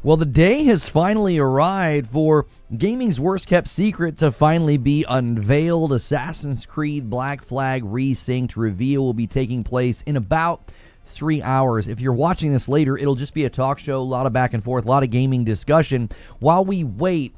Well, the day has finally arrived for gaming's worst-kept secret to finally be unveiled. Assassin's Creed Black Flag Resynced reveal will be taking place in about 3 hours. If you're watching this later, it'll just be a talk show, a lot of back and forth, a lot of gaming discussion while we wait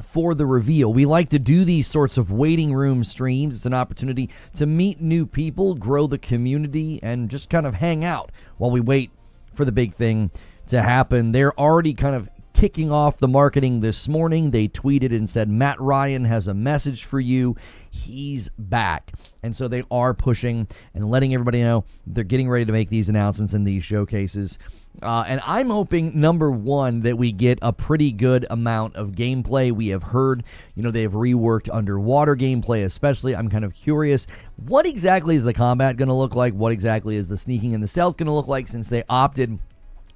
for the reveal. We like to do these sorts of waiting room streams. It's an opportunity to meet new people, grow the community, and just kind of hang out while we wait for the big thing to happen. They're already kind of kicking off the marketing this morning. They tweeted and said, Matt Ryan has a message for you. He's back. And so they are pushing and letting everybody know they're getting ready to make these announcements and these showcases. And I'm hoping, number one, that we get a pretty good amount of gameplay. We have heard, they've reworked underwater gameplay especially. I'm kind of curious, what exactly is the combat going to look like? What exactly is the sneaking and the stealth going to look like, since they opted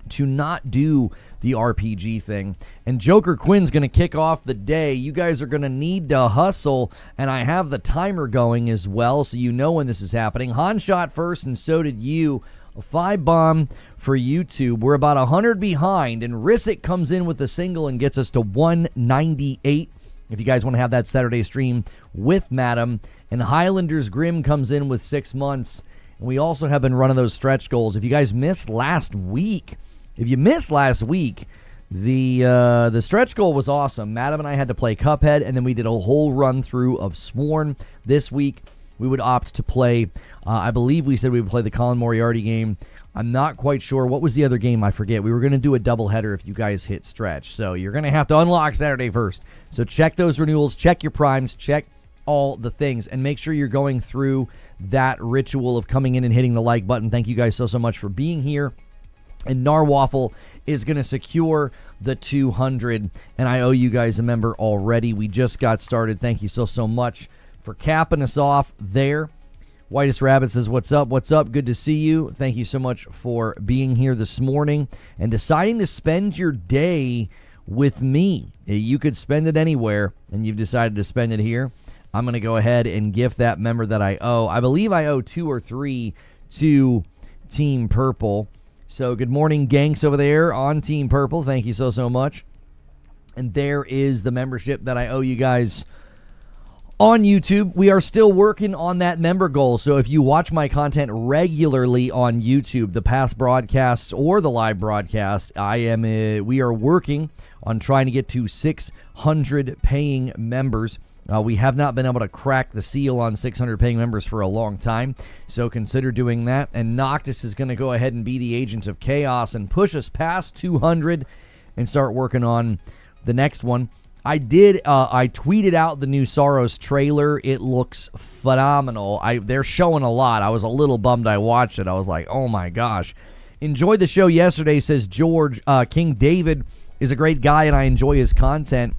to not do the RPG thing? And Joker Quinn's going to kick off the day. You guys are going to need to hustle, and I have the timer going as well, so you know when this is happening. Han shot first, and so did you. A 5-bomb for YouTube. We're about 100 behind, and Rissick comes in with a single and gets us to 198. If you guys want to have that Saturday stream with Madam. And Highlanders Grim comes in with 6 months. And we also have been running those stretch goals. If you guys missed last week, the stretch goal was awesome. Madam and I had to play Cuphead, and then we did a whole run through of Sworn. This week, we would opt to play, I believe we said we would play the Colin Moriarty game. I'm not quite sure. What was the other game? I forget. We were going to do a doubleheader if you guys hit stretch. So you're going to have to unlock Saturday first. So check those renewals, check your primes, check all the things, and make sure you're going through that ritual of coming in and hitting the like button. Thank you guys so much for being here. And Narwaffle is going to secure the 200, and I owe you guys a member already. We just got started. Thank you so much for capping us off there. Whitest Rabbit says, what's up? Good to see you. Thank you so much for being here this morning and deciding to spend your day with me. You could spend it anywhere, and you've decided to spend it here. I'm going to go ahead and gift that member that I owe. I believe I owe 2 or 3 to Team Purple. So good morning, Ganks over there on Team Purple. Thank you so much. And there is the membership that I owe you guys on YouTube. We are still working on that member goal. So if you watch my content regularly on YouTube, the past broadcasts or the live broadcast, we are working on trying to get to 600 paying members. We have not been able to crack the seal on 600 paying members for a long time, so consider doing that. And Noctis is going to go ahead and be the agent of chaos and push us past 200 and start working on the next one. I tweeted out the new Sorrows trailer. It looks phenomenal. They're showing a lot. I was a little bummed I watched it. I was like, oh my gosh. Enjoyed the show yesterday, says George. King David is a great guy, and I enjoy his content.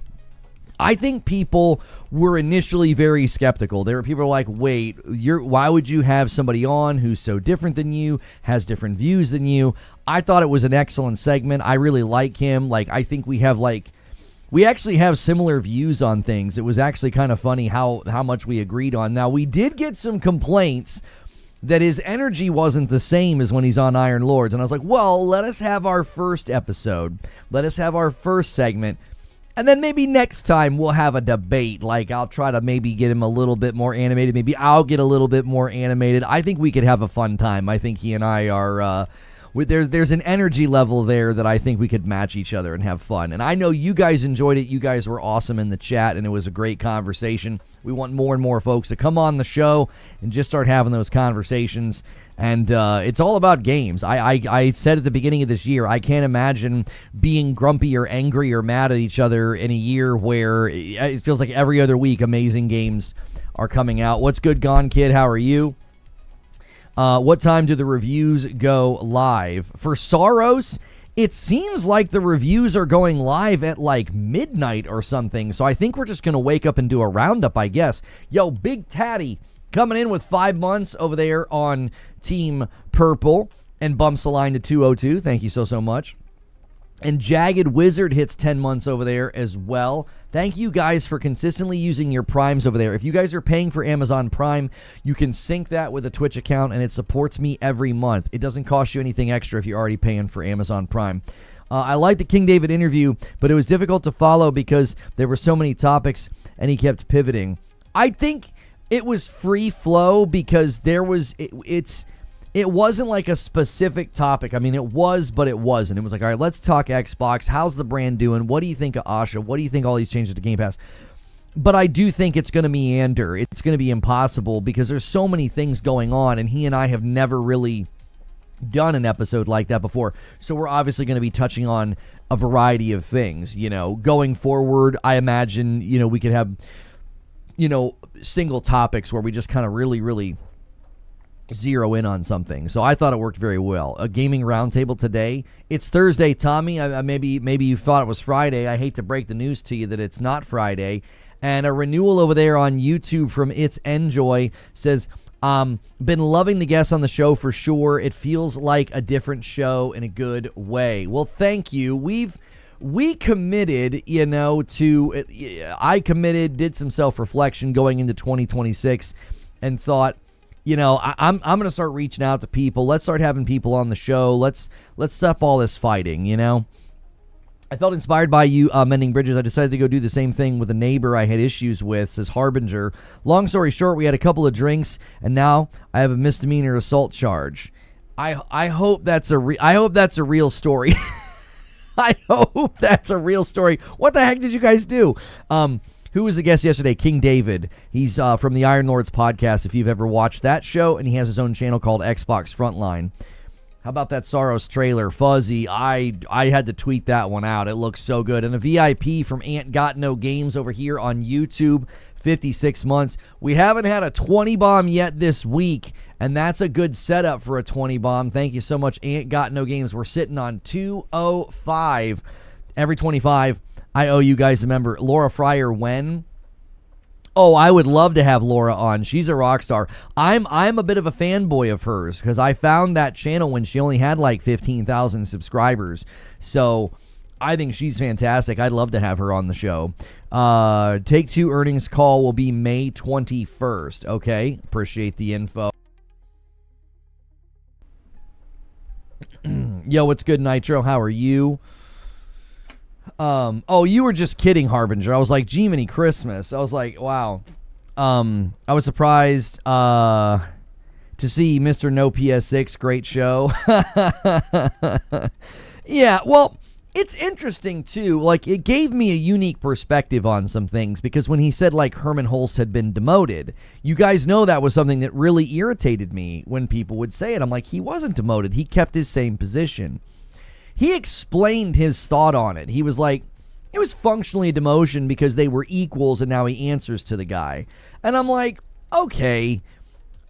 I think people were initially very skeptical. There were people who were like, wait, why would you have somebody on who's so different than you, has different views than you? I thought it was an excellent segment. I really like him. I think we actually have similar views on things. It was actually kind of funny how much we agreed on. Now, we did get some complaints that his energy wasn't the same as when he's on Iron Lords. And I was like, well, let us have our first episode. Let us have our first segment. And then maybe next time we'll have a debate. I'll try to maybe get him a little bit more animated. Maybe I'll get a little bit more animated. I think we could have a fun time. I think he and I are... There's an energy level there that I think we could match each other and have fun. And I know you guys enjoyed it. You guys were awesome in the chat, and it was a great conversation. We want more and more folks to come on the show and just start having those conversations. And it's all about games. I said at the beginning of this year, I can't imagine being grumpy or angry or mad at each other in a year where it feels like every other week amazing games are coming out. What's good, Gone Kid? How are you? What time do the reviews go live? For Sorrows, it seems like the reviews are going live at midnight or something. So I think we're just going to wake up and do a roundup, I guess. Yo, Big Tatty coming in with 5 months over there on Team Purple and bumps the line to 202. Thank you so much. And Jagged Wizard hits 10 months over there as well. Thank you guys for consistently using your primes over there. If you guys are paying for Amazon Prime, you can sync that with a Twitch account, and it supports me every month. It doesn't cost you anything extra if you're already paying for Amazon Prime. I liked the King David interview, but it was difficult to follow because there were so many topics and he kept pivoting. I think it was free flow because there was it wasn't like a specific topic. I mean, it was, but it wasn't. It was like, all right, let's talk Xbox. How's the brand doing? What do you think of Asha? What do you think of all these changes to Game Pass? But I do think it's going to meander. It's going to be impossible because there's so many things going on, and he and I have never really done an episode like that before. So we're obviously going to be touching on a variety of things. Going forward, I imagine, we could have, single topics where we just kind of really, really zero in on something. So I thought it worked very well. A gaming roundtable today. It's Thursday, Tommy. Maybe you thought it was Friday. I hate to break the news to you that it's not Friday. And a renewal over there on YouTube from It's Enjoy says, been loving the guests on the show for sure. It feels like a different show in a good way. Well, thank you. We committed, I committed, did some self-reflection going into 2026 and thought, I'm going to start reaching out to people. Let's start having people on the show. Let's stop all this fighting, I felt inspired by you mending bridges. I decided to go do the same thing with a neighbor I had issues with, says Harbinger. Long story short, we had a couple of drinks, and now I have a misdemeanor assault charge. I hope that's a real story. I hope that's a real story. What the heck did you guys do? Who was the guest yesterday? King David. He's from the Iron Lords podcast, if you've ever watched that show, and he has his own channel called Xbox Frontline. How about that Saros trailer? Fuzzy, I had to tweet that one out. It looks so good. And a VIP from Ant Got No Games over here on YouTube, 56 months. We haven't had a 20 bomb yet this week, and that's a good setup for a 20 bomb. Thank you so much, Ant Got No Games. We're sitting on 205. Every 25, I owe you guys a member. Laura Fryer, when? Oh, I would love to have Laura on. She's a rock star. I'm a bit of a fanboy of hers because I found that channel when she only had like 15,000 subscribers. So I think she's fantastic. I'd love to have her on the show. Take-Two earnings call will be May 21st. Okay, appreciate the info. Yo, what's good, Nitro? How are you? Oh, you were just kidding, Harbinger. I was like, Jiminy Christmas. I was like, wow. I was surprised to see Mr. No PS6. Great show. Yeah, well, it's interesting, too. Like, it gave me a unique perspective on some things because when he said, like, Herman Hulst had been demoted, you guys know that was something that really irritated me when people would say it. I'm like, he wasn't demoted. He kept his same position. He explained his thought on it. He was like, it was functionally a demotion because they were equals and now he answers to the guy. And I'm like, okay,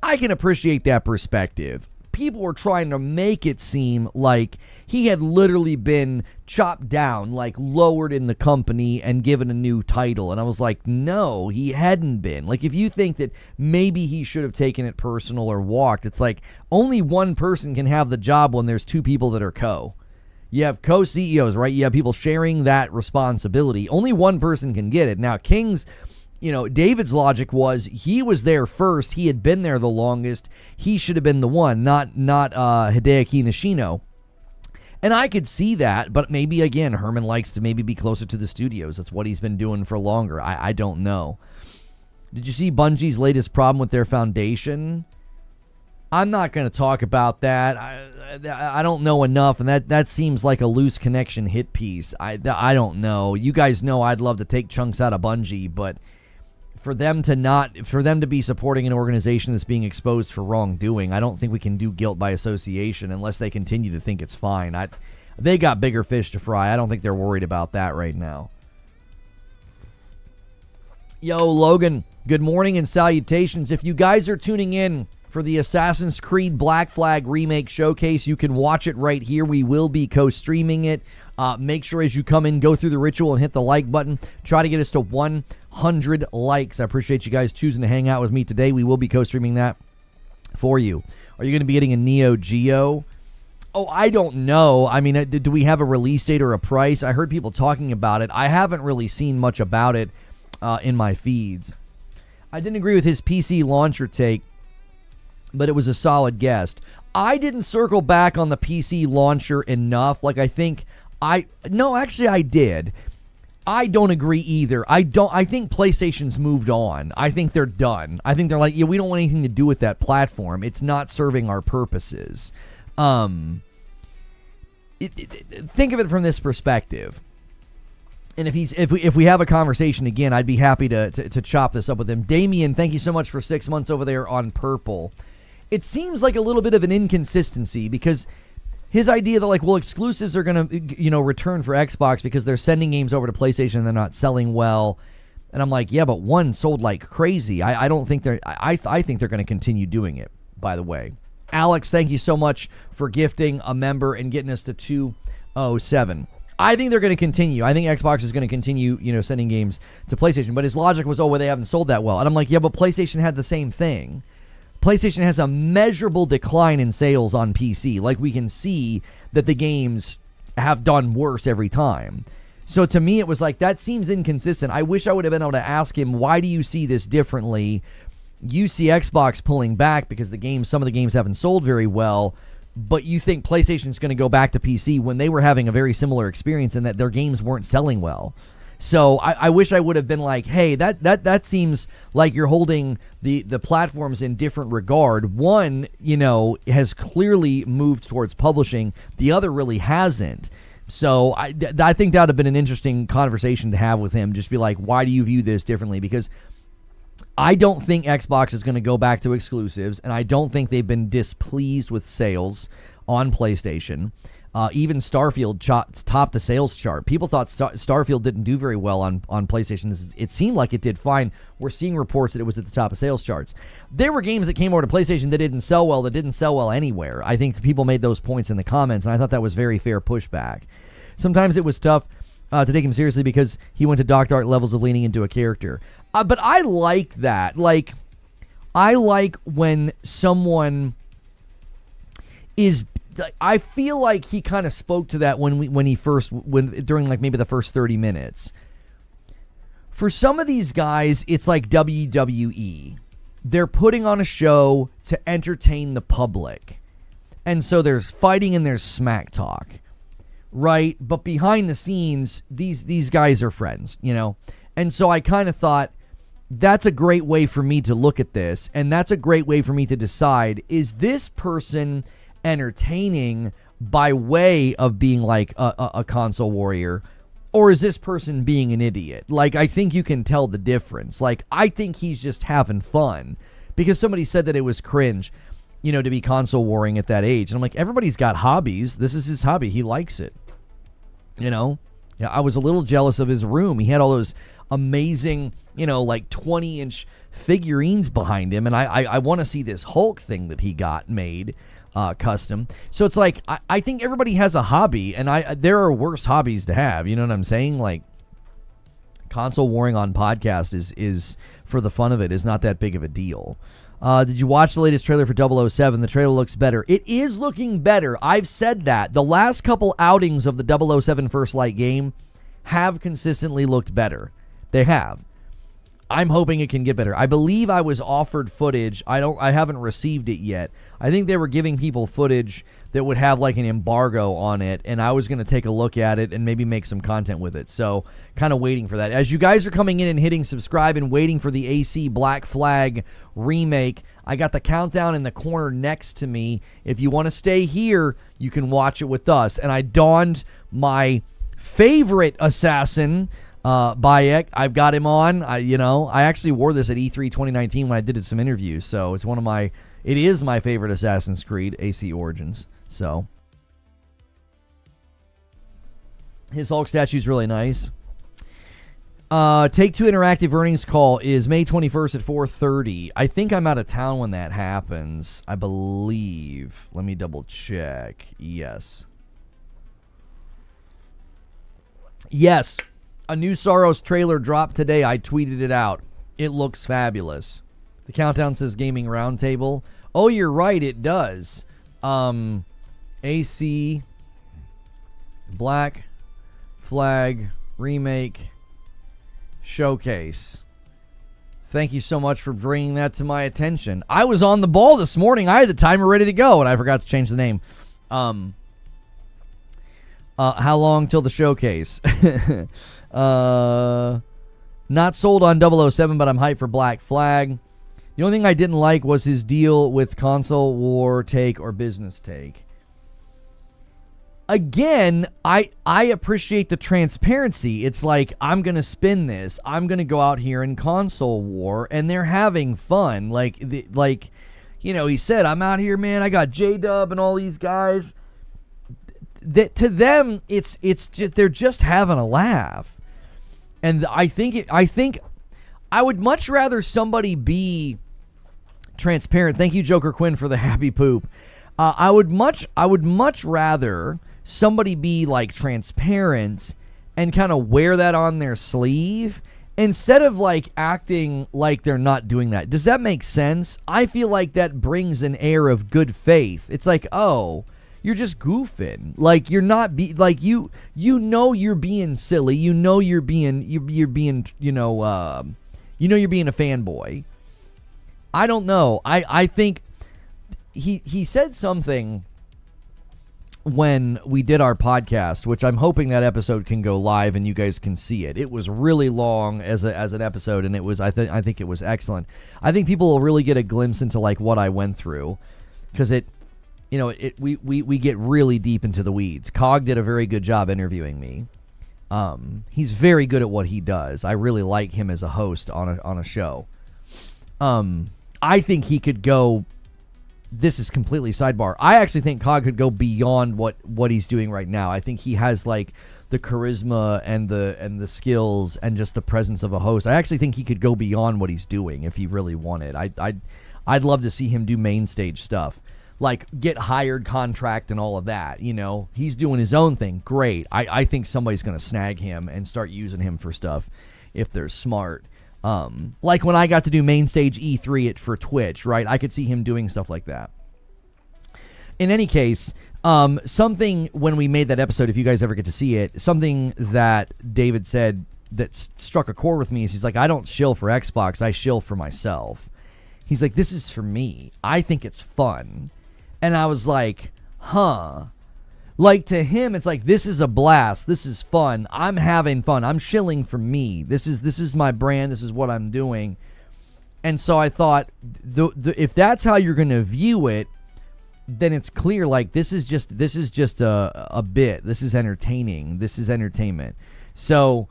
I can appreciate that perspective. People were trying to make it seem like he had literally been chopped down, like lowered in the company and given a new title. And I was like, no, he hadn't been. Like, if you think that maybe he should have taken it personal or walked, it's like only one person can have the job when there's two people that are co. You have co-CEOs, right? You have people sharing that responsibility. Only one person can get it. Now, King's, David's logic was he was there first. He had been there the longest. He should have been the one, not Hideaki Nishino. And I could see that, but maybe, again, Herman likes to maybe be closer to the studios. That's what he's been doing for longer. I don't know. Did you see Bungie's latest problem with their foundation? I'm not going to talk about that. I don't know enough, and that seems like a loose connection hit piece. I don't know. You guys know I'd love to take chunks out of Bungie, but for them to be supporting an organization that's being exposed for wrongdoing, I don't think we can do guilt by association unless they continue to think it's fine. They got bigger fish to fry. I don't think they're worried about that right now. Yo, Logan, good morning and salutations. If you guys are tuning in for the Assassin's Creed Black Flag Remake Showcase, you can watch it right here. We will be co-streaming it. Make sure as you come in, go through the ritual and hit the like button. Try to get us to 100 likes. I appreciate you guys choosing to hang out with me today. We will be co-streaming that for you. Are you going to be getting a Neo Geo? Oh, I don't know. I mean, do we have a release date or a price? I heard people talking about it. I haven't really seen much about it in my feeds. I didn't agree with his PC launcher take, but it was a solid guest. I didn't circle back on the PC launcher enough. Like, I think No, actually I did. I don't agree either. I think PlayStation's moved on. I think they're done. I think they're like, yeah, we don't want anything to do with that platform. It's not serving our purposes. Think of it from this perspective. And if we have a conversation again, I'd be happy to chop this up with him. Damien, thank you so much for 6 months over there on Purple. It seems like a little bit of an inconsistency because his idea that, like, well, exclusives are going to, return for Xbox because they're sending games over to PlayStation and they're not selling well. And I'm like, yeah, but one sold like crazy. I don't think I think they're going to continue doing it, by the way. Alex, thank you so much for gifting a member and getting us to 207. I think they're going to continue. I think Xbox is going to continue, sending games to PlayStation. But his logic was, they haven't sold that well. And I'm like, yeah, but PlayStation had the same thing. PlayStation has a measurable decline in sales on PC. Like, we can see that the games have done worse every time. So to me, it was like, that seems inconsistent. I wish I would have been able to ask him, why do you see this differently? You see Xbox pulling back because some of the games haven't sold very well. But you think PlayStation's going to go back to PC when they were having a very similar experience and that their games weren't selling well. So I wish I would have been like, hey, that seems like you're holding the platforms in different regard. One, has clearly moved towards publishing. The other really hasn't. So I think that would have been an interesting conversation to have with him. Just be like, why do you view this differently? Because I don't think Xbox is going to go back to exclusives, and I don't think they've been displeased with sales on PlayStation. Even Starfield topped the sales chart. People thought Starfield didn't do very well on PlayStation. It seemed like it did fine. We're seeing reports that it was at the top of sales charts. There were games that came over to PlayStation that didn't sell well anywhere. I think people made those points in the comments, and I thought that was very fair pushback. Sometimes it was tough to take him seriously because he went to dark levels of leaning into a character. But I like that. Like, I like when someone is. I feel like he kind of spoke to that during like maybe the first 30 minutes. For some of these guys, it's like WWE. They're putting on a show to entertain the public, and so there's fighting and there's smack talk, right? But behind the scenes, these guys are friends, And so I kind of thought, that's a great way for me to look at this, and that's a great way for me to decide, is this person entertaining by way of being like a console warrior, or is this person being an idiot? Like, I think you can tell the difference. Like, I think he's just having fun, because somebody said that it was cringe, to be console warring at that age. And I'm like, everybody's got hobbies. This is his hobby. He likes it. Yeah, I was a little jealous of his room. He had all those amazing, like 20-inch figurines behind him, and I want to see this Hulk thing that he got made custom. So it's like, I think everybody has a hobby, and there are worse hobbies to have. You know what I'm saying? Like, console warring on podcast is for the fun of it, is not that big of a deal. Did you watch the latest trailer for 007? The trailer looks better. It is looking better. I've said that. The last couple outings of the 007 First Light game have consistently looked better. They have. I'm hoping it can get better. I believe I was offered footage. I haven't received it yet. I think they were giving people footage that would have like an embargo on it, and I was going to take a look at it and maybe make some content with it. So kind of waiting for that. As you guys are coming in and hitting subscribe and waiting for the AC Black Flag remake, I got the countdown in the corner next to me. If you want to stay here, you can watch it with us. And I donned my favorite assassin, Bayek. I've got him on. I actually wore this at E3 2019 when I did some interviews. So it's it is my favorite Assassin's Creed, AC Origins. So his Hulk statue is really nice. Take-Two Interactive earnings call is May 21st at 4:30. I think I'm out of town when that happens, I believe. Let me double check. Yes. A new Soros trailer dropped today. I tweeted it out. It looks fabulous. The countdown says Gaming Roundtable. Oh, you're right, it does. AC Black Flag Remake Showcase. Thank you so much for bringing that to my attention. I was on the ball this morning. I had the timer ready to go, and I forgot to change the name. How long till the showcase? Not sold on 007, but I'm hyped for Black Flag. The only thing I didn't like was his deal with console war take or business take. Again, I appreciate the transparency. It's like, I'm going to spin this. I'm going to go out here in console war, and they're having fun. He said, I'm out here, man. I got J-Dub and all these guys. To them, it's just, they're just having a laugh. And I think I would much rather somebody be transparent. Thank you, Joker Quinn, for the happy poop. I would much rather somebody be like transparent and kind of wear that on their sleeve instead of like acting like they're not doing that. Does that make sense? I feel like that brings an air of good faith. It's like, oh, you're just goofing. Like, you're not you know you're being silly. You know you're being you're being you're being a fanboy. I don't know. I think he said something when we did our podcast, which I'm hoping that episode can go live and you guys can see it. It was really long as an episode, and it was I think it was excellent. I think people will really get a glimpse into like what I went through, because we get really deep into the weeds. Cog did a very good job interviewing me. He's very good at what he does. I really like him as a host on a show. I think he could go. This is completely sidebar. I actually think Cog could go beyond what he's doing right now. I think he has like the charisma and the skills and just the presence of a host. I actually think he could go beyond what he's doing if he really wanted. I'd love to see him do main stage stuff, like get hired, contract, and all of that. He's doing his own thing. Great. I think somebody's going to snag him and start using him for stuff if they're smart. Like when I got to do main stage E3 for Twitch, right? I could see him doing stuff like that. In any case, something when we made that episode, if you guys ever get to see it, something that David said that struck a chord with me is he's like, I don't shill for Xbox, I shill for myself. He's like, this is for me. I think it's fun. And I was like, huh. Like, to him, it's like, this is a blast. This is fun. I'm having fun. I'm shilling for me. This is my brand. This is what I'm doing. And so I thought, if that's how you're going to view it, then it's clear, like, this is just a bit. This is entertaining. This is entertainment. So,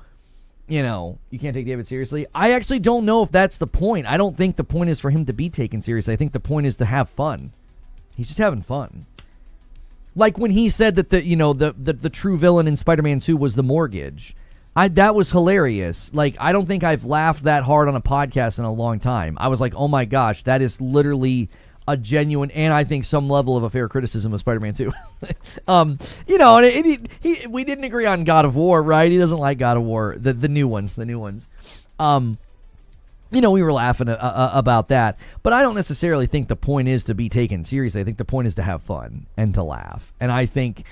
you can't take David seriously. I actually don't know if that's the point. I don't think the point is for him to be taken seriously. I think the point is to have fun. He's just having fun. Like when he said that the true villain in Spider-Man 2 was the mortgage. That was hilarious. Like, I don't think I've laughed that hard on a podcast in a long time. I was like, oh my gosh, that is literally a genuine, and I think some level of a fair criticism of Spider-Man 2. And we didn't agree on God of War, right? He doesn't like God of War, the new ones. We were laughing about that, but I don't necessarily think the point is to be taken seriously. I think the point is to have fun and to laugh. And I think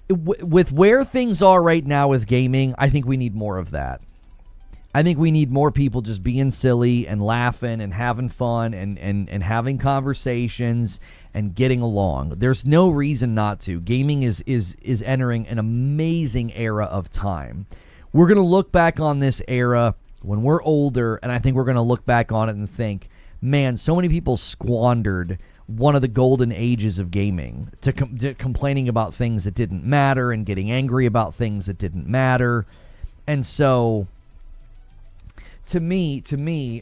with where things are right now with gaming, I think we need more of that. I think we need more people just being silly and laughing and having fun and having conversations and getting along. There's no reason not to. Gaming is entering an amazing era of time. We're going to look back on this era when we're older, and I think we're going to look back on it and think, man, so many people squandered one of the golden ages of gaming to complaining about things that didn't matter and getting angry about things that didn't matter. And so to me,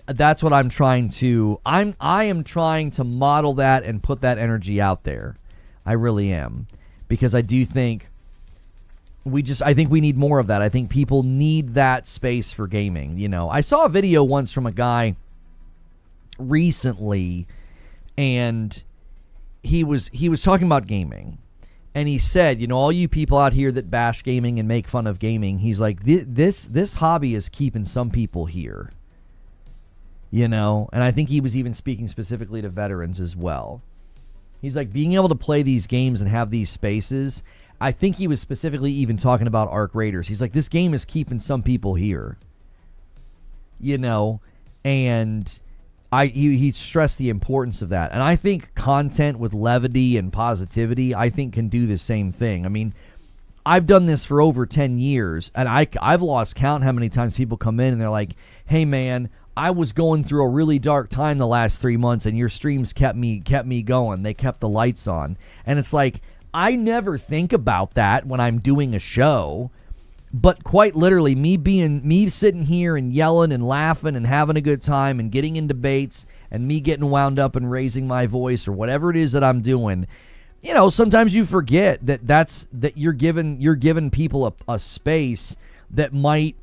that's what I'm trying to, I am trying to model that and put that energy out there. I really am. Because I do think I think we need more of that. I think people need that space for gaming. I saw a video once from a guy recently, and he was talking about gaming, and he said, all you people out here that bash gaming and make fun of gaming, he's like, this hobby is keeping some people here. And I think he was even speaking specifically to veterans as well. He's like, being able to play these games and have these spaces. I think he was specifically even talking about Arc Raiders. He's like, this game is keeping some people here. And he stressed the importance of that. And I think content with levity and positivity, I think, can do the same thing. I mean, I've done this for over 10 years, and I've lost count how many times people come in and they're like, hey, man, I was going through a really dark time the last 3 months, and your streams kept me going. They kept the lights on. And it's like, I never think about that when I'm doing a show. But quite literally, me sitting here and yelling and laughing and having a good time and getting in debates and me getting wound up and raising my voice or whatever it is that I'm doing, you know, sometimes you forget that you're giving people a space that might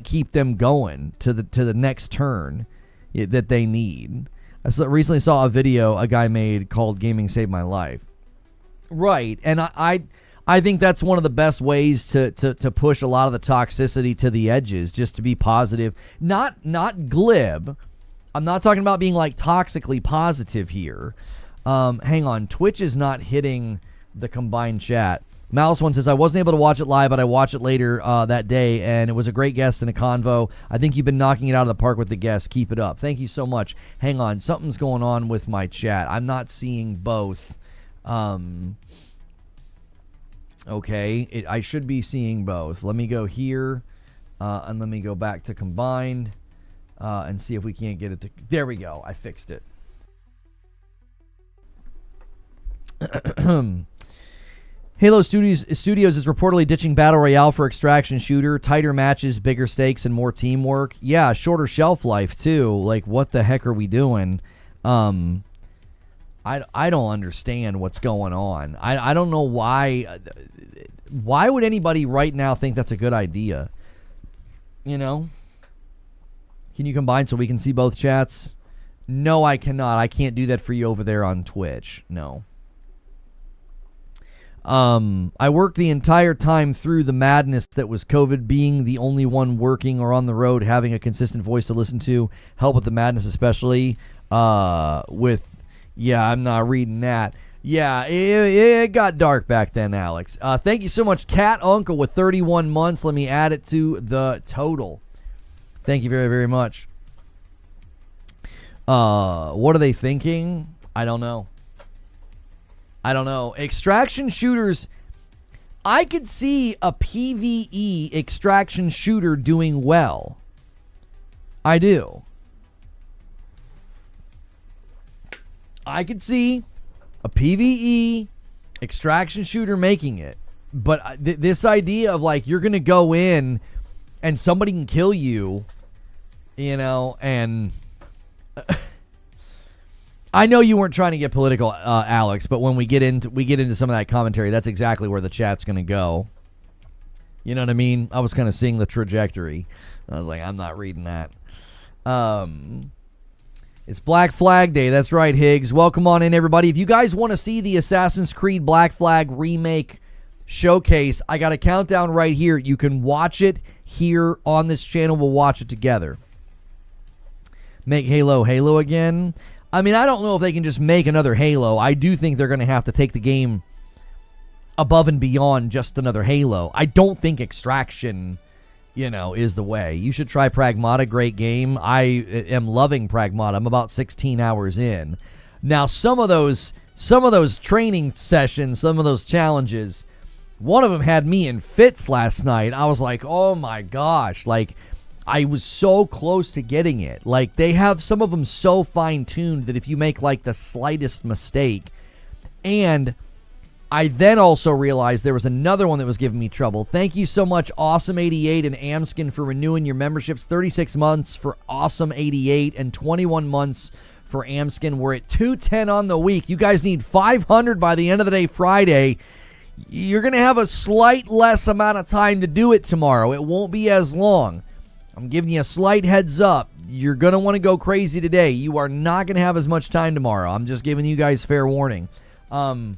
keep them going to the next turn that they need. I recently saw a video a guy made called "Gaming Saved My Life." Right, and I think that's one of the best ways to push a lot of the toxicity to the edges, just to be positive, not glib. I'm not talking about being like toxically positive here. Hang on, Twitch is not hitting the combined chat. Mouse One says, I wasn't able to watch it live, but I watched it later that day, and it was a great guest and a convo. I think you've been knocking it out of the park with the guests. Keep it up. Thank you so much. Hang on, something's going on with my chat. I'm not seeing both. Okay, I should be seeing both. Let me go here, and let me go back to combined, and see if we can't get it to... There we go. I fixed it. Halo Studios is reportedly ditching Battle Royale for extraction shooter, tighter matches, bigger stakes, and more teamwork. Yeah, shorter shelf life, too. Like, what the heck are we doing? I don't understand what's going on. I don't know why. Why would anybody right now think that's a good idea? You know? Can you combine so we can see both chats? No, I cannot. I can't do that for you over there on Twitch. No. I worked the entire time through the madness that was COVID, being the only one working or on the road, having a consistent voice to listen to, help with the madness, especially with... Yeah, I'm not reading that. Yeah, it got dark back then, Alex. Thank you so much, Cat Uncle, with 31 months. Let me add it to the total. Thank you very, very much. What are they thinking? I don't know. Extraction shooters, I could see a PvE extraction shooter doing well. I do. I could see a PvE extraction shooter making it. But this idea of, like, you're going to go in and somebody can kill you, you know, and... I know you weren't trying to get political, Alex, but when we get into some of that commentary, that's exactly where the chat's going to go. You know what I mean? I was kind of seeing the trajectory. I was like, I'm not reading that. It's Black Flag Day. That's right, Higgs. Welcome on in, everybody. If you guys want to see the Assassin's Creed Black Flag Remake showcase, I got a countdown right here. You can watch it here on this channel. We'll watch it together. Make Halo again. I mean, I don't know if they can just make another Halo. I do think they're going to have to take the game above and beyond just another Halo. I don't think Extraction, is the way. You should try Pragmata. Great game. I am loving Pragmata. I'm about 16 hours in. Now, some of those training sessions, some of those challenges, one of them had me in fits last night. I was like, oh my gosh, like... I was so close to getting it. Like, they have some of them so fine-tuned that if you make, like, the slightest mistake. And I then also realized there was another one that was giving me trouble. Thank you so much, Awesome88 and Amskin, for renewing your memberships. 36 months for Awesome88 and 21 months for Amskin. We're at 210 on the week. You guys need 500 by the end of the day Friday. You're going to have a slight less amount of time to do it tomorrow. It won't be as long. I'm giving you a slight heads up. You're going to want to go crazy today. You are not going to have as much time tomorrow. I'm just giving you guys fair warning. What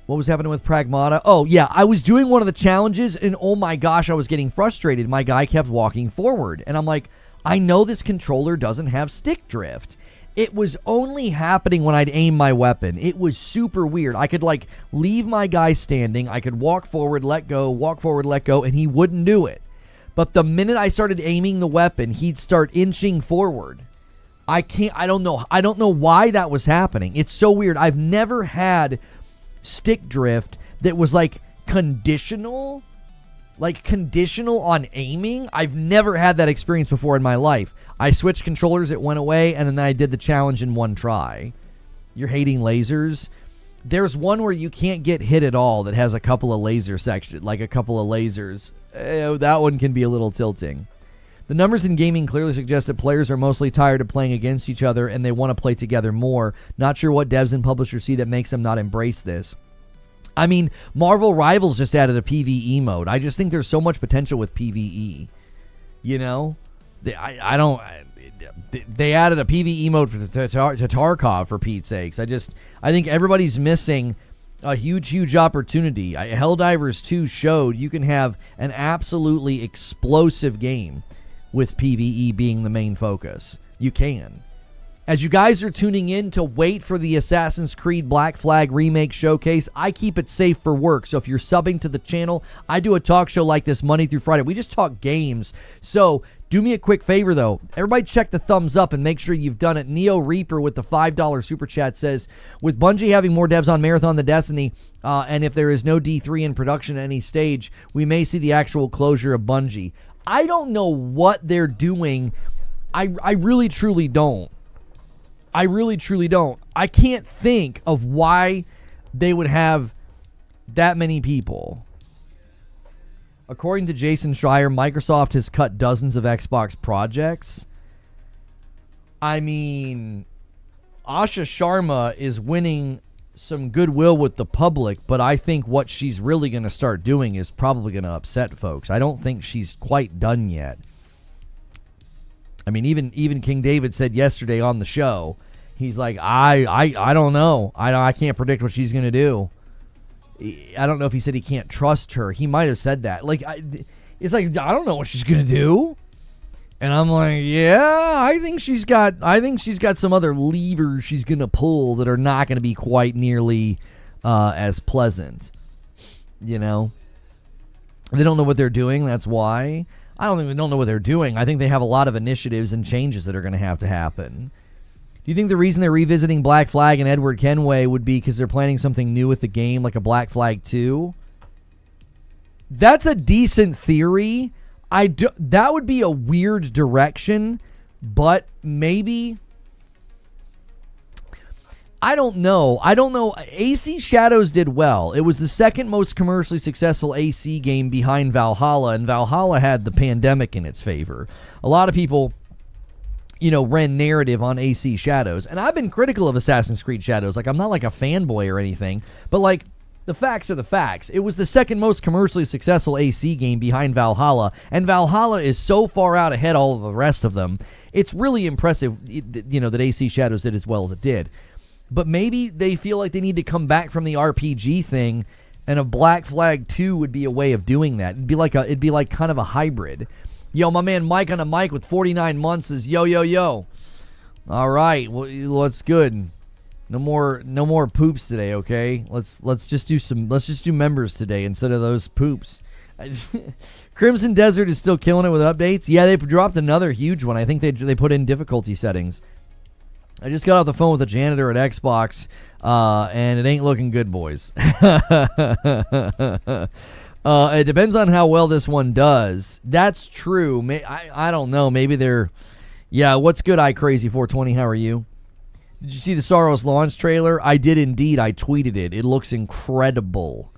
was happening with Pragmata? Oh, yeah, I was doing one of the challenges, and oh my gosh, I was getting frustrated. My guy kept walking forward, and I'm like, I know this controller doesn't have stick drift. It was only happening when I'd aim my weapon. It was super weird. I could, like, leave my guy standing. I could walk forward, let go, and he wouldn't do it. But the minute I started aiming the weapon, he'd start inching forward. I don't know why that was happening. It's so weird. I've never had stick drift that was like conditional on aiming. I've never had that experience before in my life. I switched controllers, it went away, and then I did the challenge in one try. You're hating lasers? There's one where you can't get hit at all that has a couple of laser sections, like a couple of lasers. That one can be a little tilting. The numbers in gaming clearly suggest that players are mostly tired of playing against each other and they want to play together more. Not sure what devs and publishers see that makes them not embrace this. I mean, Marvel Rivals just added a PvE mode. I just think there's so much potential with PvE. You know? They added a PvE mode to Tarkov, for Pete's sakes. I think everybody's missing a huge opportunity. Helldivers 2 showed you can have an absolutely explosive game with PvE being the main focus. You can. As you guys are tuning in to wait for the Assassin's Creed Black Flag Remake showcase, I keep it safe for work. So if you're subbing to the channel, I do a talk show like this Monday through Friday. We just talk games. So do me a quick favor, though. Everybody check the thumbs up and make sure you've done it. Neo Reaper with the $5 super chat says, with Bungie having more devs on Marathon than Destiny, and if there is no D3 in production at any stage, we may see the actual closure of Bungie. I don't know what they're doing. I really, truly don't. I can't think of why they would have that many people. According to Jason Schreier, Microsoft has cut dozens of Xbox projects. I mean, Asha Sharma is winning some goodwill with the public, but I think what she's really going to start doing is probably going to upset folks. I don't think she's quite done yet. I mean, even King David said yesterday on the show, he's like, I don't know. I can't predict what she's going to do. I don't know if he said he can't trust her. He might have said that. It's like, I don't know what she's going to do. And I'm like, yeah, I think she's got some other levers she's going to pull that are not going to be quite nearly as pleasant. You know? They don't know what they're doing. That's why. I don't think they don't know what they're doing. I think they have a lot of initiatives and changes that are going to have to happen. Do you think the reason they're revisiting Black Flag and Edward Kenway would be because they're planning something new with the game, like a Black Flag 2? That's a decent theory. That would be a weird direction, but maybe. I don't know. AC Shadows did well. It was the second most commercially successful AC game behind Valhalla, and Valhalla had the pandemic in its favor. A lot of people, ran narrative on AC Shadows. And I've been critical of Assassin's Creed Shadows. Like, I'm not like a fanboy or anything, but like, the facts are the facts. It was the second most commercially successful AC game behind Valhalla, and Valhalla is so far out ahead all of the rest of them. It's really impressive, that AC Shadows did as well as it did. But maybe they feel like they need to come back from the RPG thing, and a Black Flag 2 would be a way of doing that. It'd be like kind of a hybrid. Yo, my man Mike on a mic with 49 months says, yo. All right, well, what's good? No more poops today, okay? Let's just do members today instead of those poops. Crimson Desert is still killing it with updates. Yeah, they dropped another huge one. I think they put in difficulty settings. I just got off the phone with a janitor at Xbox, and it ain't looking good, boys. It depends on how well this one does. That's true. I don't know. Maybe they're... Yeah, what's good, iCrazy420? How are you? Did you see the Soros launch trailer? I did indeed. I tweeted it. It looks incredible.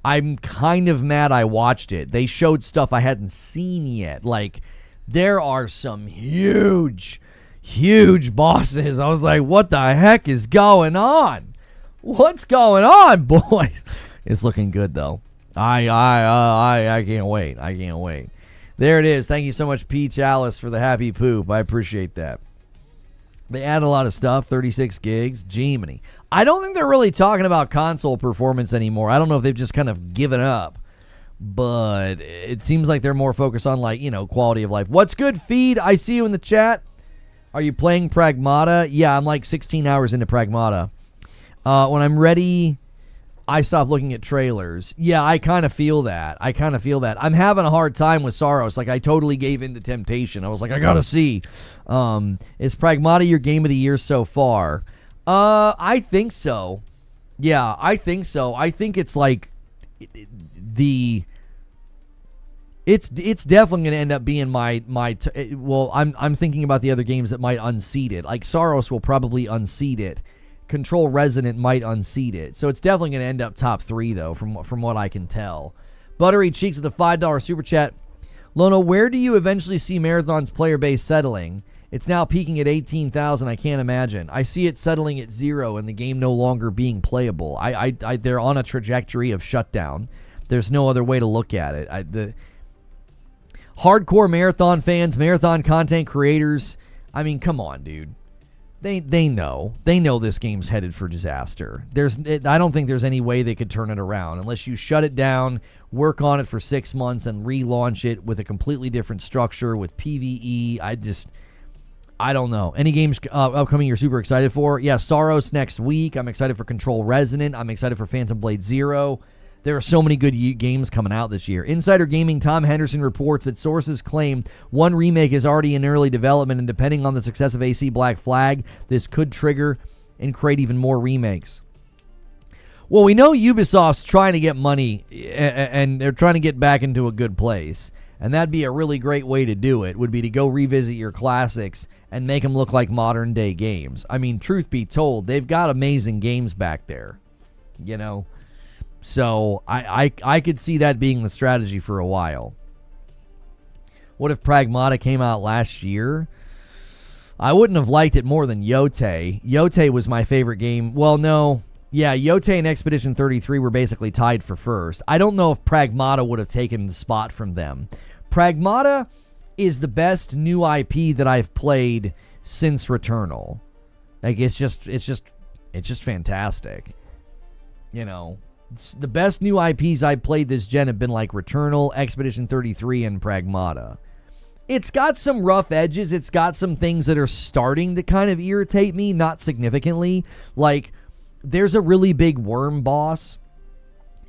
I'm kind of mad I watched it. They showed stuff I hadn't seen yet. Like, there are some huge bosses. I was like, what the heck is going on? What's going on, boys? It's looking good, though. I can't wait. I can't wait. There it is. Thank you so much, Peach Alice, for the happy poop. I appreciate that. They add a lot of stuff, 36 gigs. Gemini. I don't think they're really talking about console performance anymore. I don't know if they've just kind of given up. But it seems like they're more focused on, quality of life. What's good, Feed? I see you in the chat. Are you playing Pragmata? Yeah, I'm like 16 hours into Pragmata. When I'm ready, I stopped looking at trailers. Yeah, I kind of feel that. I'm having a hard time with Saros. Like, I totally gave in to temptation. I was like, I gotta see. Is Pragmata your game of the year so far? I think so. Yeah, I think so. I think it's like it's definitely going to end up being I'm thinking about the other games that might unseat it. Like Saros will probably unseat it. Control Resonant might unseat it. So it's definitely going to end up top 3 though from what I can tell. Buttery Cheeks with a $5 super chat. Lono, where do you eventually see Marathon's player base settling? It's now peaking at 18,000. I can't imagine. I see it settling at 0 and the game no longer being playable. They're on a trajectory of shutdown. There's no other way to look at it. The hardcore Marathon fans, Marathon content creators, I mean, come on, dude. They know this game's headed for disaster. I don't think there's any way they could turn it around unless you shut it down, work on it for 6 months, and relaunch it with a completely different structure with PvE. I don't know. Any games upcoming you're super excited for? Yeah, Saros next week. I'm excited for Control Resonant. I'm excited for Phantom Blade Zero. There are so many good games coming out this year. Insider Gaming Tom Henderson reports that sources claim one remake is already in early development, and depending on the success of AC Black Flag, this could trigger and create even more remakes. Well, we know Ubisoft's trying to get money, and they're trying to get back into a good place. And that'd be a really great way to do it, would be to go revisit your classics and make them look like modern-day games. I mean, truth be told, they've got amazing games back there, you know? So I could see that being the strategy for a while. What if Pragmata came out last year? I wouldn't have liked it more than Yote. Yote was my favorite game. Well, no. Yeah, Yote and Expedition 33 were basically tied for first. I don't know if Pragmata would have taken the spot from them. Pragmata is the best new IP that I've played since Returnal. Like, it's just fantastic. You know, the best new IPs I've played this gen have been like Returnal, Expedition 33, and Pragmata. It's got some rough edges. It's got some things that are starting to kind of irritate me, not significantly. Like, there's a really big worm boss,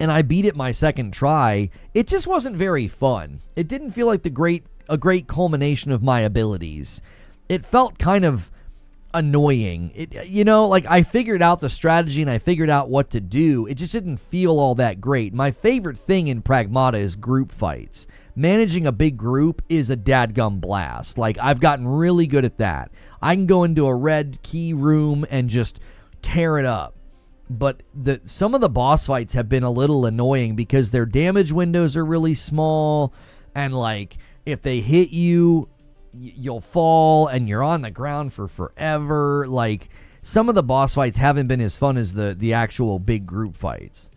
and I beat it my second try. It just wasn't very fun. It didn't feel like a great culmination of my abilities. It felt kind of annoying. Like, I figured out the strategy and I figured out what to do. It just didn't feel all that great. My favorite thing in Pragmata is group fights. Managing a big group is a dadgum blast. Like, I've gotten really good at that. I can go into a red key room and just tear it up. But some of the boss fights have been a little annoying because their damage windows are really small, and like, if they hit you, you'll fall and you're on the ground for forever. Like, some of the boss fights haven't been as fun as the actual big group fights.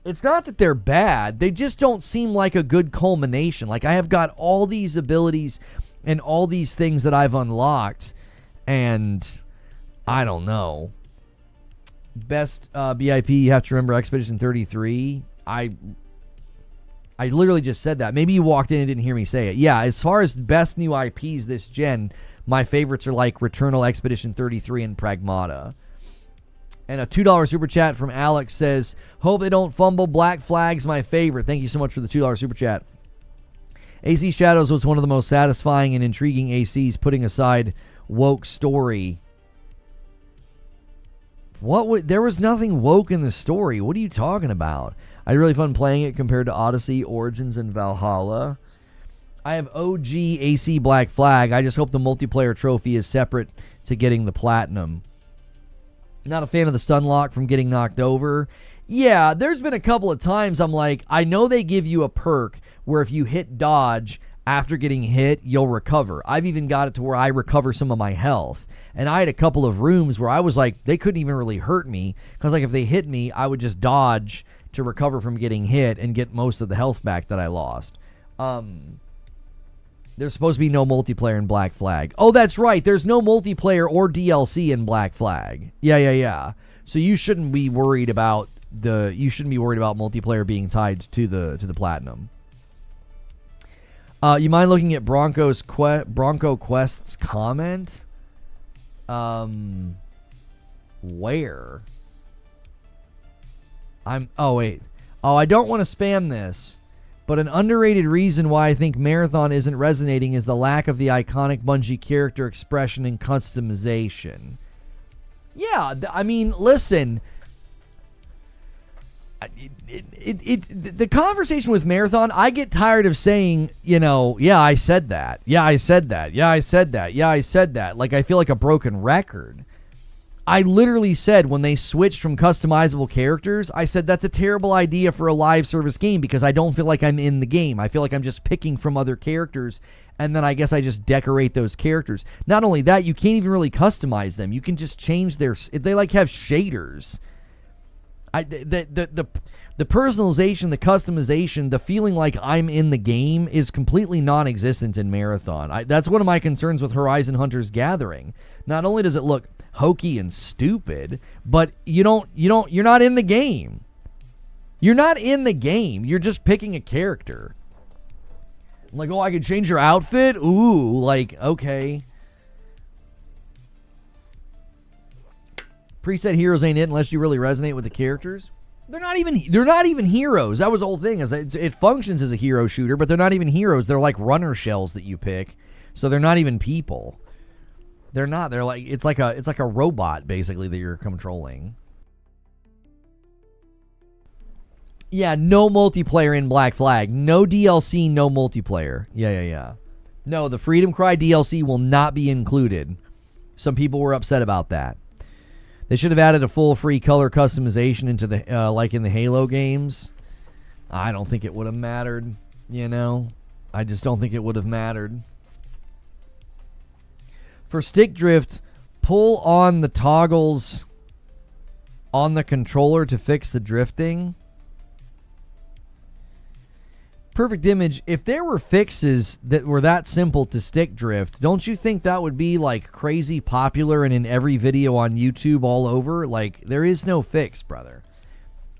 It's not that they're bad, they just don't seem like a good culmination. Like, I have got all these abilities and all these things that I've unlocked, and I don't know. Best BIP, you have to remember Expedition 33. I literally just said that. Maybe you walked in and didn't hear me say it. Yeah, as far as best new IPs this gen, my favorites are like Returnal, Expedition 33, and Pragmata. And a $2 super chat from Alex says, hope they don't fumble. Black Flag's my favorite. Thank you so much for the $2 super chat. AC Shadows was one of the most satisfying and intriguing ACs, putting aside woke story. There was nothing woke in the story. What are you talking about? I had really fun playing it compared to Odyssey, Origins, and Valhalla. I have OG AC Black Flag. I just hope the multiplayer trophy is separate to getting the platinum. Not a fan of the stun lock from getting knocked over. Yeah, there's been a couple of times I'm like, I know they give you a perk where if you hit dodge after getting hit, you'll recover. I've even got it to where I recover some of my health. And I had a couple of rooms where I was like, they couldn't even really hurt me. Because like if they hit me, I would just dodge to recover from getting hit and get most of the health back that I lost. There's supposed to be no multiplayer in Black Flag. Oh, that's right. There's no multiplayer or DLC in Black Flag. Yeah. So you shouldn't be worried about multiplayer being tied to the platinum. You mind looking at Bronco Quest's comment? Where? Oh, wait. Oh, I don't want to spam this. But an underrated reason why I think Marathon isn't resonating is the lack of the iconic Bungie character expression and customization. Yeah, I mean, listen. The conversation with Marathon, I get tired of saying, yeah, I said that. Yeah, I said that. Yeah, I said that. Yeah, I said that. Like, I feel like a broken record. I literally said when they switched from customizable characters, I said that's a terrible idea for a live service game because I don't feel like I'm in the game. I feel like I'm just picking from other characters, and then I guess I just decorate those characters. Not only that, you can't even really customize them. You can just change they have shaders. The personalization, the customization, the feeling like I'm in the game is completely non-existent in Marathon. That's one of my concerns with Horizon Hunters Gathering. Not only does it look hokey and stupid, but you're not in the game. You're not in the game. You're just picking a character. Like, oh, I can change your outfit? Ooh, like, okay. Preset heroes ain't it unless you really resonate with the characters. They're not even heroes. That was the whole thing. It functions as a hero shooter, but they're not even heroes. They're like runner shells that you pick. So they're not even people. They're not. They're like it's like a robot basically that you're controlling. Yeah, no multiplayer in Black Flag. No DLC, no multiplayer. Yeah. No, the Freedom Cry DLC will not be included. Some people were upset about that. They should have added a full free color customization into the like in the Halo games. I don't think it would have mattered, I just don't think it would have mattered. For stick drift, pull on the toggles on the controller to fix the drifting. Perfect Image, if there were fixes that were that simple to stick drift, don't you think that would be like crazy popular and in every video on YouTube all over? Like, there is no fix, brother.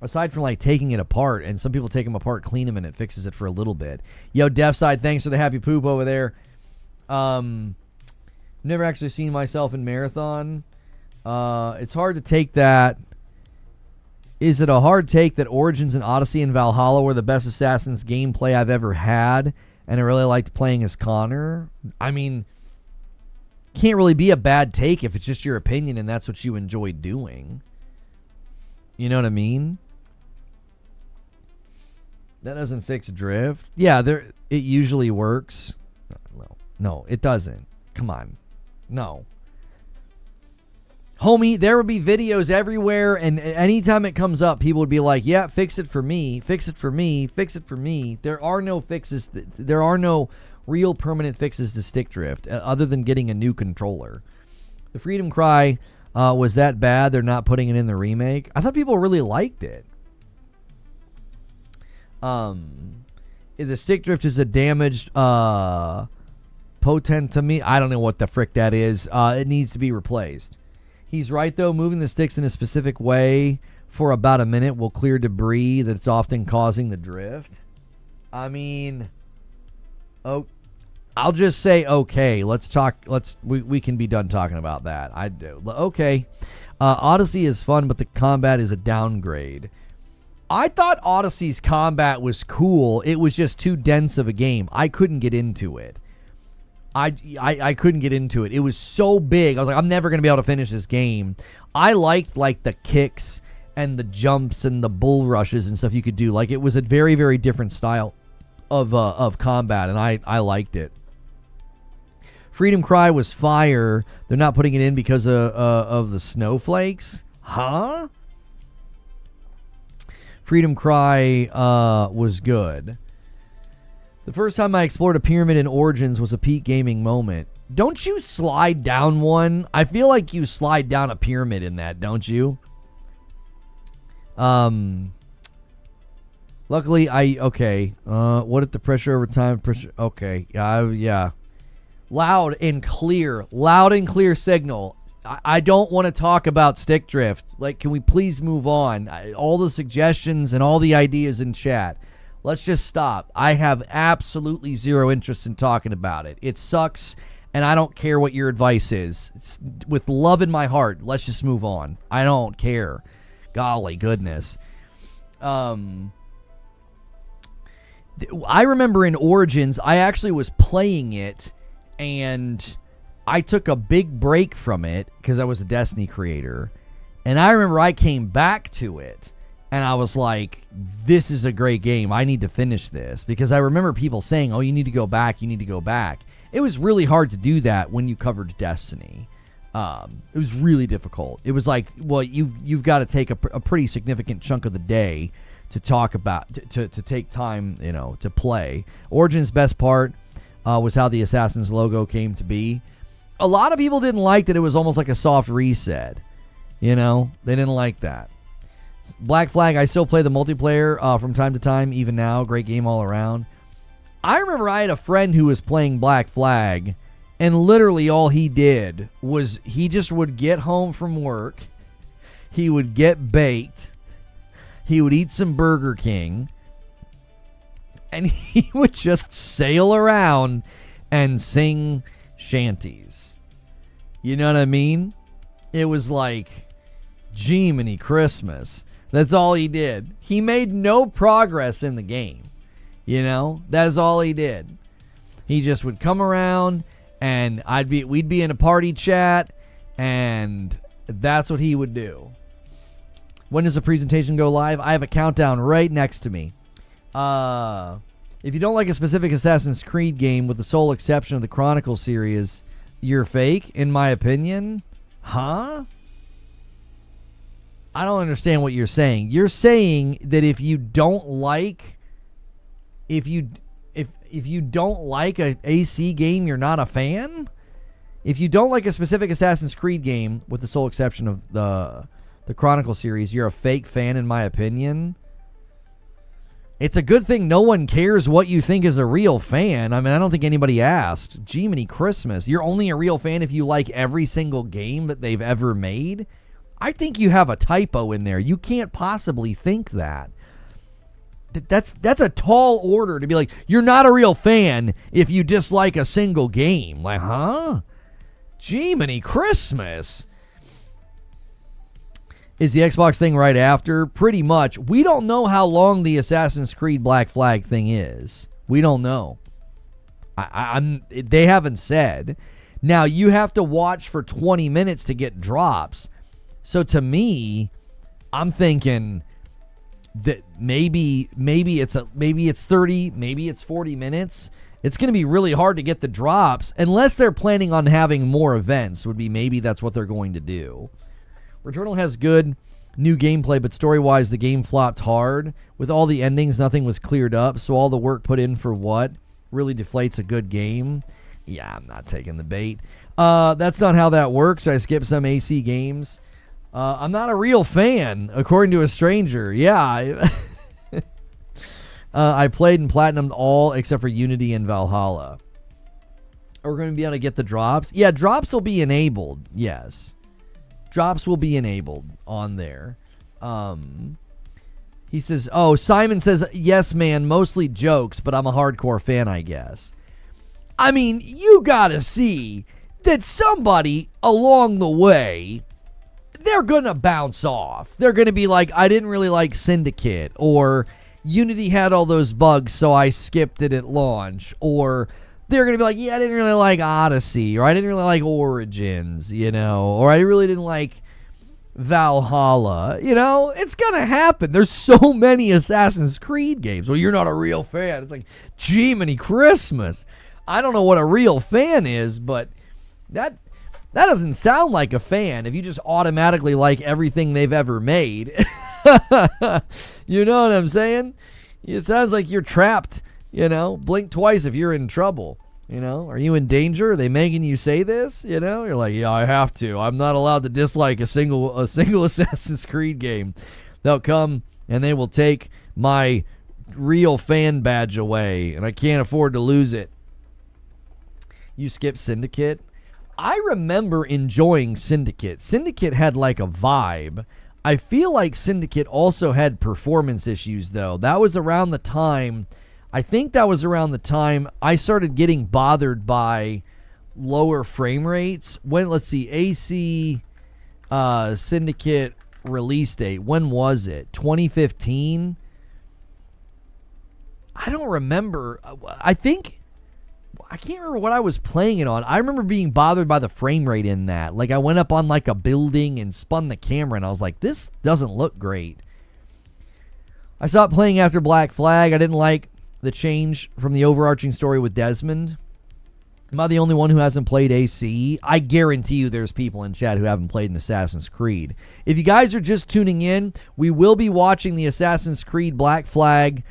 Aside from like taking it apart, and some people take them apart, clean them, and it fixes it for a little bit. Yo, Defside, thanks for the happy poop over there. Never actually seen myself in Marathon. It's hard to take that. Is it a hard take that Origins and Odyssey and Valhalla were the best Assassin's gameplay I've ever had, and I really liked playing as Connor? I mean, can't really be a bad take if it's just your opinion and that's what you enjoy doing. You know what I mean? That doesn't fix drift. Yeah, it usually works. No, it doesn't. Come on. No. Homie, there would be videos everywhere, and anytime it comes up, people would be like, yeah, fix it for me, fix it for me, fix it for me. There are no fixes. There are no real permanent fixes to stick drift, other than getting a new controller. The Freedom Cry was that bad they're not putting it in the remake? I thought people really liked it. The stick drift is a damaged potent to me. I don't know what the frick that is. It needs to be replaced. He's right, though. Moving the sticks in a specific way for about a minute will clear debris that's often causing the drift. I mean, I'll just say okay. Let's talk. We can be done talking about that. I do. Okay. Odyssey is fun, but the combat is a downgrade. I thought Odyssey's combat was cool. It was just too dense of a game. I couldn't get into it. I couldn't get into it. It was so big. I was like, I'm never going to be able to finish this game. I liked like the kicks and the jumps and the bull rushes and stuff you could do. Like, it was a very, very different style of combat, and I liked it. Freedom Cry was fire. They're not putting it in because of the snowflakes? Huh? Freedom Cry was good. The first time I explored a pyramid in Origins was a peak gaming moment. Don't you slide down one? I feel like you slide down a pyramid in that, don't you? Luckily, okay. What if the pressure over time? Okay. Yeah. Loud and clear signal. I don't want to talk about stick drift. Like, can we please move on? All the suggestions and all the ideas in chat. Let's just stop. I have absolutely zero interest in talking about it. It sucks, and I don't care what your advice is. It's with love in my heart. Let's just move on. I don't care. Golly goodness. I remember in Origins, I actually was playing it, and I took a big break from it because I was a Destiny creator. And I remember I came back to it, and I was like, this is a great game. I need to finish this. Because I remember people saying, oh, you need to go back, you need to go back. It was really hard to do that when you covered Destiny. It was really difficult. It was like, well, you've got to take a pretty significant chunk of the day to talk about, to take time, to play. Origin's best part was how the Assassin's logo came to be. A lot of people didn't like that it was almost like a soft reset. They didn't like that. Black Flag, I still play the multiplayer from time to time, even now. Great game all around. I remember I had a friend who was playing Black Flag, and literally all he did was he just would get home from work, he would get baked, he would eat some Burger King, and he would just sail around and sing shanties. You know what I mean? It was like Jiminy Christmas. That's all he did. He made no progress in the game. That's all he did. He just would come around, and we'd be in a party chat, and that's what he would do. When does the presentation go live? I have a countdown right next to me. If you don't like a specific Assassin's Creed game, with the sole exception of the Chronicle series, you're fake, in my opinion. Huh? I don't understand what you're saying. You're saying that if you don't like if you don't like a AC game, you're not a fan? If you don't like a specific Assassin's Creed game, with the sole exception of the Chronicle series, you're a fake fan, in my opinion. It's a good thing no one cares what you think is a real fan. I mean, I don't think anybody asked. Jiminy Christmas. You're only a real fan if you like every single game that they've ever made? I think you have a typo in there. You can't possibly think that. That's a tall order to be like, you're not a real fan if you dislike a single game. Like, huh? Jiminy Christmas. Is the Xbox thing right after? Pretty much. We don't know how long the Assassin's Creed Black Flag thing is. We don't know. They haven't said. Now, you have to watch for 20 minutes to get drops. So to me, I'm thinking that maybe it's 30, maybe it's 40 minutes. It's going to be really hard to get the drops unless they're planning on having more events. Maybe that's what they're going to do. Returnal has good new gameplay, but story-wise, the game flopped hard. With all the endings, nothing was cleared up, so all the work put in for what really deflates a good game. Yeah, I'm not taking the bait. That's not how that works. I skip some AC games. I'm not a real fan, according to a stranger. Yeah. I played and platinumed all except for Unity and Valhalla. Are we going to be able to get the drops? Yeah, drops will be enabled. Yes. Drops will be enabled on there. He says, Simon says, yes, man, mostly jokes, but I'm a hardcore fan, I guess. I mean, you got to see that somebody along the way, they're going to bounce off. They're going to be like, I didn't really like Syndicate, or Unity had all those bugs, so I skipped it at launch, or they're going to be like, yeah, I didn't really like Odyssey, or I didn't really like Origins, or I really didn't like Valhalla. It's going to happen. There's so many Assassin's Creed games. Well, you're not a real fan. It's like, Jiminy Christmas. I don't know what a real fan is, but that doesn't sound like a fan if you just automatically like everything they've ever made. You know what I'm saying? It sounds like you're trapped. Blink twice if you're in trouble. Are you in danger? Are they making you say this? You're like, yeah, I have to. I'm not allowed to dislike a single Assassin's Creed game. They'll come and they will take my real fan badge away, and I can't afford to lose it. You skip Syndicate? I remember enjoying Syndicate. Syndicate had like a vibe. I feel like Syndicate also had performance issues, though. That was around the time... I think that was around the time I started getting bothered by lower frame rates. Let's see, AC, Syndicate, release date. When was it? 2015? I don't remember. I can't remember what I was playing it on. I remember being bothered by the frame rate in that. Like, I went up on like a building and spun the camera, and I was like, this doesn't look great. I stopped playing after Black Flag. I didn't like the change from the overarching story with Desmond. Am I the only one who hasn't played ACE? I guarantee you there's people in chat who haven't played an Assassin's Creed. If you guys are just tuning in, we will be watching the Assassin's Creed Black Flag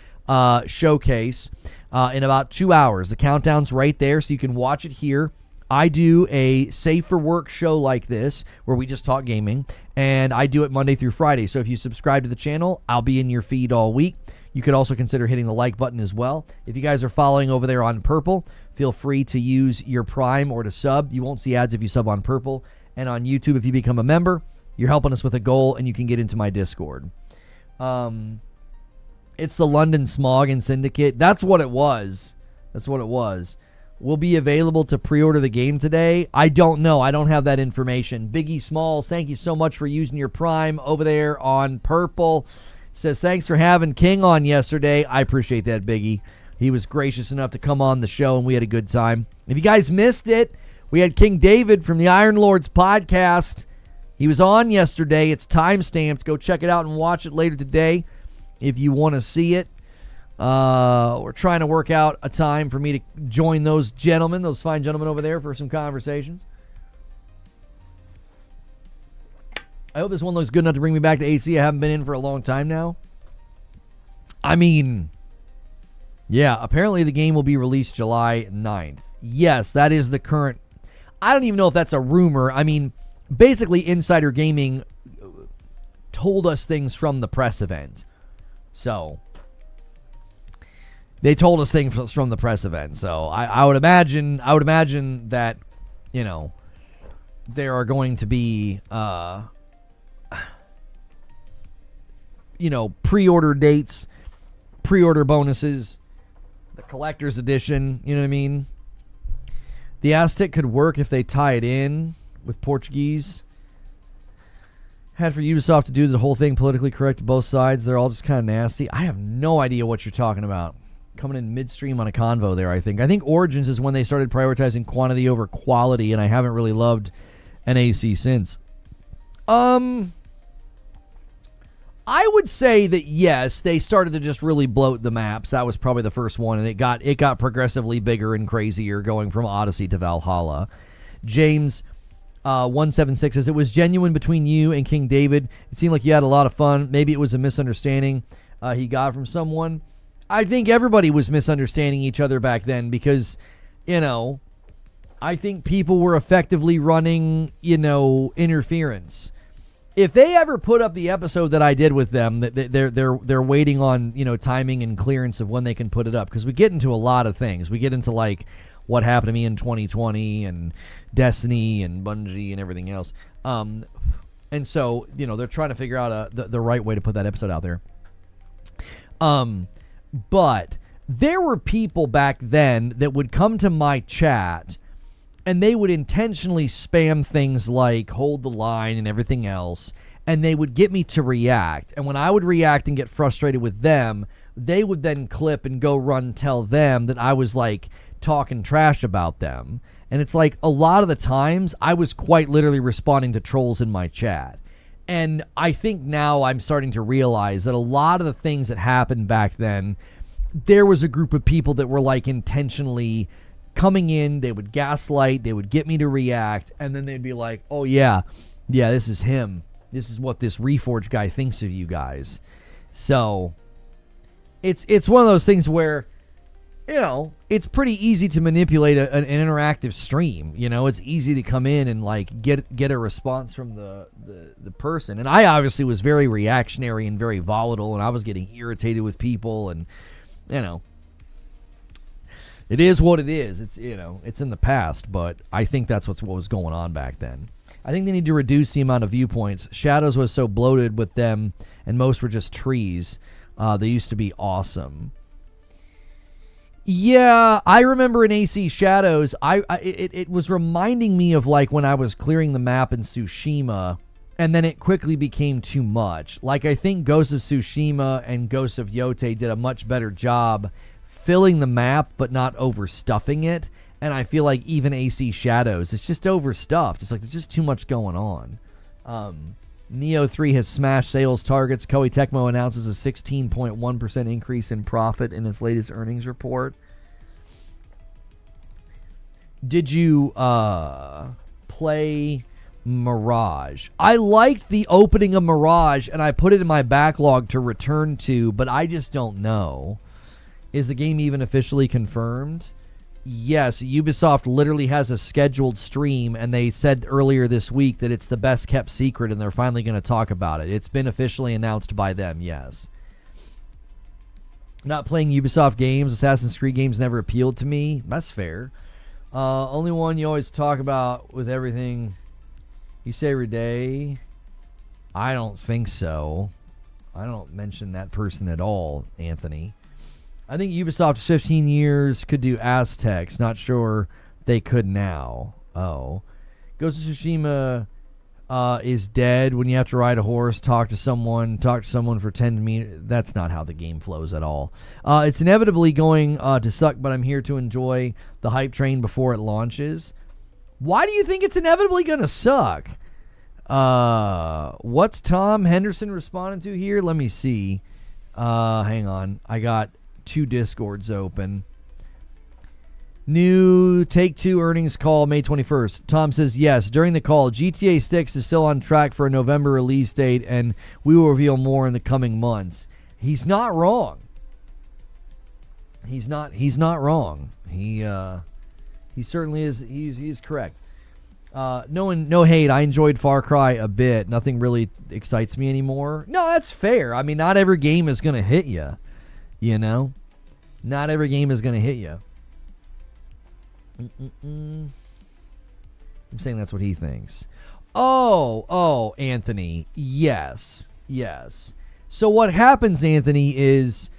showcase in about 2 hours. The countdown's right there, so you can watch it here. I do a Safe for Work show like this, where we just talk gaming, and I do it Monday through Friday. So if you subscribe to the channel, I'll be in your feed all week. You could also consider hitting the like button as well. If you guys are following over there on Purple, feel free to use your Prime or to sub. You won't see ads if you sub on Purple. And on YouTube, if you become a member, you're helping us with a goal, and you can get into my Discord. It's the London Smog and Syndicate. That's what it was. Will be available to pre-order the game today. I don't know. I don't have that information. Biggie Smalls, thank you so much for using your Prime over there on Purple. Says, thanks for having King on yesterday. I appreciate that, Biggie. He was gracious enough to come on the show, and we had a good time. If you guys missed it, we had King David from the Iron Lords podcast. He was on yesterday. It's time-stamped. Go check it out and watch it later today if you want to see it. We're trying to work out a time for me to join those fine gentlemen over there for some conversations. I hope this one looks good enough to bring me back to AC. I haven't been in for a long time now. I mean, yeah, apparently the game will be released July 9th. Yes, that is the current. I don't even know if that's a rumor. I mean, basically Insider Gaming told us things from the press event. So they told us things from the press event. So I would imagine that, you know, there are going to be pre-order dates, pre-order bonuses, the collector's edition, you know what I mean? The Aztec could work if they tie it in with Portuguese. Had for Ubisoft to do the whole thing politically correct to both sides. They're all just kind of nasty. I have no idea what you're talking about. Coming in midstream on a convo there, I think. I think Origins is when they started prioritizing quantity over quality, and I haven't really loved an AC since. I would say that yes, they started to just really bloat the maps. That was probably the first one, and it got progressively bigger and crazier, going from Odyssey to Valhalla. James 176 says, it was genuine between you and King David. It seemed like you had a lot of fun. Maybe it was a misunderstanding he got from someone. I think everybody was misunderstanding each other back then because, I think people were effectively running, interference. If they ever put up the episode that I did with them, they're waiting on, timing and clearance of when they can put it up, because we get into a lot of things. We get into like what happened to me in 2020 and Destiny and Bungie and everything else. And so, they're trying to figure out the right way to put that episode out there. But there were people back then that would come to my chat and they would intentionally spam things like hold the line and everything else, and they would get me to react. And when I would react and get frustrated with them, they would then clip and go run tell them that I was like talking trash about them. And it's like a lot of the times I was quite literally responding to trolls in my chat. And I think now I'm starting to realize that a lot of the things that happened back then, there was a group of people that were like intentionally coming in, they would gaslight, they would get me to react, and then they'd be like, oh yeah, this is him. This is what this Reforged guy thinks of you guys. So it's one of those things where, it's pretty easy to manipulate an interactive stream. It's easy to come in and like get a response from the person. And I obviously was very reactionary and very volatile, and I was getting irritated with people, and it is what it is. It's it's in the past, but I think that's what was going on back then. I think they need to reduce the amount of viewpoints. Shadows was so bloated with them, and most were just trees. They used to be awesome. Yeah, I remember in AC Shadows, it was reminding me of like when I was clearing the map in Tsushima, and then it quickly became too much. Like, I think Ghost of Tsushima and Ghost of Yote did a much better job filling the map but not overstuffing it. And I feel like even AC Shadows, it's just overstuffed. It's like there's just too much going on. Neo 3 has smashed sales targets. Koei Tecmo announces a 16.1% increase in profit in its latest earnings report. Did you play Mirage? I liked the opening of Mirage, and I put it in my backlog to return to, but I just don't know. Is the game even officially confirmed? Yes, Ubisoft literally has a scheduled stream, and they said earlier this week that it's the best kept secret, and they're finally going to talk about it. It's been officially announced by them, yes. Not playing Ubisoft games, Assassin's Creed games never appealed to me. That's fair. Only one you always talk about with everything you say every day. I don't think so. I don't mention that person at all, Anthony. I think Ubisoft's 15 years could do Aztecs. Not sure they could now. Oh. Ghost of Tsushima is dead when you have to ride a horse, talk to someone for 10 minutes. That's not how the game flows at all. It's inevitably going to suck, but I'm here to enjoy the hype train before it launches. Why do you think it's inevitably going to suck? What's Tom Henderson responding to here? Let me see. Hang on. I got 2 Discords open. New Take-Two earnings call May 21st. Tom says, yes, during the call, GTA 6 is still on track for a November release date, and we will reveal more in the coming months. He's not wrong. He's not wrong. He certainly is. He's correct. No hate. I enjoyed Far Cry a bit. Nothing really excites me anymore. No, that's fair. I mean, not every game is going to hit you. You know? Not every game is going to hit you. I'm saying that's what he thinks. Oh, Anthony. Yes. So what happens, Anthony, is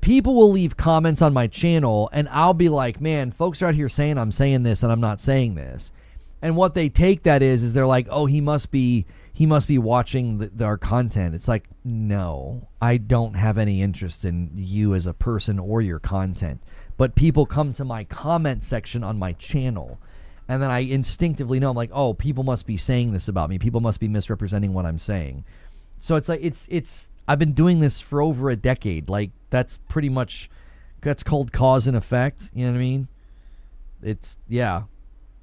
people will leave comments on my channel, and I'll be like, man, folks are out here saying I'm saying this, and I'm not saying this. And what they take that is they're like, oh, he must be watching our content. It's like, no, I don't have any interest in you as a person or your content. But people come to my comment section on my channel, and then I instinctively know, I'm like, oh, people must be saying this about me. People must be misrepresenting what I'm saying. So it's like, I've been doing this for over a decade. Like, that's pretty much, that's called cause and effect. You know what I mean? Yeah,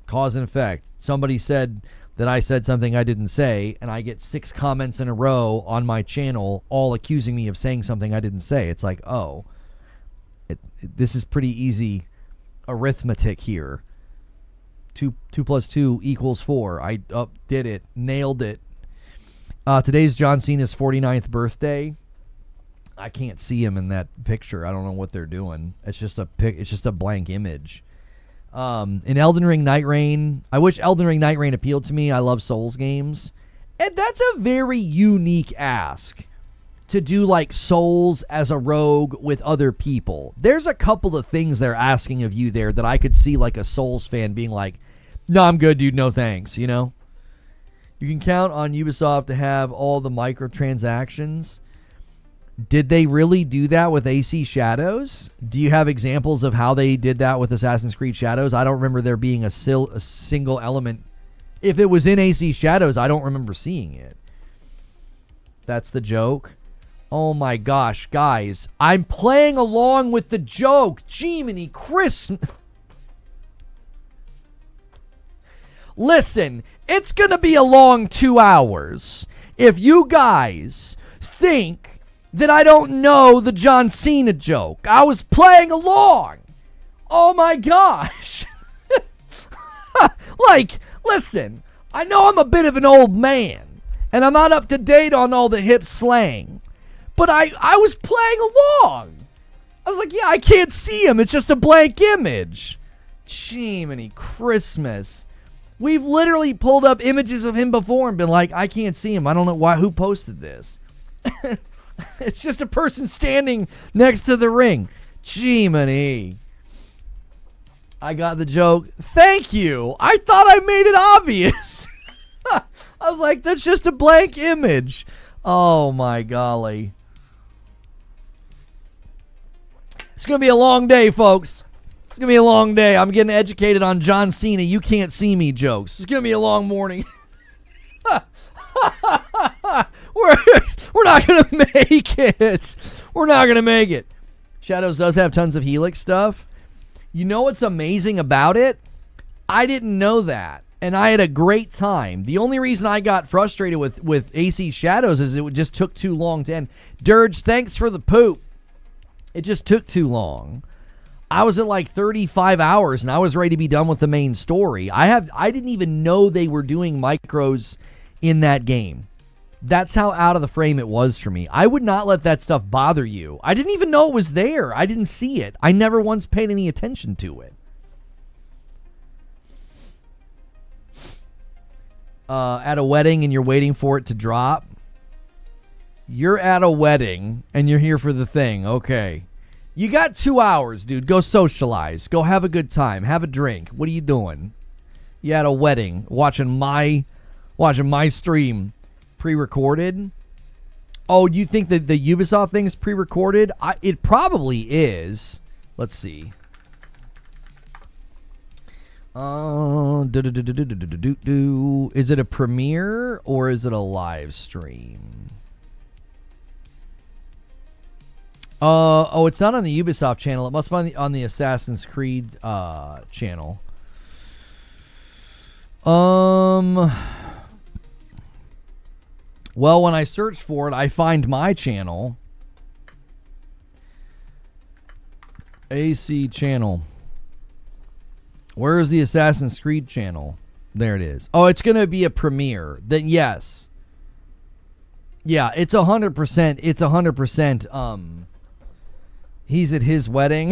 cause and effect. Somebody said that I said something I didn't say, and I get 6 comments in a row on my channel all accusing me of saying something I didn't say. It's like, oh, this is pretty easy arithmetic here. 2 plus 2 equals 4. I did it. Nailed it. Today's John Cena's 49th birthday. I can't see him in that picture. I don't know what they're doing. It's just a blank image. In Elden Ring Night Rain, I wish Elden Ring Night Rain appealed to me. I love Souls games. And that's a very unique ask to do like Souls as a rogue with other people. There's a couple of things they're asking of you there that I could see like a Souls fan being like, no, I'm good, dude, no thanks, you know? You can count on Ubisoft to have all the microtransactions. Did they really do that with AC Shadows? Do you have examples of how they did that with Assassin's Creed Shadows? I don't remember there being a single element. If it was in AC Shadows, I don't remember seeing it. That's the joke. Oh my gosh, guys. I'm playing along with the joke. Jiminy Christmas. Listen, it's going to be a long 2 hours. If you guys think that I don't know the John Cena joke, I was playing along. Oh my gosh. Like, listen, I know I'm a bit of an old man, and I'm not up to date on all the hip slang, but I was playing along. I was like, yeah, I can't see him. It's just a blank image. Jiminy Christmas. We've literally pulled up images of him before and been like, I can't see him. I don't know who posted this. It's just a person standing next to the ring. Jiminy. I got the joke. Thank you. I thought I made it obvious. I was like, that's just a blank image. Oh, my golly. It's going to be a long day, folks. It's going to be a long day. I'm getting educated on John Cena. You can't see me jokes. It's going to be a long morning. We're not going to make it. We're not going to make it. Shadows does have tons of Helix stuff. You know what's amazing about it? I didn't know that. And I had a great time. The only reason I got frustrated with AC Shadows is it just took too long to end. Dirge, thanks for the poop. It just took too long. I was at like 35 hours and I was ready to be done with the main story. I didn't even know they were doing micros in that game. That's how out of the frame it was for me. I would not let that stuff bother you. I didn't even know it was there. I didn't see it. I never once paid any attention to it. At a wedding and you're waiting for it to drop. You're at a wedding and you're here for the thing. Okay. You got 2 hours, dude. Go socialize. Go have a good time. Have a drink. What are you doing? You at a wedding watching my stream pre-recorded. Oh, you think that the Ubisoft thing is pre-recorded? It probably is. Let's see. Is it a premiere or is it a live stream? It's not on the Ubisoft channel. It must be on the Assassin's Creed channel. Well, when I search for it, I find my channel. AC channel. Where is the Assassin's Creed channel? There it is. Oh, it's going to be a premiere. Then yes. Yeah, it's 100%. It's 100%. He's at his wedding.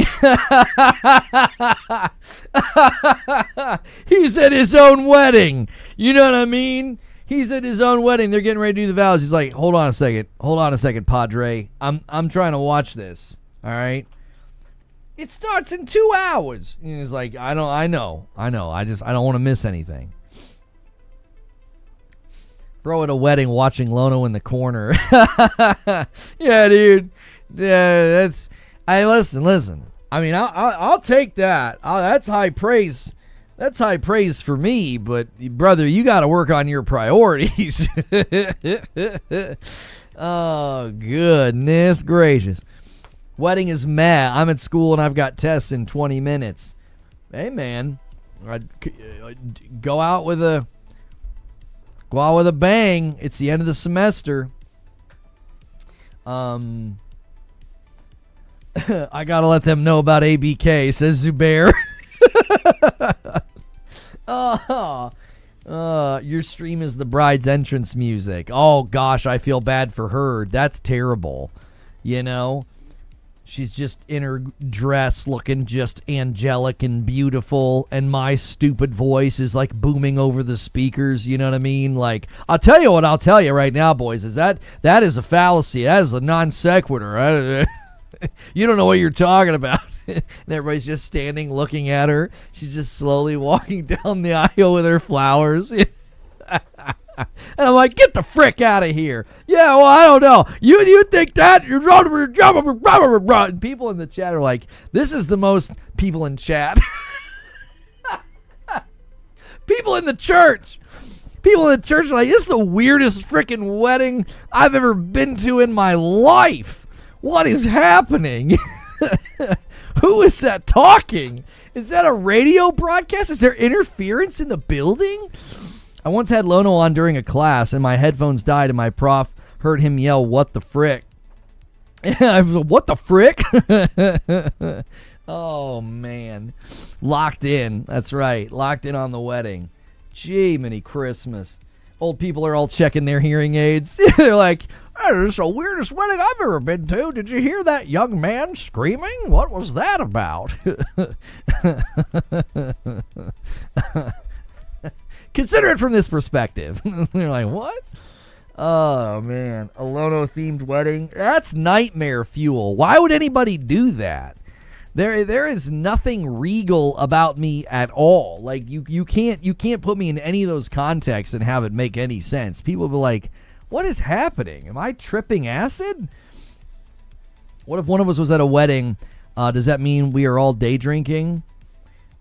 He's at his own wedding. You know what I mean? He's at his own wedding. They're getting ready to do the vows. He's like, hold on a second. Hold on a second, Padre. I'm trying to watch this. All right. It starts in 2 hours. And he's like, I know. I don't want to miss anything. Bro at a wedding watching Lono in the corner. Yeah, dude. Yeah, that's. Hey, listen. I mean, I'll take that. That's high praise. That's high praise for me. But brother, you got to work on your priorities. Oh, goodness gracious. Wedding is meh. I'm at school and I've got tests in 20 minutes. Hey, man, go out with a bang. It's the end of the semester. I gotta let them know about ABK, says Zubair. Your stream is the bride's entrance music. Oh gosh, I feel bad for her. That's terrible. You know, she's just in her dress looking just angelic and beautiful, and my stupid voice is like booming over the speakers. You know what I mean? Like, I'll tell you right now, boys, is that is a fallacy. That is a non sequitur. You don't know what you're talking about. And everybody's just standing looking at her. She's just slowly walking down the aisle with her flowers. And I'm like, get the frick out of here. Yeah, well, I don't know. You think that? And people in the chat are like, this is the most people in chat. People in the church. People in the church are like, this is the weirdest freaking wedding I've ever been to in my life. What is happening? Who is that talking? Is that a radio broadcast? Is there interference in the building? I once had Lono on during a class, and my headphones died, and my prof heard him yell, "What the frick?" I was like, what the frick? Oh, man. Locked in. That's right. Locked in on the wedding. Gee, many Christmas. Old people are all checking their hearing aids. They're like, "This is the weirdest wedding I've ever been to. Did you hear that young man screaming? What was that about?" Consider it from this perspective. You're like, what? Oh, man. A Lono-themed wedding? That's nightmare fuel. Why would anybody do that? There is nothing regal about me at all. Like you can't put me in any of those contexts and have it make any sense. People will be like, what is happening? Am I tripping acid? What if one of us was at a wedding? Does that mean we are all day drinking?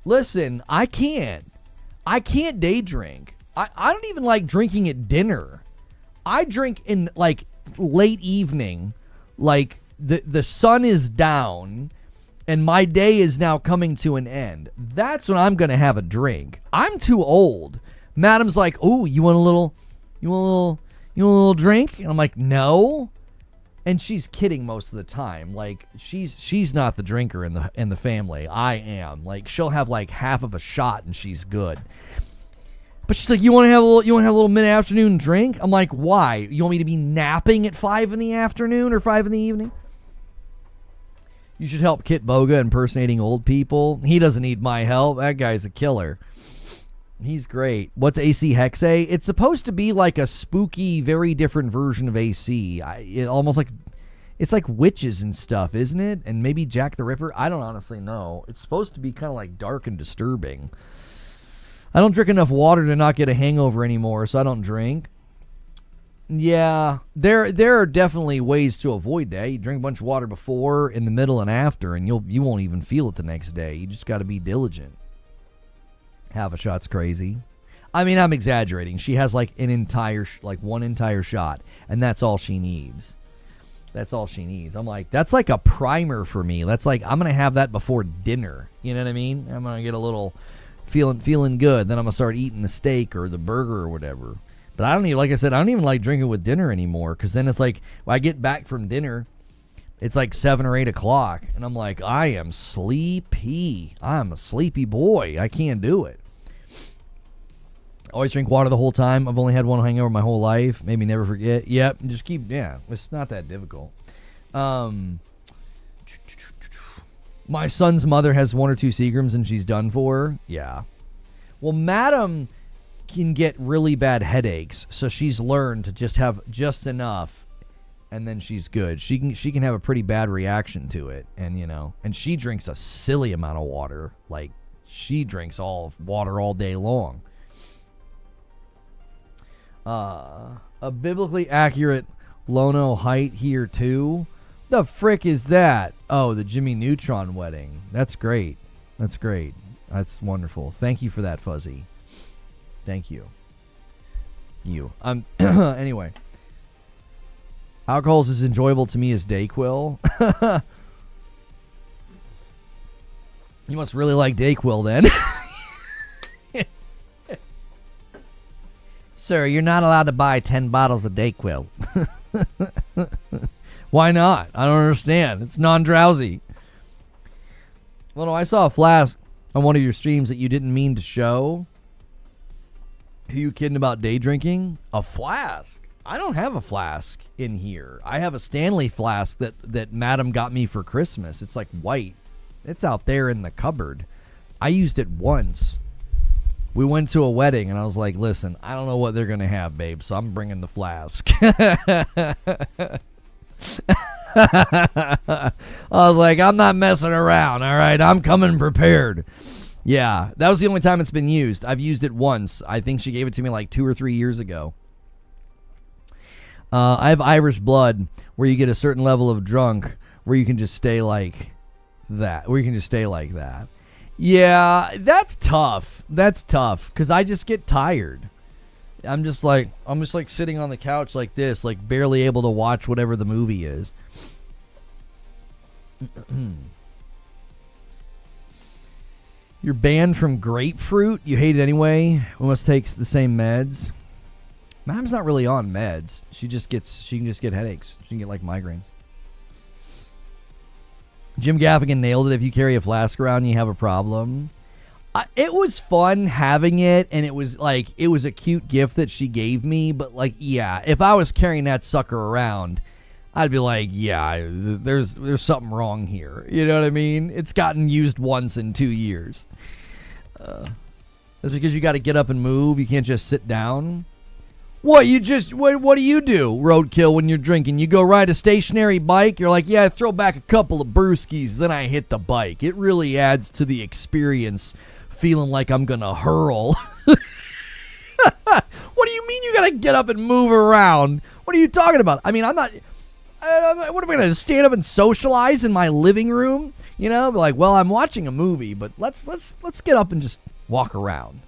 Listen, I can't day drink. I don't even like drinking at dinner. I drink in like late evening, like the sun is down and my day is now coming to an end. That's when I'm going to have a drink. I'm too old. Madam's like, "Oh, you want a little drink?" And I'm like, "No." And she's kidding most of the time. Like she's not the drinker in the family. I am. Like she'll have like half of a shot and she's good. But she's like, you want to have a little mid-afternoon drink? I'm like, why? You want me to be napping at 5 in the afternoon or 5 in the evening? You should help Kit Boga impersonating old people. He doesn't need my help. That guy's a killer. He's great. What's AC Hexe? It's supposed to be like a spooky, very different version of AC. It's like witches and stuff, isn't it? And maybe Jack the Ripper? I don't honestly know. It's supposed to be kind of like dark and disturbing. I don't drink enough water to not get a hangover anymore, so I don't drink. Yeah, there are definitely ways to avoid that. You drink a bunch of water before, in the middle, and after, and you won't even feel it the next day. You just got to be diligent. Half a shot's crazy. I mean, I'm exaggerating. She has like one entire shot, and that's all she needs. That's all she needs. I'm like, that's like a primer for me. That's like, I'm going to have that before dinner. You know what I mean? I'm going to get a little feeling good. Then I'm going to start eating the steak or the burger or whatever. But I don't even, like I said, I don't even like drinking with dinner anymore. Because then it's like, when I get back from dinner, it's like 7 or 8 o'clock. And I'm like, I am sleepy. I'm a sleepy boy. I can't do it. Always drink water the whole time. I've only had one hangover my whole life. Maybe never forget. Yep. Just keep, it's not that difficult. My son's mother has 1 or 2 Seagrams and she's done for. Yeah. Well, Madam can get really bad headaches, so she's learned to just have just enough, and then she's good. She can have a pretty bad reaction to it, and and she drinks a silly amount of water. Like she drinks all water all day long. A biblically accurate Lono height here too. The frick is that? Oh, the Jimmy Neutron wedding. That's great. That's great. That's wonderful. Thank you for that, Fuzzy. Thank you. Anyway. Alcohol's as enjoyable to me as Dayquil. You must really like Dayquil then. Sir, you're not allowed to buy 10 bottles of Dayquil. Why not? I don't understand. It's non-drowsy. Well, no, I saw a flask on one of your streams that you didn't mean to show. Are you kidding about day drinking? A flask? I don't have a flask in here. I have a Stanley flask that Madam got me for Christmas. It's like white. It's out there in the cupboard. I used it once. We went to a wedding, and I was like, listen, I don't know what they're going to have, babe, so I'm bringing the flask. I was like, I'm not messing around, all right? I'm coming prepared. Yeah, that was the only time it's been used. I've used it once. I think she gave it to me like 2 or 3 years ago. I have Irish blood where you get a certain level of drunk where you can just stay like that. Yeah, that's tough. That's tough because I just get tired. I'm just like sitting on the couch like this, like barely able to watch whatever the movie is. You're banned from grapefruit. You hate it anyway. We must take the same meds. Mom's not really on meds. She can just get headaches. She can get like migraines. Jim Gaffigan nailed it. If you carry a flask around, you have a problem. It was fun having it, and it was a cute gift that she gave me. But like, yeah, if I was carrying that sucker around, I'd be like, yeah, there's something wrong here. You know what I mean? It's gotten used once in 2 years. That's because you got to get up and move. You can't just sit down. What do you do, Roadkill, when you're drinking? You go ride a stationary bike? You're like, yeah, I throw back a couple of brewskis, then I hit the bike. It really adds to the experience, feeling like I'm gonna hurl. What do you mean you gotta get up and move around? What are you talking about? I mean, I'm not... what am I gonna stand up and socialize in my living room? You know, like, well, I'm watching a movie, but let's get up and just walk around.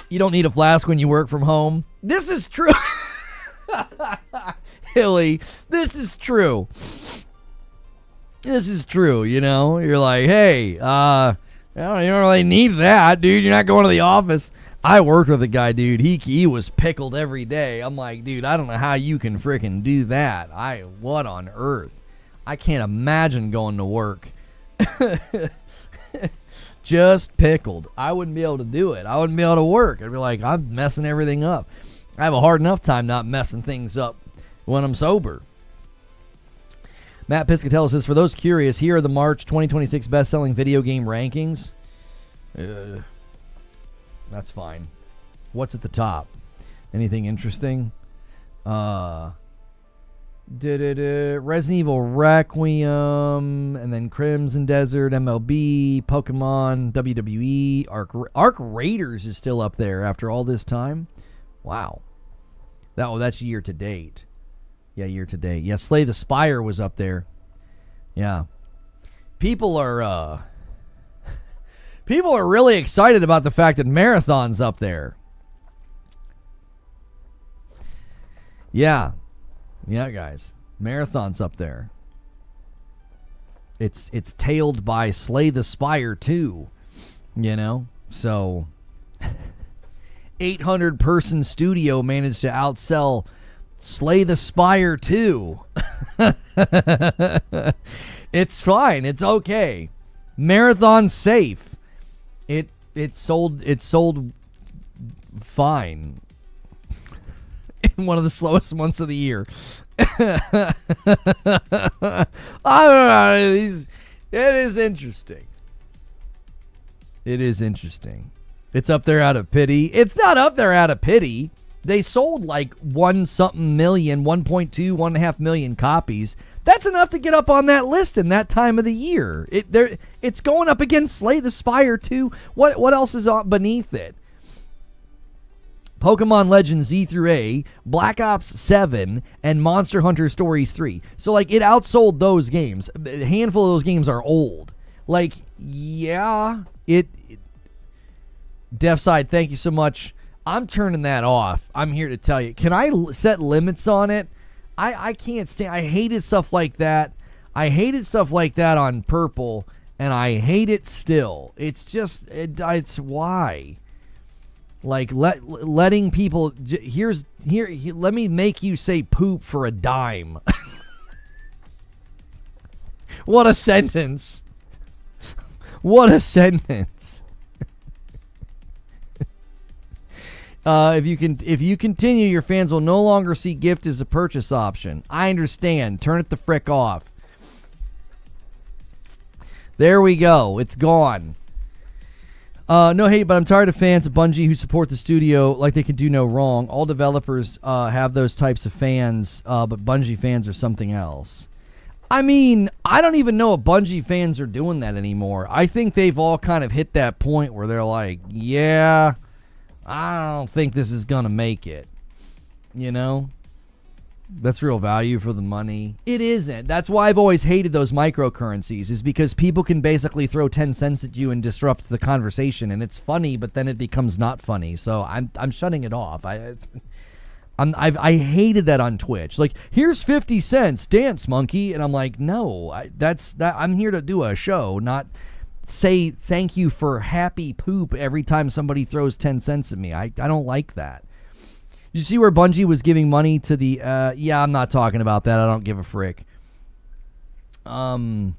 You don't need a flask when you work from home. This is true. Hilly, this is true. This is true, you know? You're like, hey, you don't really need that, dude. You're not going to the office. I worked with a guy, dude. He was pickled every day. I'm like, dude, I don't know how you can freaking do that. What on earth? I can't imagine going to work. Just pickled. I wouldn't be able to do it. I wouldn't be able to work. I'd be like, I'm messing everything up. I have a hard enough time not messing things up when I'm sober. Matt Piscatello says, for those curious, here are the March 2026 best-selling video game rankings. That's fine. What's at the top? Anything interesting? Resident Evil Requiem, and then Crimson Desert, MLB, Pokemon, WWE, Arc Raiders is still up there after all this time. Wow. That's year to date. Yeah, year to date. Yeah, Slay the Spire was up there. Yeah. People are really excited about the fact that Marathon's up there. Yeah. Yeah, guys. Marathon's up there. It's tailed by Slay the Spire 2, you know? So 800-person studio managed to outsell Slay the Spire 2. It's fine. It's okay. Marathon's safe. It sold fine. In one of the slowest months of the year. I don't know. It is interesting. It is interesting. It's up there out of pity. It's not up there out of pity. They sold like 1.2 million, 1.5 million copies. That's enough to get up on that list in that time of the year. It's going up against Slay the Spire 2. What else is beneath it? Pokemon Legends Z through A, Black Ops 7, and Monster Hunter Stories 3. So, like, it outsold those games. A handful of those games are old. Like, yeah, Deafside, thank you so much. I'm turning that off. I'm here to tell you. Can I set limits on it? I can't stand. I hated stuff like that. I hated stuff like that on Purple, and I hate it still. It's just, it's why. Like letting people here. Let me make you say poop for a dime. What a sentence! What a sentence! If you continue, your fans will no longer see gift as a purchase option. I understand. Turn it the frick off. There we go. It's gone. No hate, but I'm tired of fans of Bungie who support the studio like they can do no wrong. All developers have those types of fans, but Bungie fans are something else. I mean, I don't even know if Bungie fans are doing that anymore. I think they've all kind of hit that point where they're like, yeah, I don't think this is going to make it. You know? That's real value for the money. It isn't. That's why I've always hated those microcurrencies, is because people can basically throw 10 cents at you and disrupt the conversation, and it's funny, but then it becomes not funny. So I'm shutting it off. I hated that on Twitch. Like, here's 50 cents, dance monkey, and I'm like, no, I'm here to do a show, not say thank you for happy poop every time somebody throws 10 cents at me. I don't like that. You see where Bungie was giving money to the... yeah, I'm not talking about that. I don't give a frick. If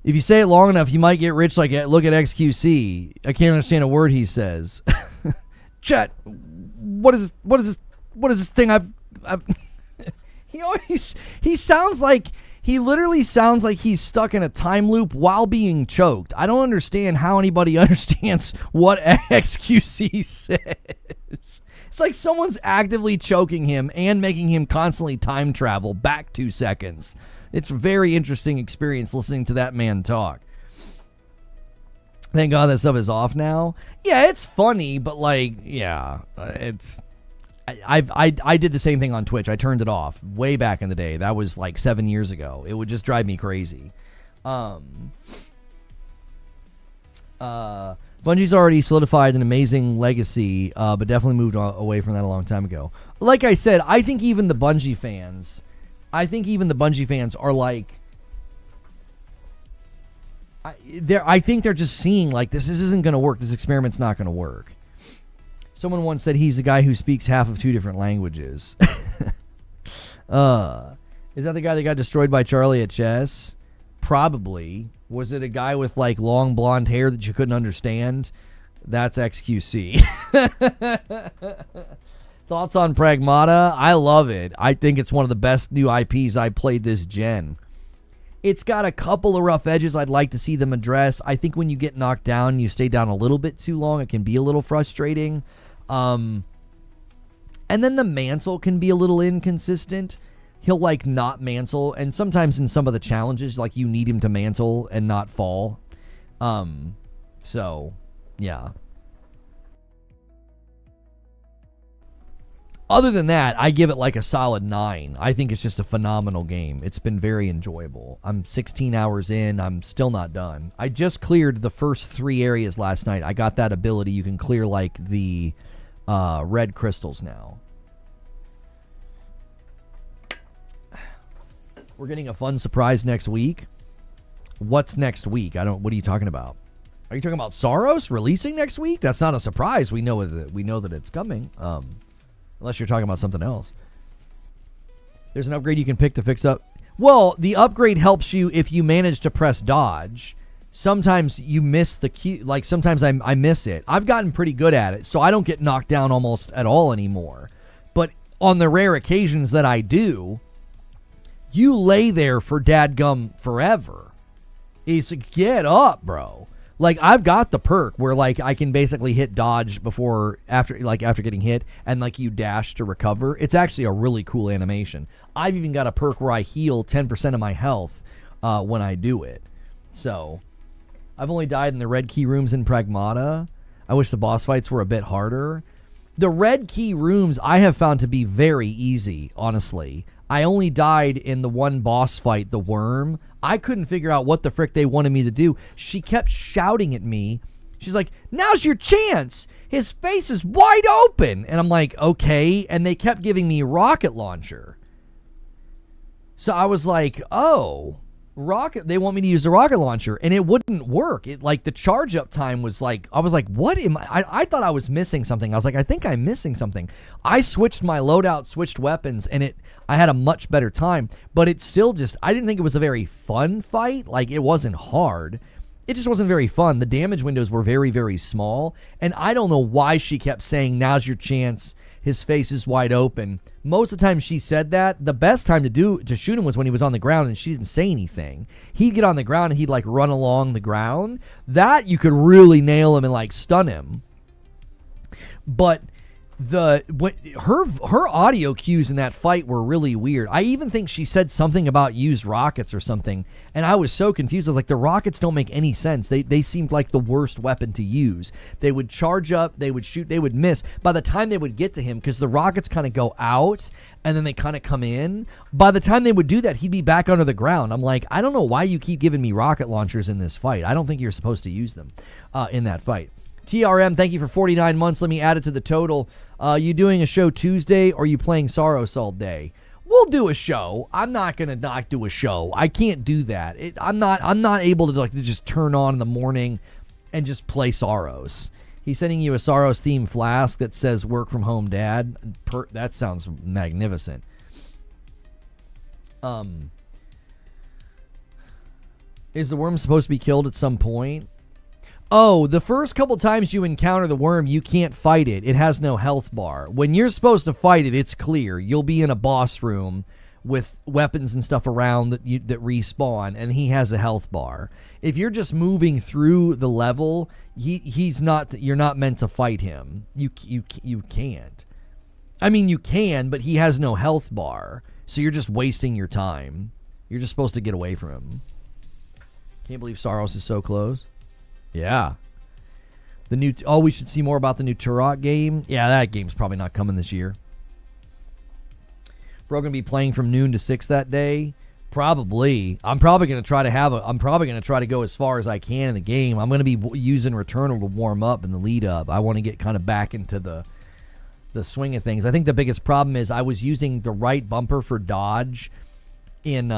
you say it long enough, you might get rich. Like, look at XQC. I can't understand a word he says. Chet, what is this thing I've he sounds like... He literally sounds like he's stuck in a time loop while being choked. I don't understand how anybody understands what XQC said. It's like someone's actively choking him and making him constantly time travel back 2 seconds. It's a very interesting experience listening to that man talk. Thank God that stuff is off now. Yeah, it's funny, but like, yeah, it's... I did the same thing on Twitch. I turned it off way back in the day. That was like 7 years ago. It would just drive me crazy. Bungie's already solidified an amazing legacy, but definitely moved away from that a long time ago. Like I said, I think even the Bungie fans are like, I think they're just seeing like this isn't going to work. This experiment's not going to work. Someone once said he's the guy who speaks half of 2 different languages. Is that the guy that got destroyed by Charlie at chess? Probably. Was it a guy with like long blonde hair that you couldn't understand? That's XQC. Thoughts on Pragmata? I love it. I think it's one of the best new IPs I played this gen. It's got a couple of rough edges I'd like to see them address. I think when you get knocked down, you stay down a little bit too long. It can be a little frustrating. And then the mantle can be a little inconsistent. He'll like not mantle, and sometimes in some of the challenges, like you need him to mantle and not fall. So yeah. Other than that, I give it like a solid 9. I think it's just a phenomenal game. It's been very enjoyable. I'm 16 hours in. I'm still not done. I just cleared the first 3 areas last night. I got that ability. You can clear like the red crystals now. We're getting a fun surprise next week. What's next week? What are you talking about? Are you talking about Saros releasing next week? That's not a surprise. We know that it's coming. Unless you're talking about something else. There's an upgrade you can pick to fix up. Well, the upgrade helps you if you manage to press dodge. Sometimes you miss the cue. Like, sometimes I miss it. I've gotten pretty good at it, so I don't get knocked down almost at all anymore. But on the rare occasions that I do, you lay there for dadgum forever. It's like, get up, bro. Like, I've got the perk where, like, I can basically hit dodge after getting hit, and, like, you dash to recover. It's actually a really cool animation. I've even got a perk where I heal 10% of my health when I do it. So, I've only died in the red key rooms in Pragmata. I wish the boss fights were a bit harder. The red key rooms I have found to be very easy, honestly. I only died in the one boss fight, the worm. I couldn't figure out what the frick they wanted me to do. She kept shouting at me. She's like, now's your chance. His face is wide open. And I'm like, okay. And they kept giving me rocket launcher. So I was like, oh, they want me to use the rocket launcher. And it wouldn't work. It like the charge up time was like, I was like, what am I thought I was missing something. I was like, I think I'm missing something. I switched my loadout, switched weapons, and I had a much better time. But it's still just, I didn't think it was a very fun fight. Like, it wasn't hard. It just wasn't very fun. The damage windows were very, very small. And I don't know why she kept saying, now's your chance. His face is wide open. Most of the time she said that, the best time to shoot him was when he was on the ground and she didn't say anything. He'd get on the ground and he'd like run along the ground. That you could really nail him and like stun him. But her audio cues in that fight were really weird. I even think she said something about used rockets or something, and I was so confused. I was like, the rockets don't make any sense. They seemed like the worst weapon to use. They would charge up, they would shoot, they would miss. By the time they would get to him, because the rockets kind of go out and then they kind of come in, by the time they would do that, he'd be back under the ground. I'm like, I don't know why you keep giving me rocket launchers in this fight. I don't think you're supposed to use them in that fight. TRM, thank you for 49 months. Let me add it to the total. You doing a show Tuesday, or are you playing Saros all day? We'll do a show. I'm not gonna not do a show. I can't do that. I'm not able to just turn on in the morning and just play Saros. He's sending you a Saros themed flask that says "Work from Home, Dad." That sounds magnificent. Is the worm supposed to be killed at some point? Oh, the first couple times you encounter the worm, you can't fight it. It has no health bar. When you're supposed to fight it, it's clear. You'll be in a boss room with weapons and stuff around that respawn, and he has a health bar. If you're just moving through the level, he's not. You're not meant to fight him. You can't. I mean, you can, but he has no health bar, so you're just wasting your time. You're just supposed to get away from him. Can't believe Saros is so close. Yeah. We should see more about the new Turok game. Yeah, that game's probably not coming this year. We're going to be playing from noon to 6 that day. Probably. I'm probably going to try to go as far as I can in the game. I'm going to be using Returnal to warm up in the lead up. I want to get kind of back into the swing of things. I think the biggest problem is I was using the right bumper for dodge in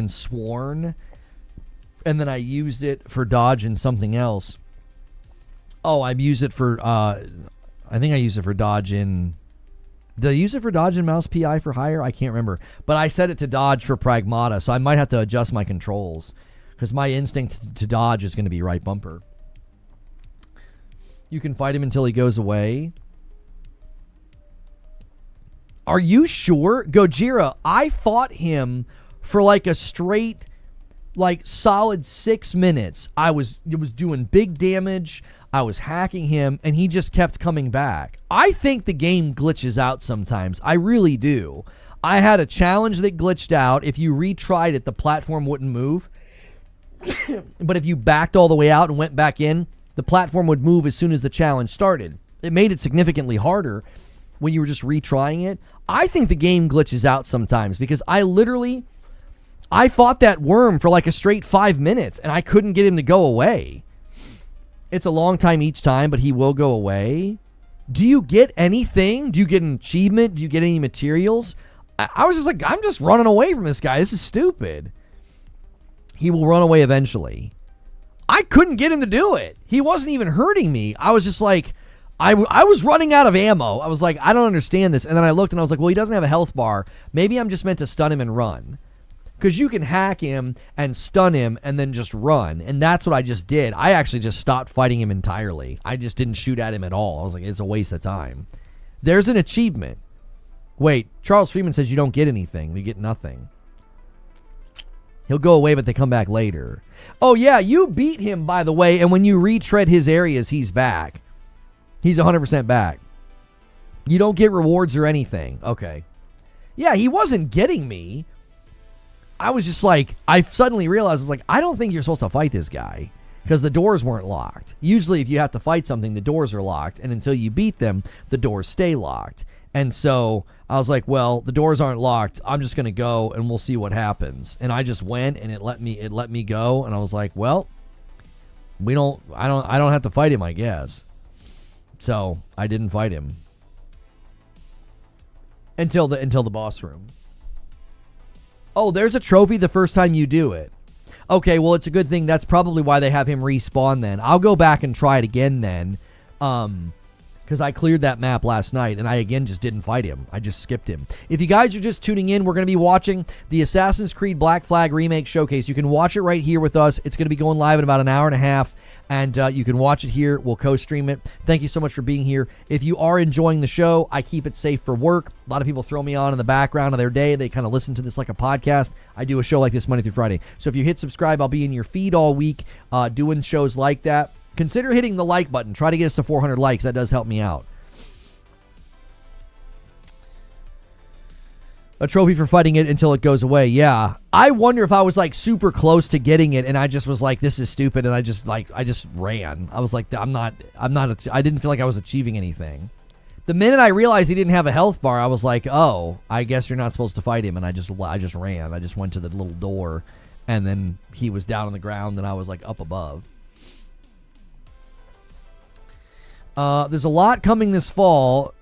Sworn, and then I used it for dodge in something else. Oh, I used it for I think I used it for dodge in... Did I use it for dodge and mouse PI for hire? I can't remember. But I set it to dodge for Pragmata, so I might have to adjust my controls because my instinct to dodge is going to be right bumper. You can fight him until he goes away. Are you sure? Gojira, I fought him for like a straight, like solid 6 minutes. It was doing big damage. I was hacking him, and he just kept coming back. I think the game glitches out sometimes. I really do. I had a challenge that glitched out. If you retried it, the platform wouldn't move. But if you backed all the way out and went back in, the platform would move as soon as the challenge started. It made it significantly harder when you were just retrying it. I think the game glitches out sometimes because I fought that worm for like a straight 5 minutes, and I couldn't get him to go away. It's a long time each time, but he will go away. Do you get anything? Do you get an achievement? Do you get any materials? I was just like, I'm just running away from this guy. This is stupid. He will run away eventually. I couldn't get him to do it. He wasn't even hurting me. I was just like, I was running out of ammo. I was like, I don't understand this. And then I looked and I was like, well, he doesn't have a health bar. Maybe I'm just meant to stun him and run. Because you can hack him and stun him and then just run. And that's what I just did. I actually just stopped fighting him entirely. I just didn't shoot at him at all. I was like, it's a waste of time. There's an achievement. Wait, Charles Freeman says you don't get anything. You get nothing. He'll go away, but they come back later. Oh, yeah, you beat him, by the way. And when you retread his areas, he's back. He's 100% back. You don't get rewards or anything. Okay. Yeah, he wasn't getting me. I was just like, I suddenly realized, I was like, I don't think you're supposed to fight this guy because the doors weren't locked. Usually if you have to fight something, the doors are locked, and until you beat them, the doors stay locked. And so I was like, well, the doors aren't locked. I'm just going to go and we'll see what happens. And I just went and it let me go. And I was like, well, I don't have to fight him, I guess. So I didn't fight him until the boss room. Oh, there's a trophy the first time you do it. Okay, well, it's a good thing. That's probably why they have him respawn then. I'll go back and try it again then. Because I cleared that map last night, and I, again, just didn't fight him. I just skipped him. If you guys are just tuning in, we're going to be watching the Assassin's Creed Black Flag Remake Showcase. You can watch it right here with us. It's going to be going live in about an hour and a half, and you can watch it here. We'll co-stream it. Thank you so much for being here. If you are enjoying the show, I keep it safe for work. A lot of people throw me on in the background of their day. They kind of listen to this like a podcast. I do a show like this Monday through Friday. So if you hit subscribe, I'll be in your feed all week doing shows like that. Consider hitting the like button. Try to get us to 400 likes. That does help me out. A trophy for fighting it until it goes away. Yeah. I wonder if I was like super close to getting it and I just was like, this is stupid. And I just ran. I was like, I didn't feel like I was achieving anything. The minute I realized he didn't have a health bar, I was like, oh, I guess you're not supposed to fight him. And I just ran. I just went to the little door and then he was down on the ground and I was like up above. There's a lot coming this fall.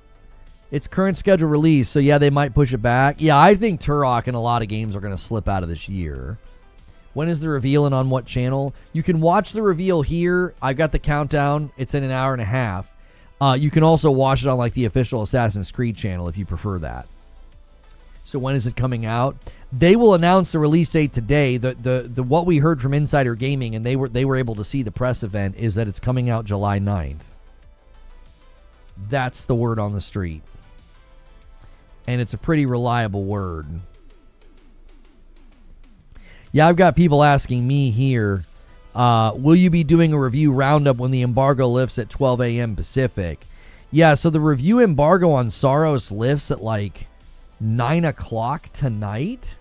It's current schedule release, so yeah, they might push it back. Yeah, I think Turok and a lot of games are going to slip out of this year. When is the reveal and on what channel? You can watch the reveal here. I've got the countdown. It's in an hour and a half. You can also watch it on like the official Assassin's Creed channel if you prefer that. So when is it coming out? They will announce the release date today. The what we heard from Insider Gaming, and they were able to see the press event, is that it's coming out July 9th. That's the word on the street. and it's a pretty reliable word. Yeah, I've got people asking me here, will you be doing a review roundup when the embargo lifts at 12 a.m. Pacific? Yeah, so the review embargo on Saros lifts at like 9 o'clock tonight?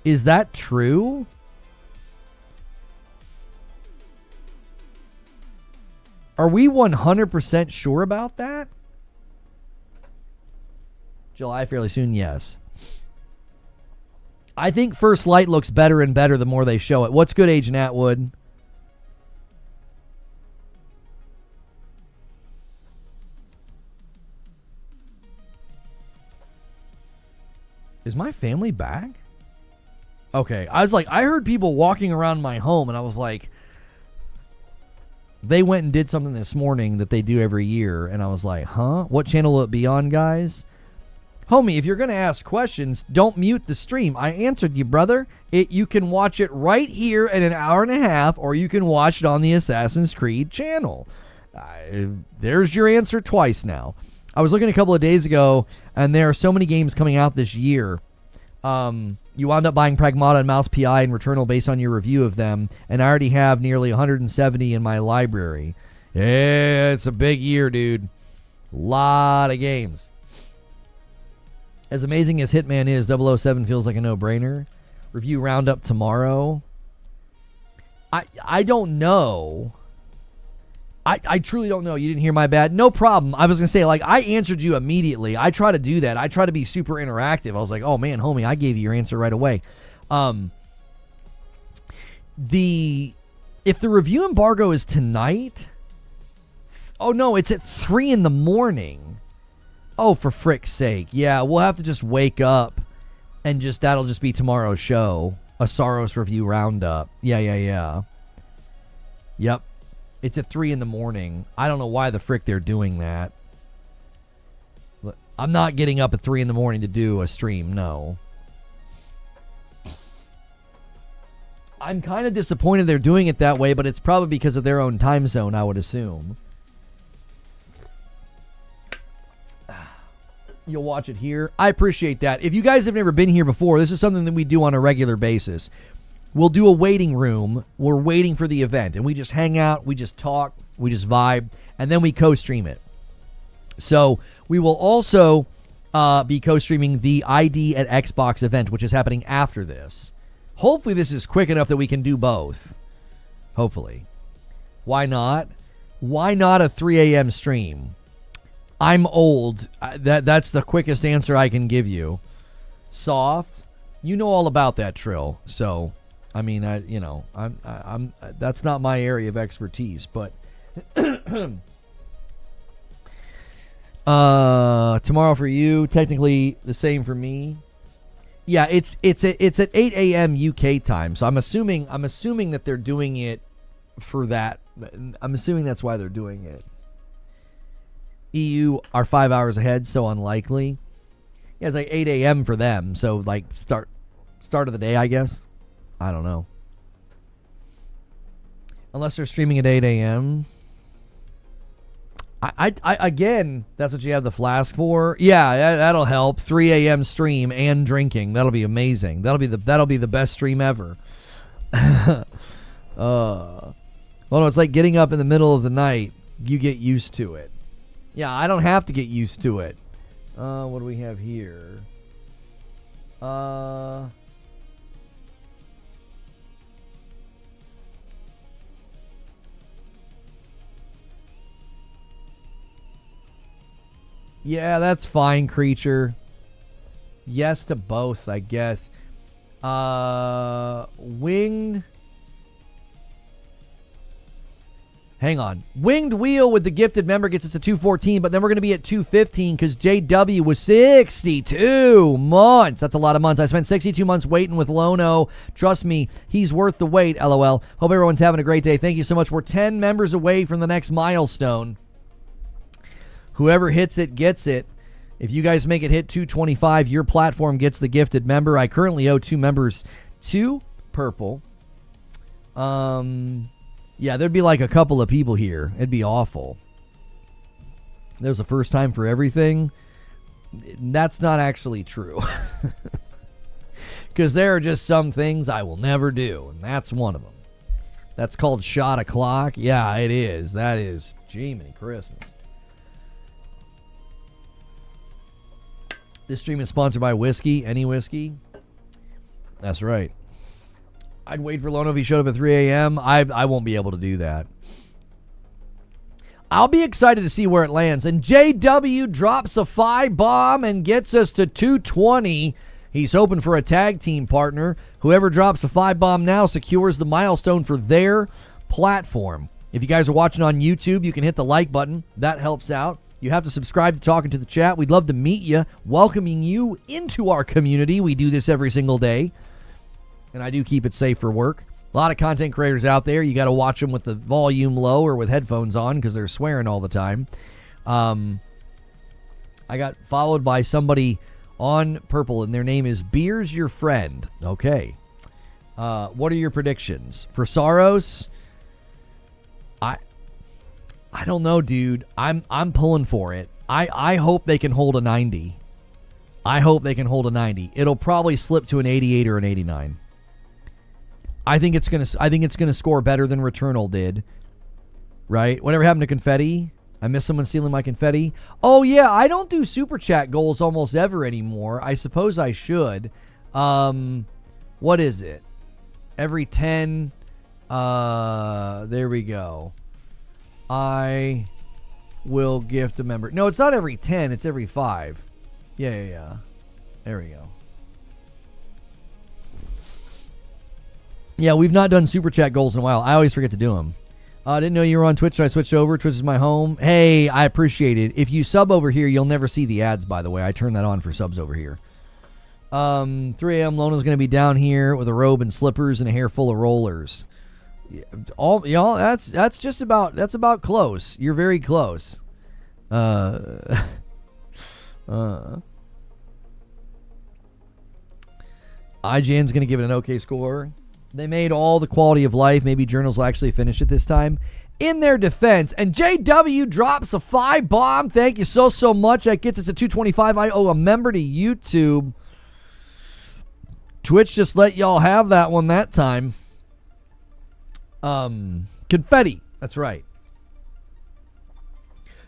Is that true? Are we 100% sure about that? July fairly soon, yes. I think First Light looks better and better the more they show it. What's good, Agent Atwood? Is my family back? Okay, I was like, I heard people walking around my home, and I was like, they went and did something this morning that they do every year, and I was like, huh? What channel will it be on, guys? Homie, if you're going to ask questions, don't mute the stream. I answered you, brother. You can watch it right here in an hour and a half, or you can watch it on the Assassin's Creed channel. There's your answer twice now. I was looking a couple of days ago, and there are so many games coming out this year. You wound up buying Pragmata and Mouse PI and Returnal based on your review of them, and I already have nearly 170 in my library. Yeah, it's a big year, dude. Lot of games. As amazing as Hitman is, 007 feels like a no-brainer. Review roundup tomorrow. I don't know. I truly don't know. You didn't hear my bad. No problem. I was going to say, like, I answered you immediately. I try to do that. I try to be super interactive. I was like, oh, man, homie, I gave you your answer right away. If the review embargo is tonight, oh, no, it's at 3 in the morning. Oh, for frick's sake. Yeah, we'll have to just wake up and that'll just be tomorrow's show. A Saros review roundup. Yeah. Yep. It's at 3 in the morning. I don't know why the frick they're doing that. I'm not getting up at 3 in the morning to do a stream, no. I'm kind of disappointed they're doing it that way, but it's probably because of their own time zone, I would assume. You'll watch it here. I appreciate that. If you guys have never been here before, this is something that we do on a regular basis. We'll do a waiting room. We're waiting for the event, and we just hang out, we just talk, we just vibe, and then we co-stream it. So we will also be co-streaming the ID at Xbox event, which is happening after this. Hopefully this is quick enough that we can do both. Hopefully. Why not? Why not a 3 a.m. stream? I'm old. That's the quickest answer I can give you. Soft. You know all about that, Trill. So, I mean, I'm that's not my area of expertise, but tomorrow for you, technically the same for me. Yeah, it's at 8 a.m. UK time. So I'm assuming that they're doing it for that. I'm assuming that's why they're doing it. EU are 5 hours ahead, so unlikely. Yeah, it's like 8 a.m. for them, so like start of the day, I guess. I don't know. Unless they're streaming at 8 a.m. I again, that's what you have the flask for. Yeah, that'll help. 3 a.m. stream and drinking. That'll be amazing. That'll be the best stream ever. Well, no, it's like getting up in the middle of the night. You get used to it. Yeah, I don't have to get used to it. What do we have here? Yeah, that's fine, creature. Yes to both, I guess. Winged. Hang on. Winged Wheel with the gifted member gets us to 214, but then we're going to be at 215 because JW was 62 months. That's a lot of months. I spent 62 months waiting with Lono. Trust me, he's worth the wait, LOL. Hope everyone's having a great day. Thank you so much. We're 10 members away from the next milestone. Whoever hits it gets it. If you guys make it hit 225, your platform gets the gifted member. I currently owe 2 members 2 purple. Yeah, there'd be like a couple of people here. It'd be awful. There's a first time for everything. that's not actually true. Because there are just some things I will never do, and that's one of them. That's called shot o'clock. Yeah, it is. That is Jiminy Christmas. This stream is sponsored by whiskey. Any whiskey? That's right. I'd wait for Lono if he showed up at 3 a.m. I won't be able to do that. I'll be excited to see where it lands. And JW drops a 5 bomb and gets us to 220. He's hoping for a tag team partner. Whoever drops a 5 bomb now secures the milestone for their platform. If you guys are watching on YouTube, you can hit the like button. That helps out. You have to subscribe to Talking to the Chat. We'd love to meet you, welcoming you into our community. We do this every single day, and I do keep it safe for work. A lot of content creators out there. You got to watch them with the volume low or with headphones on because they're swearing all the time. I got followed by somebody on Purple, and their name is Beers Your Friend. Okay. What are your predictions? For Saros, I don't know, dude. I'm pulling for it. I hope they can hold a 90. I hope they can hold a 90. It'll probably slip to an 88 or an 89. I think it's gonna score better than Returnal did. Right? Whatever happened to confetti? I miss someone stealing my confetti. Oh, yeah, I don't do Super Chat goals almost ever anymore. I suppose I should. What is it? Every 10. There we go. I will gift a member. No, it's not every 10. It's every 5. Yeah. There we go. Yeah, we've not done Super Chat goals in a while. I always forget to do them. I didn't know you were on Twitch, so I switched over. Twitch is my home. Hey, I appreciate it. If you sub over here, you'll never see the ads, by the way. I turn that on for subs over here. 3 a.m. Lona's going to be down here with a robe and slippers and a hair full of rollers. All y'all, that's just about, that's about close. You're very close. IGN's going to give it an okay score. They made all the quality of life. Maybe journals will actually finish it this time. In their defense, and JW drops a 5 bomb. Thank you so much. That gets us to 225. I owe a member to YouTube. Twitch just let y'all have that one that time. Confetti. That's right.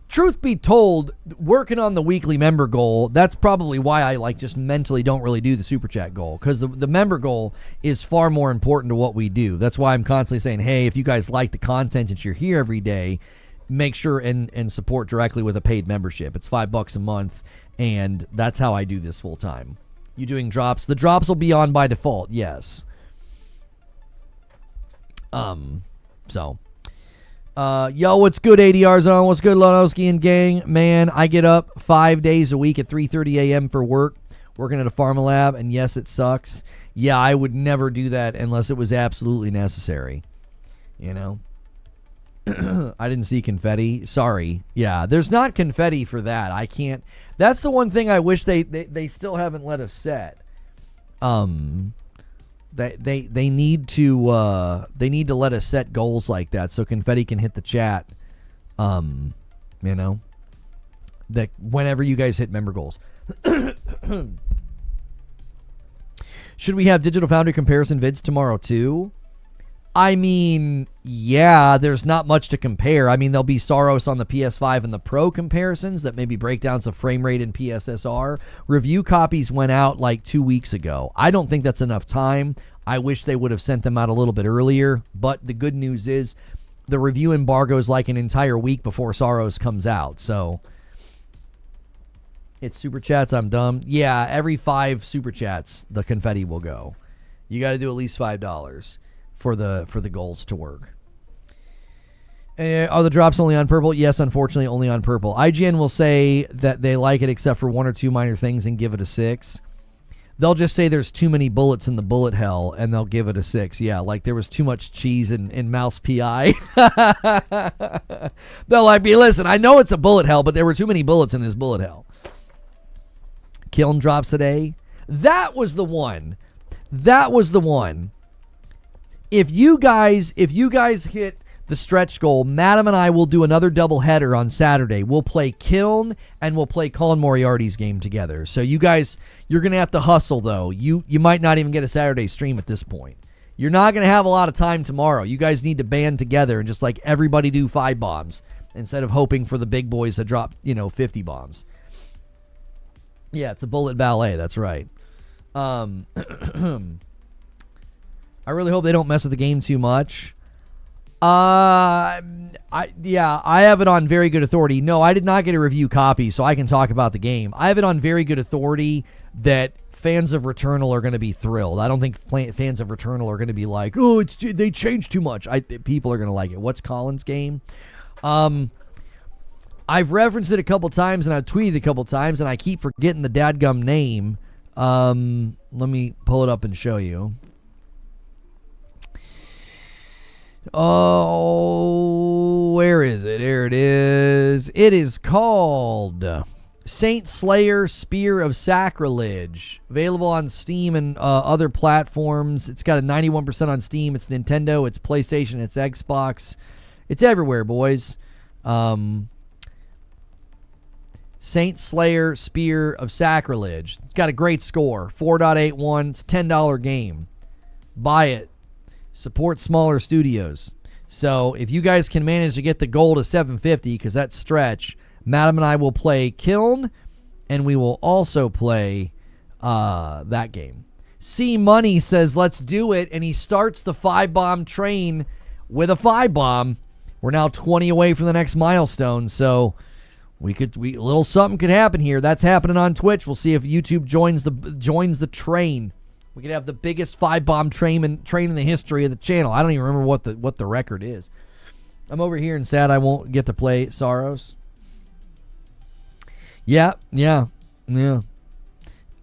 Truth be told, working on the weekly member goal, that's probably why I just mentally don't really do the Super Chat goal, because the member goal is far more important to what we do. That's why I'm constantly saying, hey, if you guys like the content and you're here every day, make sure and support directly with a paid membership. It's $5 a month, and that's how I do this full time. You doing drops? The drops will be on by default, yes. Yo, what's good, ADR Zone? What's good, Lonoski and gang? Man, I get up 5 days a week at 3:30 a.m. for work, working at a pharma lab, and yes, it sucks. Yeah, I would never do that unless it was absolutely necessary. You know? I didn't see confetti. Sorry. Yeah, there's not confetti for that. I can't. That's the one thing I wish they still haven't let us set. They need to let us set goals like that so confetti can hit the chat. You know, that whenever you guys hit member goals. Should we have Digital Foundry comparison vids tomorrow too? I mean, yeah, there's not much to compare. I mean, there'll be Saros on the PS5 and the Pro comparisons that maybe breakdowns of frame rate and PSSR. Review copies went out like 2 weeks ago. I don't think that's enough time. I wish they would have sent them out a little bit earlier. But the good news is the review embargo is like an entire week before Saros comes out. So it's Super Chats. I'm dumb. Yeah, every 5 Super Chats, the confetti will go. You got to do at least $5 for the goals to work. Are the drops only on purple? Yes, unfortunately, only on purple. IGN will say that they like it except for 1 or 2 minor things and give it a 6. They'll just say there's too many bullets in the bullet hell, and they'll give it a 6. Yeah, like there was too much cheese in Mouse PI. They'll like be, listen, I know it's a bullet hell, but there were too many bullets in this bullet hell. Kiln drops today. That was the one. That was the one. If you guys hit the stretch goal, Madam and I will do another doubleheader on Saturday. We'll play Kiln and we'll play Colin Moriarty's game together. So you guys, you're going to have to hustle, though. You might not even get a Saturday stream at this point. You're not going to have a lot of time tomorrow. You guys need to band together and just like everybody do 5 bombs instead of hoping for the big boys to drop, 50 bombs. Yeah, it's a bullet ballet. That's right. I really hope they don't mess with the game too much. I have it on very good authority. No, I did not get a review copy, so I can talk about the game. I have it on very good authority that fans of Returnal are going to be thrilled. I don't think fans of Returnal are going to be like, oh, they changed too much. People are going to like it. What's Colin's game? I've referenced it a couple times, and I've tweeted a couple times, and I keep forgetting the dadgum name. Let me pull it up and show you. Oh, where is it? There it is. It is called Saint Slayer Spear of Sacrilege. Available on Steam and other platforms. It's got a 91% on Steam. It's Nintendo, it's PlayStation, it's Xbox. It's everywhere, boys. Saint Slayer Spear of Sacrilege. It's got a great score. 4.81. It's a $10 game. Buy it. Support smaller studios. So if you guys can manage to get the goal to 750, because that's stretch, Madam and I will play Kiln, and we will also play that game. C Money says, let's do it, and he starts the 5-bomb train with a 5-bomb. We're now 20 away from the next milestone, so a little something could happen here. That's happening on Twitch. We'll see if YouTube joins the train. We could have the biggest 5-bomb train in the history of the channel. I don't even remember what the record is. I'm over here and sad I won't get to play Sorrows. Yeah.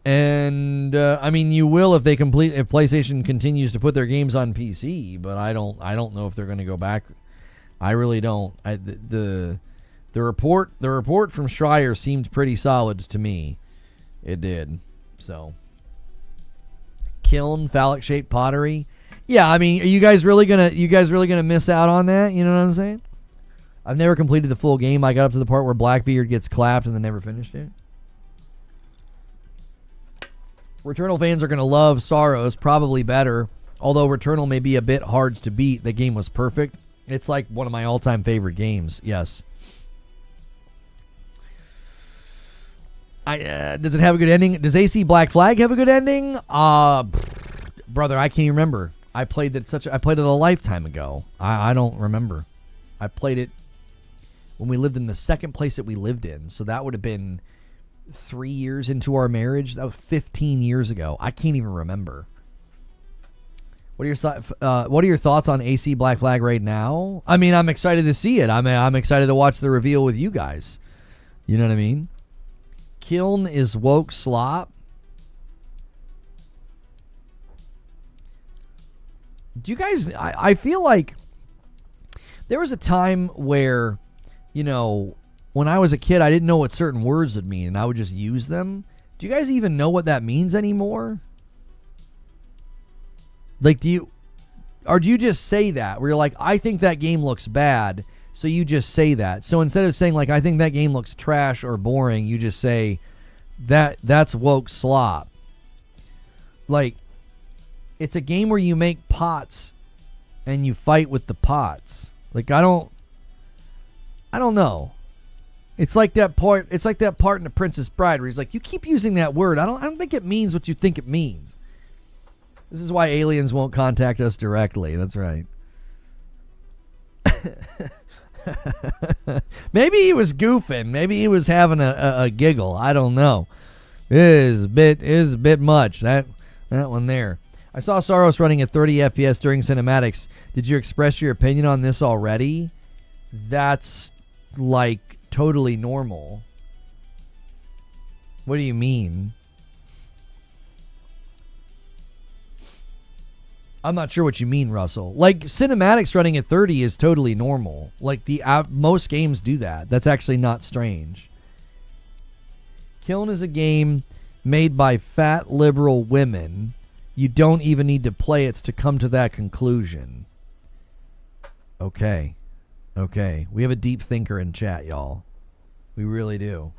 And I mean, you will if PlayStation continues to put their games on PC, but I don't know if they're going to go back. I really don't. The report from Schreier seemed pretty solid to me. It did. So Kiln, phallic shaped pottery. Yeah, I mean, are you guys really gonna miss out on that? You know what I'm saying? I've never completed the full game. I got up to the part where Blackbeard gets clapped and then never finished it. Returnal fans are gonna love Sorrows, probably better. Although Returnal may be a bit hard to beat. The game was perfect. It's like one of my all-time favorite games. Yes. Does it have a good ending? Does AC Black Flag have a good ending? Brother, I can't even remember. I played it a lifetime ago. I don't remember. I played it when we lived in the second place that we lived in. So that would have been 3 years into our marriage. That was 15 years ago. I can't even remember. What are your thoughts on AC Black Flag right now? I mean, I'm excited to see it. I'm excited to watch the reveal with you guys. You know what I mean? Kiln is woke slop. Do you guys... I feel like there was a time where, when I was a kid, I didn't know what certain words would mean, and I would just use them. Do you guys even know what that means anymore? Like, do you just say that? Where you're like, I think that game looks bad, so you just say that. So instead of saying, like, I think that game looks trash or boring, you just say, that's woke slop. Like, it's a game where you make pots and you fight with the pots. Like, I don't know. It's like that part in The Princess Bride where he's like, you keep using that word. I don't think it means what you think it means. This is why aliens won't contact us directly. That's right. Maybe he was goofing. Maybe he was having a giggle. I don't know. It is a bit much. That one there. I saw Saros running at 30 FPS during cinematics. Did you express your opinion on this already? That's like totally normal. What do you mean? I'm not sure what you mean, Russell. Like, cinematics running at 30 is totally normal. Like, most games do that. That's actually not strange. Kiln is a game made by fat liberal women. You don't even need to play it to come to that conclusion. Okay. Okay. We have a deep thinker in chat, y'all. We really do.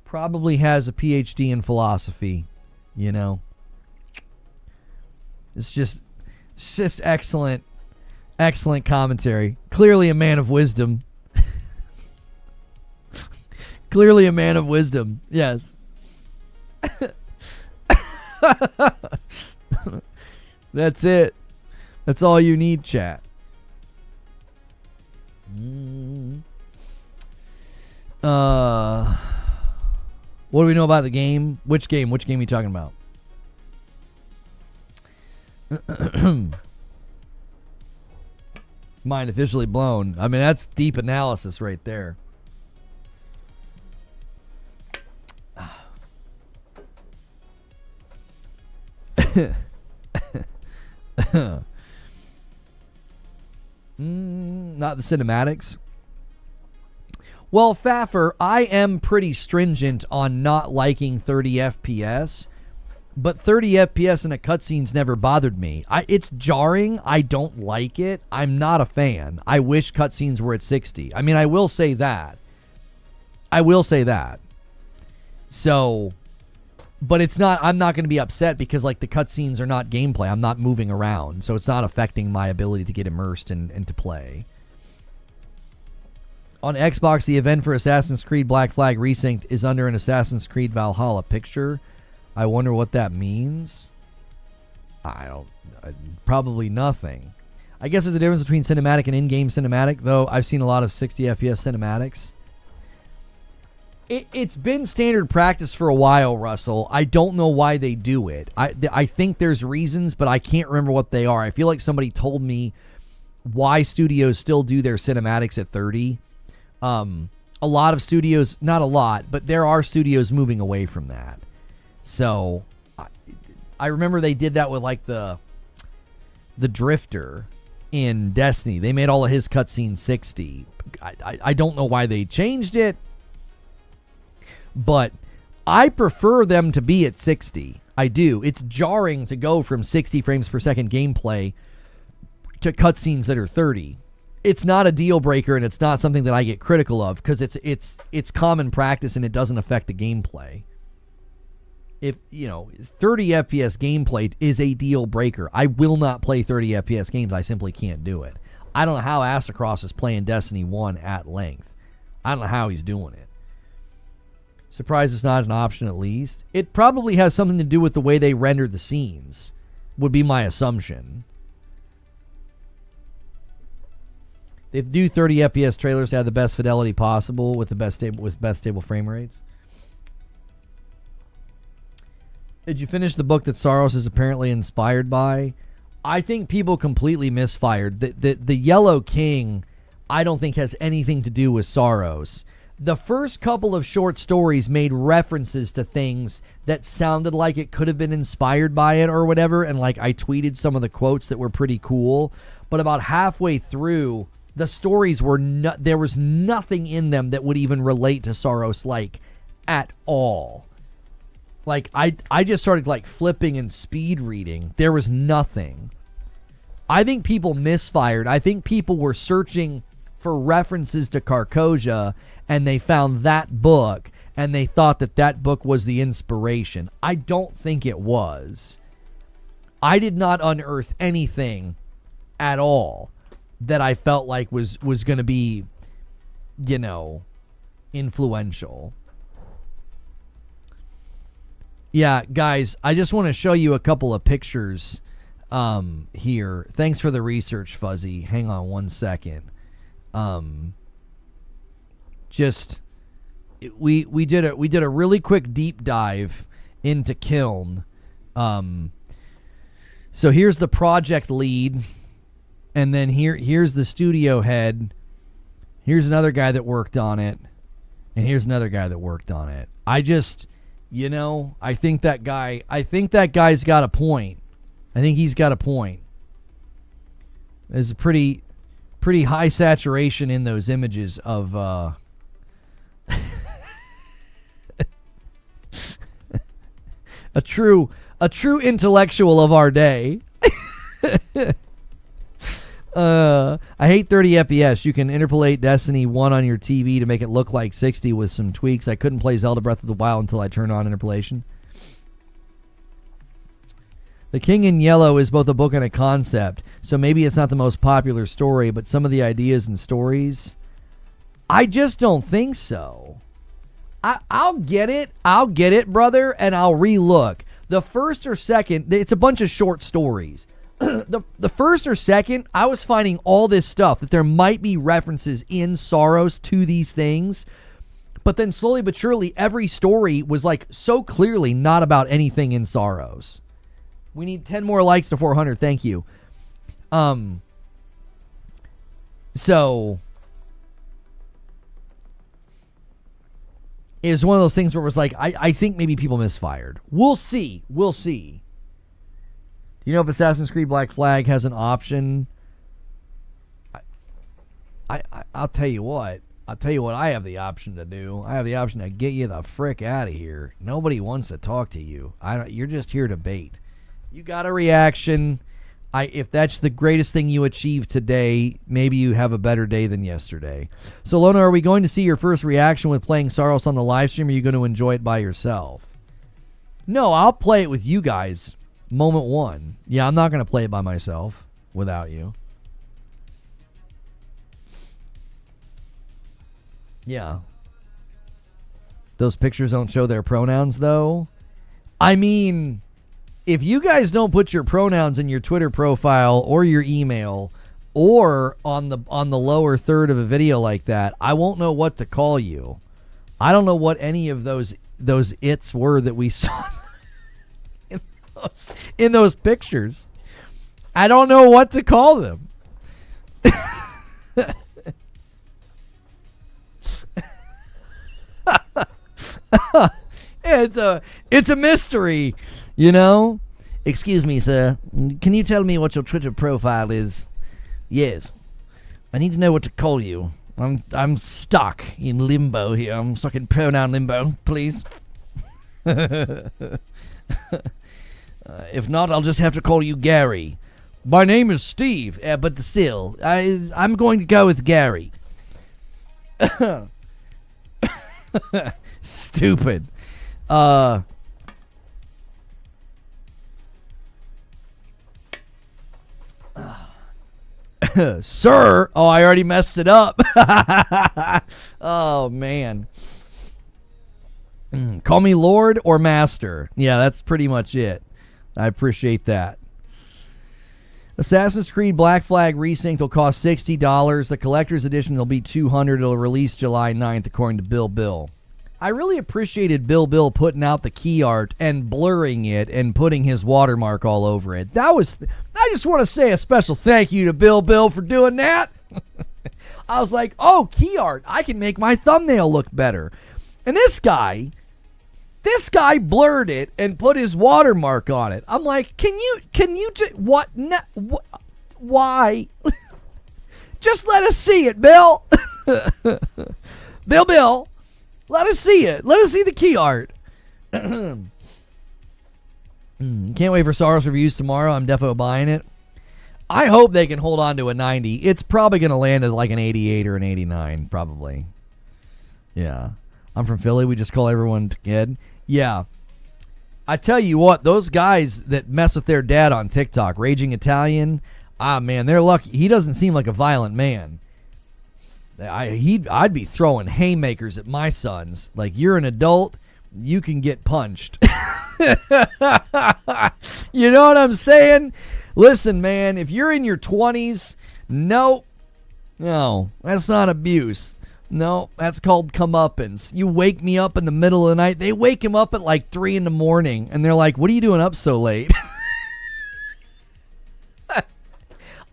Probably has a PhD in philosophy, you know. It's just excellent commentary. Clearly a man of wisdom. Clearly a man of wisdom. Yes. That's it. That's all you need, chat. What do we know about the game? Which game? Which game are you talking about? Mind officially blown. I mean, that's deep analysis right there. Not the cinematics. Well, Faffer, I am pretty stringent on not liking 30 FPS, but 30 FPS in a cutscene's never bothered me. It's jarring. I don't like it. I'm not a fan. I wish cutscenes were at 60. I mean, I will say that. So, but it's not, I'm not going to be upset because, like, the cutscenes are not gameplay. I'm not moving around, so it's not affecting my ability to get immersed and to play. On Xbox, the event for Assassin's Creed Black Flag Resynced is under an Assassin's Creed Valhalla picture. I wonder what that means. Probably nothing. I guess there's a difference between cinematic and in-game cinematic, though I've seen a lot of 60 FPS cinematics. It's been standard practice for a while, Russell. I don't know why they do it. I think there's reasons, but I can't remember what they are. I feel like somebody told me why studios still do their cinematics at 30. A lot of studios, not a lot, but there are studios moving away from that. So I remember they did that with, like, the Drifter in Destiny. They made all of his cutscenes 60. I don't know why they changed it, but I prefer them to be at 60. I do. It's jarring to go from 60 frames per second gameplay to cutscenes that are 30. It's not a deal breaker, and it's not something that I get critical of because it's common practice and it doesn't affect the gameplay. If, 30 FPS gameplay is a deal breaker. I will not play 30 FPS games. I simply can't do it. I don't know how Astacross is playing Destiny 1 at length. I don't know how he's doing it. Surprised it's not an option at least. It probably has something to do with the way they render the scenes, would be my assumption. They do 30 FPS trailers to have the best fidelity possible with the best stable frame rates. Did you finish the book that Saros is apparently inspired by? I think people completely misfired. The Yellow King, I don't think has anything to do with Saros. The first couple of short stories made references to things that sounded like it could have been inspired by it or whatever, and, like, I tweeted some of the quotes that were pretty cool. But about halfway through, the stories were there was nothing in them that would even relate to Saros, like, at all. Like, I just started, like, flipping and speed reading. There was nothing. I think people misfired. I think people were searching for references to Carcosia, and they found that book, and they thought that that book was the inspiration. I don't think it was. I did not unearth anything at all that I felt like was going to be, influential. Yeah, guys, I just want to show you a couple of pictures here. Thanks for the research, Fuzzy. Hang on one second. We did a really quick deep dive into Kiln. So here's the project lead, and then here's the studio head. Here's another guy that worked on it, and here's another guy that worked on it. I think that guy's got a point. I think he's got a point. There's a pretty high saturation in those images of a true intellectual of our day. I hate 30 FPS. You can interpolate Destiny 1 on your TV to make it look like 60 with some tweaks. I couldn't play Zelda Breath of the Wild until I turned on interpolation. The King in Yellow is both a book and a concept, so maybe it's not the most popular story, but some of the ideas and stories, I just don't think so. I'll get it, brother, and I'll relook. The first or second, it's a bunch of short stories. The first or second, I was finding all this stuff, that there might be references in Soros to these things, but then slowly but surely, every story was like so clearly not about anything in Soros. We need 10 more likes to 400. Thank you. So it was one of those things where it was like, I think maybe people misfired. We'll see. We'll see. Do you know if Assassin's Creed Black Flag has an option? I'll tell you what. I have the option to do. I have the option to get you the frick out of here. Nobody wants to talk to you. You're just here to bait. You got a reaction. If that's the greatest thing you achieved today, maybe you have a better day than yesterday. So, Lona, are we going to see your first reaction with playing Soros on the live stream, or are you going to enjoy it by yourself? No, I'll play it with you guys, moment one. Yeah, I'm not going to play it by myself without you. Yeah. Those pictures don't show their pronouns, though. I mean, if you guys don't put your pronouns in your Twitter profile or your email or on the lower third of a video like that, I won't know what to call you. I don't know what any of those its were that we saw in those pictures. I don't know what to call them. It's a mystery. You know? Excuse me, sir. Can you tell me what your Twitter profile is? Yes. I need to know what to call you. I'm stuck in limbo here. I'm stuck in pronoun limbo, please. If not, I'll just have to call you Gary. My name is Steve, but still, I'm going to go with Gary. Stupid. Sir, oh, I already messed it up. Oh, man. Call me Lord or Master. Yeah, that's pretty much it. I appreciate that. Assassin's Creed Black Flag Resynced will cost $60. The collector's edition will be $200. It'll release July 9th, according to Bill. I really appreciated Bill putting out the key art and blurring it and putting his watermark all over it. I just want to say a special thank you to Bill for doing that. I was like, oh, key art. I can make my thumbnail look better. And this guy blurred it and put his watermark on it. I'm like, can you what? Why? Just let us see it, Bill. Bill. Let us see it. Let us see the key art. Can't wait for Soros reviews tomorrow. I'm defo buying it. I hope they can hold on to a 90. It's probably going to land at like an 88 or an 89, probably. Yeah. I'm from Philly. We just call everyone kid. Yeah. I tell you what, those guys that mess with their dad on TikTok, Raging Italian, man, they're lucky. He doesn't seem like a violent man. I'd be throwing haymakers at my sons. Like, you're an adult, you can get punched. You know what I'm saying? Listen, man, if you're in your 20s, no, that's not abuse. No, that's called comeuppance. You wake me up in the middle of the night. They wake him up at like 3 in the morning, and they're like, what are you doing up so late?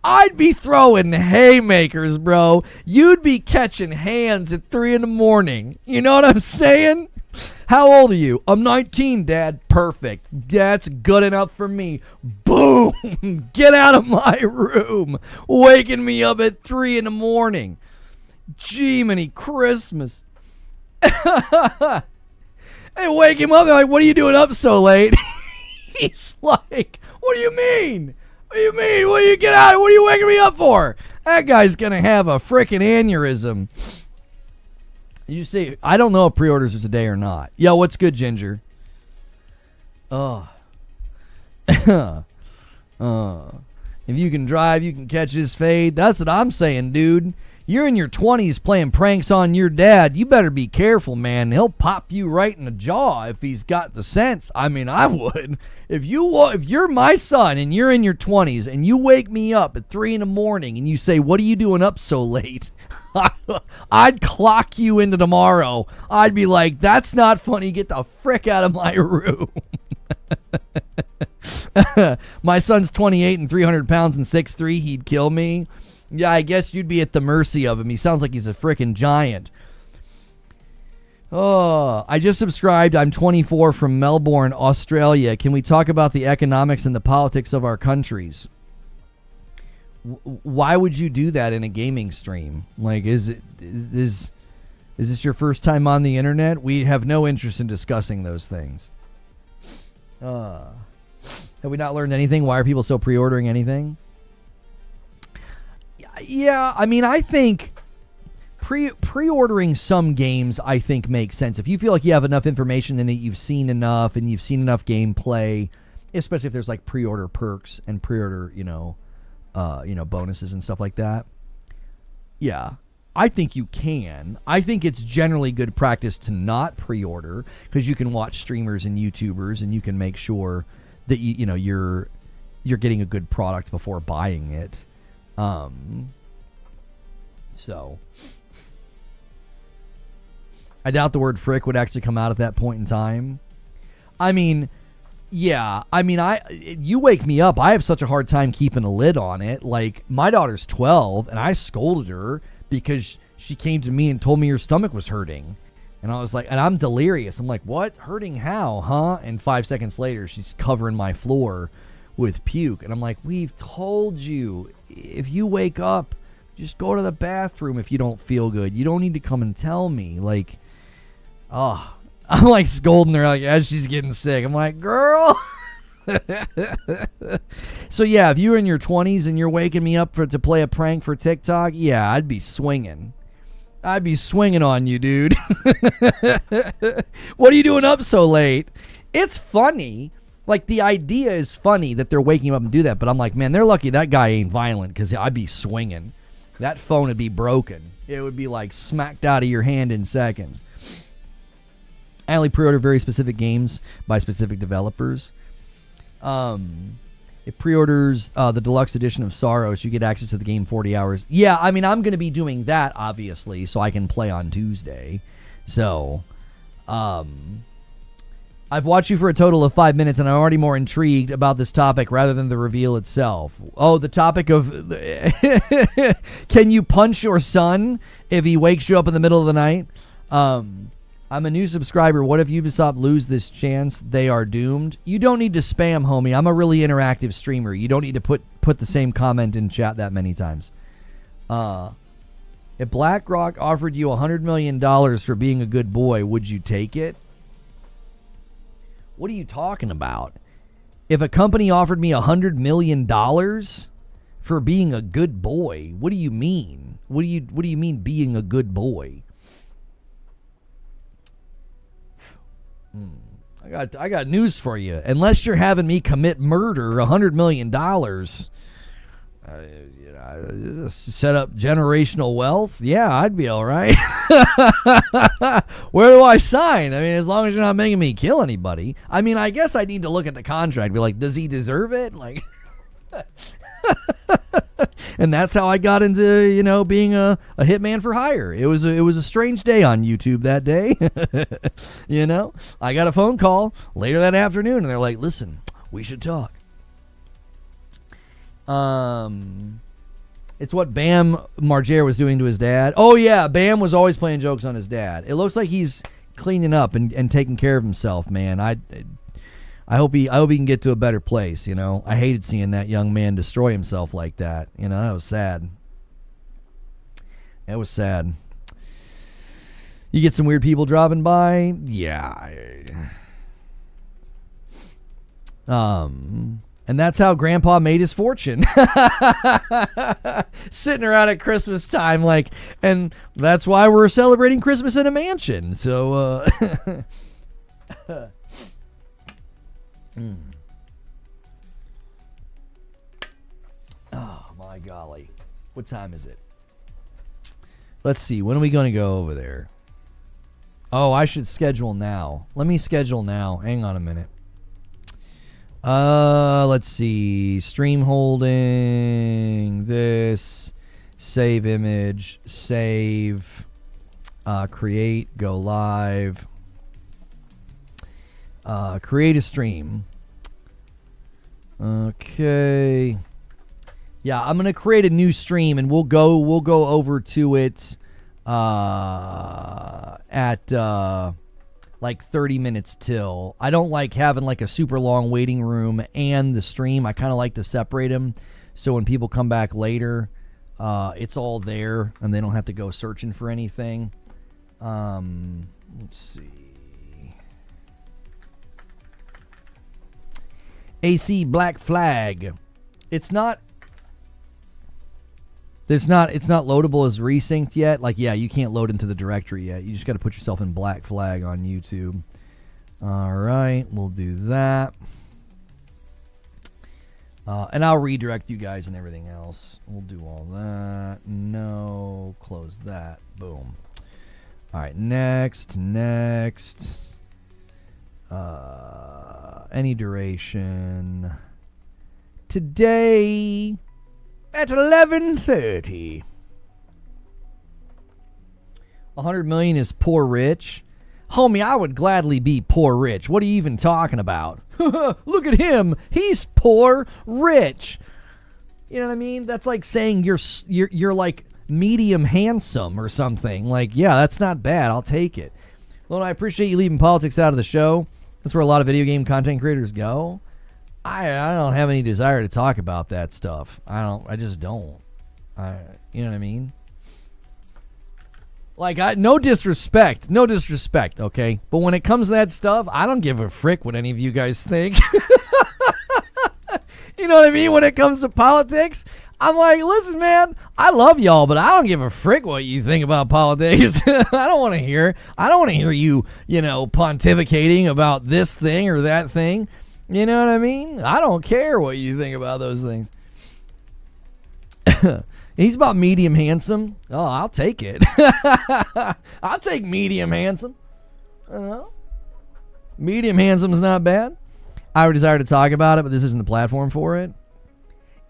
I'd be throwing haymakers, bro. You'd be catching hands at 3 in the morning. You know what I'm saying? How old are you? I'm 19, Dad. Perfect. That's good enough for me. Boom! Get out of my room. Waking me up at 3 in the morning. Jiminy Christmas. They wake him up. They're like, what are you doing up so late? He's like, what do you mean? What do you mean? What do you get out? What are you waking me up for? That guy's gonna have a freaking aneurysm. You see, I don't know if pre-orders are today or not. Yo, what's good, Ginger? Oh. If you can drive, you can catch his fade. That's what I'm saying, dude. You're in your 20s playing pranks on your dad. You better be careful, man. He'll pop you right in the jaw if he's got the sense. I mean, I would. If you're my son and you're in your 20s and you wake me up at 3 in the morning and you say, "What are you doing up so late?" I'd clock you into tomorrow. I'd be like, "That's not funny. Get the frick out of my room." My son's 28 and 300 pounds and 6'3". He'd kill me. Yeah, I guess you'd be at the mercy of him. He sounds like he's a freaking giant. Oh, I just subscribed. I'm 24 from Melbourne, Australia. Can we talk about the economics and the politics of our countries? Why would you do that in a gaming stream? Like, is this your first time on the internet? We have no interest in discussing those things. Have we not learned anything? Why are people so pre-ordering anything? Yeah, I mean, I think pre-ordering some games, I think, makes sense. If you feel like you have enough information in it, you've seen enough, and you've seen enough gameplay, especially if there's like pre-order perks and pre-order, bonuses and stuff like that. Yeah, I think you can. I think it's generally good practice to not pre-order because you can watch streamers and YouTubers, and you can make sure that you're getting a good product before buying it. So I doubt the word frick would actually come out at that point in time. I mean, yeah, you wake me up. I have such a hard time keeping a lid on it. Like, my daughter's 12 and I scolded her because she came to me and told me her stomach was hurting. And I was like, and I'm delirious. I'm like, what? Hurting how, huh? And 5 seconds later, she's covering my floor with puke. And I'm like, we've told you, if you wake up, just go to the bathroom if you don't feel good. You don't need to come and tell me. Like, I'm like scolding her like as she's getting sick. I'm like, girl. So yeah, if you're in your 20s and you're waking me up to play a prank for TikTok, yeah, I'd be swinging. I'd be swinging on you, dude. What are you doing up so late? It's funny. Like, the idea is funny that they're waking him up and do that, but I'm like, man, they're lucky that guy ain't violent because I'd be swinging. That phone would be broken. It would be, like, smacked out of your hand in seconds. I only pre-order very specific games by specific developers. It pre-orders the deluxe edition of Sorrows. You get access to the game 40 hours. Yeah, I mean, I'm going to be doing that, obviously, so I can play on Tuesday. So, I've watched you for a total of 5 minutes, and I'm already more intrigued about this topic rather than the reveal itself. Oh, the topic of can you punch your son if he wakes you up in the middle of the night? I'm a new subscriber. What if Ubisoft lose this chance? They are doomed. You don't need to spam, homie. I'm a really interactive streamer. You don't need to put the same comment in chat that many times. If BlackRock offered you $100 million for being a good boy, would you take it? What are you talking about? If a company offered me $100 million for being a good boy, what do you mean? What do you mean being a good boy? I got news for you. Unless you're having me commit murder, $100 million, set up generational wealth. Yeah, I'd be all right. Where do I sign? I mean, as long as you're not making me kill anybody. I mean, I guess I need to look at the contract. Be like, does he deserve it? Like, and that's how I got into being a hitman for hire. It was a strange day on YouTube that day. I got a phone call later that afternoon, and they're like, listen, we should talk. It's what Bam Margera was doing to his dad. Oh yeah, Bam was always playing jokes on his dad. It looks like he's cleaning up and taking care of himself, man. I hope he can get to a better place. I hated seeing that young man destroy himself like that. That was sad. It was sad. You get some weird people dropping by. Yeah. And that's how Grandpa made his fortune. Sitting around at Christmas time, like, and that's why we're celebrating Christmas in a mansion. So, Oh, my golly. What time is it? Let's see. When are we going to go over there? Oh, I should schedule now. Let me schedule now. Hang on a minute. Let's see. Stream holding. This. Save image. Save. Create. Go live. Create a stream. Okay. Yeah, I'm gonna create a new stream, and we'll go over to it at like 30 minutes till. I don't like having like a super long waiting room and the stream. I kind of like to separate them, so when people come back later, it's all there, and they don't have to go searching for anything. Let's see. AC Black Flag. It's not loadable as resynced yet. Like, yeah, you can't load into the directory yet. You just got to put yourself in Black Flag on YouTube. All right, we'll do that. And I'll redirect you guys and everything else. We'll do all that. No, close that. Boom. All right, next. Any duration. Today at 11:30. 100 million is poor rich. Homie, I would gladly be poor rich. What are you even talking about? Look at him. He's poor rich. You know what I mean? That's like saying you're like medium handsome or something. Like, yeah, that's not bad. I'll take it. Well, I appreciate you leaving politics out of the show. That's where a lot of video game content creators go. I don't have any desire to talk about that stuff. I just don't. You know what I mean? Like, no disrespect, okay? But when it comes to that stuff, I don't give a frick what any of you guys think. You know what I mean? When it comes to politics, I'm like, listen, man, I love y'all, but I don't give a frick what you think about politics. I don't want to hear you, pontificating about this thing or that thing. You know what I mean? I don't care what you think about those things. He's about medium handsome. Oh, I'll take it. I'll take medium handsome. I don't know. Medium handsome is not bad. I would desire to talk about it, but this isn't the platform for it.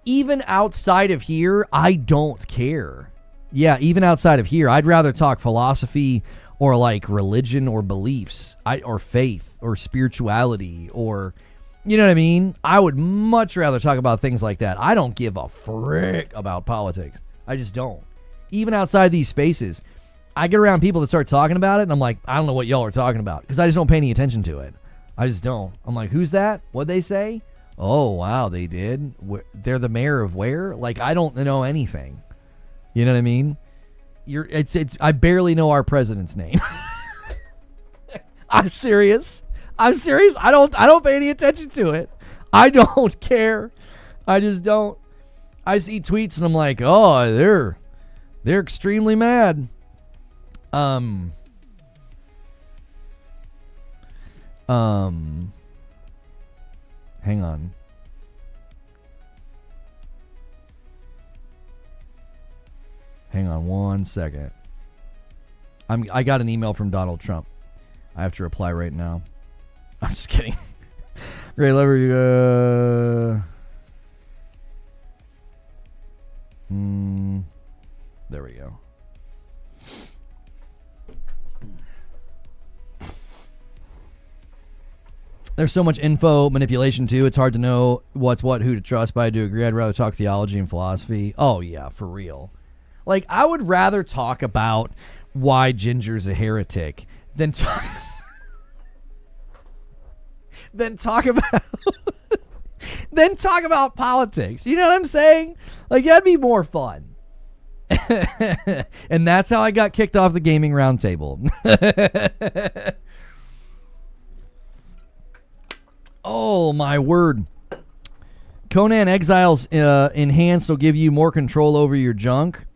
Even outside of here, I don't care. Yeah, even outside of here, I'd rather talk philosophy or like religion or beliefs, or faith or spirituality, or, you know what I mean? I would much rather talk about things like that. I don't give a frick about politics. I just don't. Even outside these spaces, I get around people that start talking about it, and I'm like, I don't know what y'all are talking about, because I just don't pay any attention to it. I just don't. I'm like, who's that? What'd they say? Oh, wow, they did? They're the mayor of where? Like, I don't know anything. You know what I mean? I barely know our president's name. I'm serious. I don't pay any attention to it. I don't care. I just don't. I see tweets and I'm like, oh, they're extremely mad. Hang on. Hang on 1 second. I got an email from Donald Trump. I have to reply right now. I'm just kidding. Great lover, there we go. There's so much info manipulation too. It's hard to know what's what, who to trust. But I do agree. I'd rather talk theology and philosophy. Oh yeah, for real. Like, I would rather talk about why Ginger's a heretic than talk about politics. You know what I'm saying? Like, that'd be more fun. And that's how I got kicked off the gaming roundtable. Oh my word. Conan Exiles Enhanced will give you more control over your junk.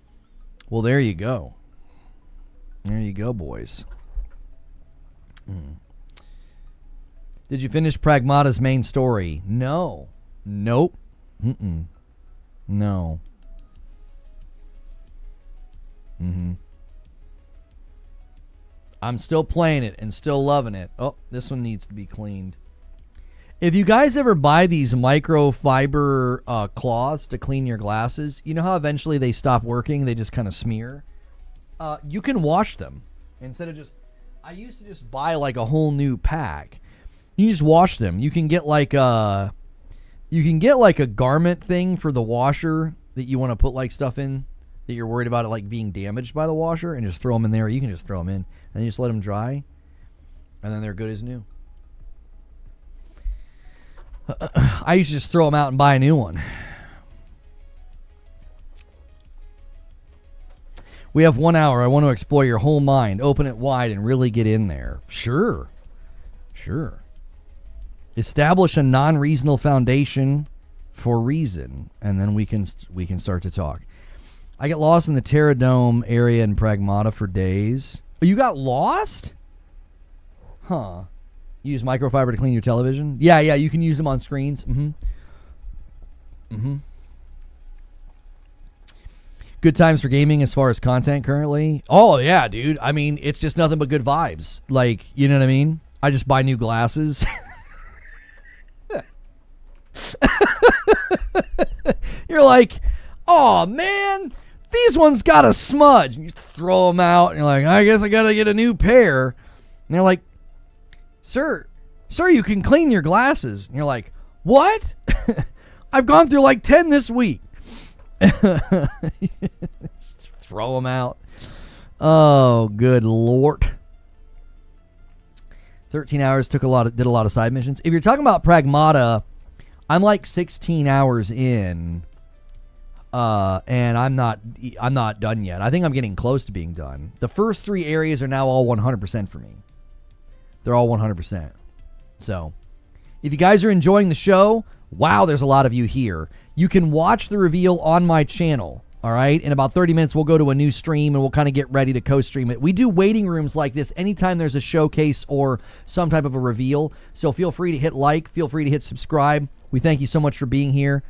Well, there you go. There you go, boys. Did you finish Pragmata's main story? No. Nope. No. I'm still playing it and still loving it. Oh, this one needs to be cleaned. If you guys ever buy these microfiber cloths to clean your glasses, you know how eventually they stop working? They just kind of smear. You can wash them instead of just... I used to just buy like a whole new pack. You just wash them. You can get like a garment thing for the washer that you want to put like stuff in that you're worried about it like being damaged by the washer, and just throw them in there. You can just throw them in and you just let them dry, and then they're good as new. I used to just throw them out and buy a new one. We have 1 hour. I want to explore your whole mind. Open it wide and really get in there. Sure. Establish a non-reasonable foundation for reason, and then we can start to talk. I get lost in the Terradome area in Pragmata for days. Oh, you got lost? Huh. You use microfiber to clean your television? Yeah, you can use them on screens. Good times for gaming as far as content currently? Oh, yeah, dude. I mean, it's just nothing but good vibes. Like, you know what I mean? I just buy new glasses. You're like, oh, man, these ones got a smudge. And you throw them out, and you're like, I guess I got to get a new pair. And they're like, Sir, you can clean your glasses. And you're like, what? I've gone through like 10 this week. Throw them out. Oh, good Lord. 13 hours, did a lot of side missions. If you're talking about Pragmata, I'm like 16 hours in, and I'm not done yet. I think I'm getting close to being done. The first 3 areas are now all 100% for me. They're all 100%. So, if you guys are enjoying the show, wow, there's a lot of you here. You can watch the reveal on my channel, all right? In about 30 minutes, we'll go to a new stream, and we'll kind of get ready to co-stream it. We do waiting rooms like this anytime there's a showcase or some type of a reveal. So feel free to hit like. Feel free to hit subscribe. We thank you so much for being here.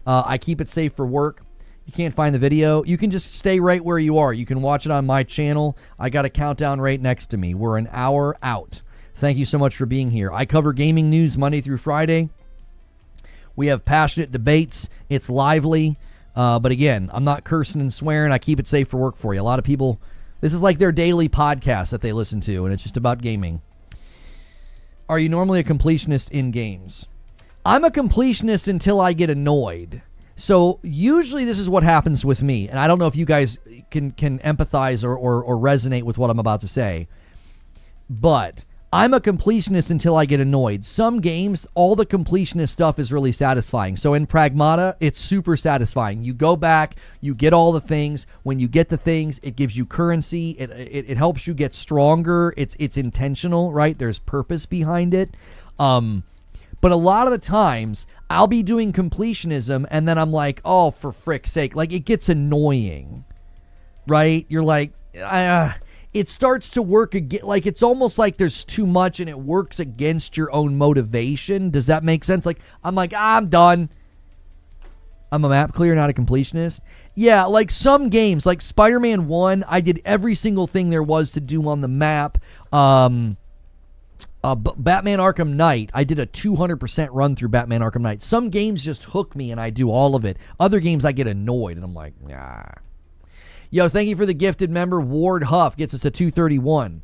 I keep it safe for work. You can't find the video, you can just stay right where you are. You can watch it on my channel. I got a countdown right next to me. We're an hour out. Thank you so much for being here. I cover gaming news Monday through Friday. We have passionate debates. It's lively. But again, I'm not cursing and swearing. I keep it safe for work for you. A lot of people, this is like their daily podcast that they listen to, and it's just about gaming. Are you normally a completionist in games? I'm a completionist until I get annoyed. So usually this is what happens with me, and I don't know if you guys can empathize or resonate with what I'm about to say, but I'm a completionist until I get annoyed. Some games, all the completionist stuff is really satisfying. So in Pragmata, it's super satisfying. You go back, you get all the things. When you get the things, it gives you currency. It helps you get stronger. It's intentional, right? There's purpose behind it. But a lot of the times, I'll be doing completionism, and then I'm like, oh, for frick's sake. Like, it gets annoying, right? You're like, it starts to work again. Like, it's almost like there's too much, and it works against your own motivation. Does that make sense? Like, I'm like, I'm done. I'm a map clear, not a completionist. Yeah, like some games, like Spider-Man 1, I did every single thing there was to do on the map. Batman Arkham Knight, I did a 200% run through Batman Arkham Knight. Some games just hook me and I do all of it. Other games I get annoyed and I'm like, nah. Yo, thank you for the gifted member. Ward Huff gets us to 231.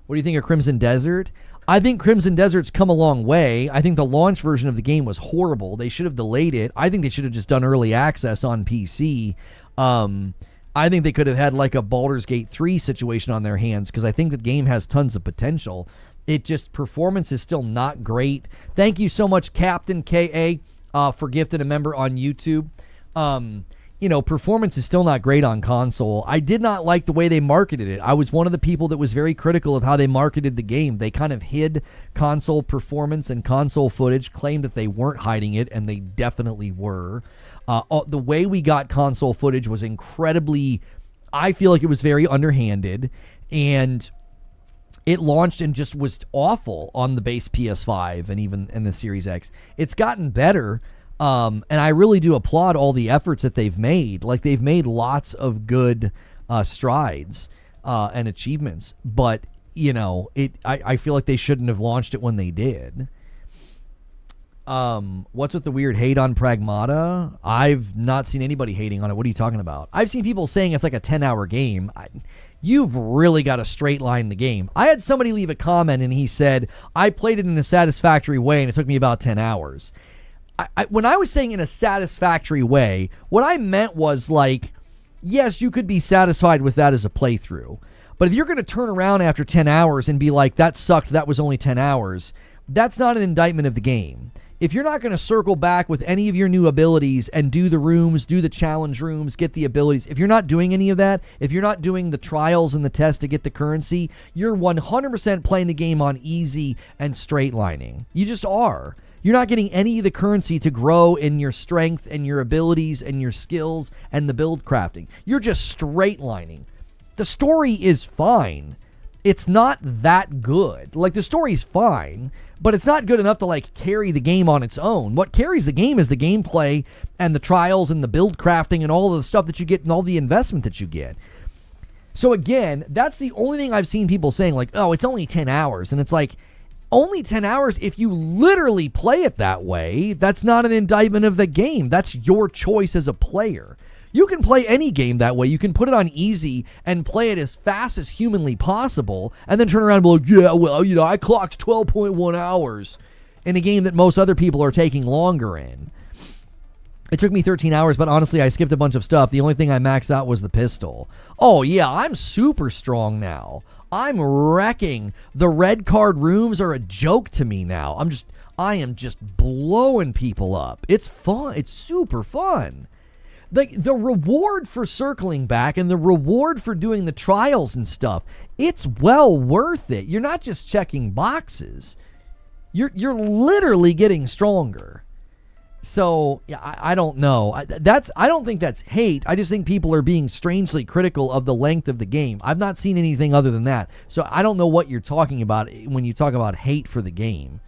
What do you think of Crimson Desert? I think Crimson Desert's come a long way. I think the launch version of the game was horrible. They should have delayed it. I think they should have just done early access on PC. I think they could have had like a Baldur's Gate 3 situation on their hands because I think the game has tons of potential. It just, performance is still not great. Thank you so much, Captain K.A., for gifting a member on YouTube. performance is still not great on console. I did not like the way they marketed it. I was one of the people that was very critical of how they marketed the game. They kind of hid console performance and console footage, claimed that they weren't hiding it, and they definitely were. The way we got console footage was incredibly, I feel like it was very underhanded, and it launched and just was awful on the base PS5 and even in the Series X. It's gotten better. And I really do applaud all the efforts that they've made. Like, they've made lots of good strides and achievements. But, I feel like they shouldn't have launched it when they did. What's with the weird hate on Pragmata? I've not seen anybody hating on it. What are you talking about? I've seen people saying it's like a 10-hour game. You've really got to straight line the game. I had somebody leave a comment, and he said, I played it in a satisfactory way, and it took me about 10 hours. When I was saying in a satisfactory way, what I meant was like, yes, you could be satisfied with that as a playthrough. But if you're going to turn around after 10 hours and be like, that sucked, that was only 10 hours, that's not an indictment of the game. If you're not going to circle back with any of your new abilities and do the rooms, do the challenge rooms, get the abilities, if you're not doing any of that, if you're not doing the trials and the tests to get the currency, you're 100% playing the game on easy and straight lining. You just are. You're not getting any of the currency to grow in your strength and your abilities and your skills and the build crafting. You're just straight lining. The story is fine. It's not that good. Like, the story's fine, but it's not good enough to, like, carry the game on its own. What carries the game is the gameplay and the trials and the build crafting and all of the stuff that you get and all the investment that you get. So, again, that's the only thing I've seen people saying, like, oh, it's only 10 hours. And it's like, only 10 hours if you literally play it that way. That's not an indictment of the game. That's your choice as a player. You can play any game that way. You can put it on easy and play it as fast as humanly possible and then turn around and be like, yeah, well, I clocked 12.1 hours in a game that most other people are taking longer in. It took me 13 hours, but honestly, I skipped a bunch of stuff. The only thing I maxed out was the pistol. Oh, yeah, I'm super strong now. I'm wrecking. The red card rooms are a joke to me now. I am just blowing people up. It's fun. It's super fun. The reward for circling back and the reward for doing the trials and stuff, it's well worth it. You're not just checking boxes. You're literally getting stronger. So, yeah, I don't know. I don't think that's hate. I just think people are being strangely critical of the length of the game. I've not seen anything other than that. So I don't know what you're talking about when you talk about hate for the game.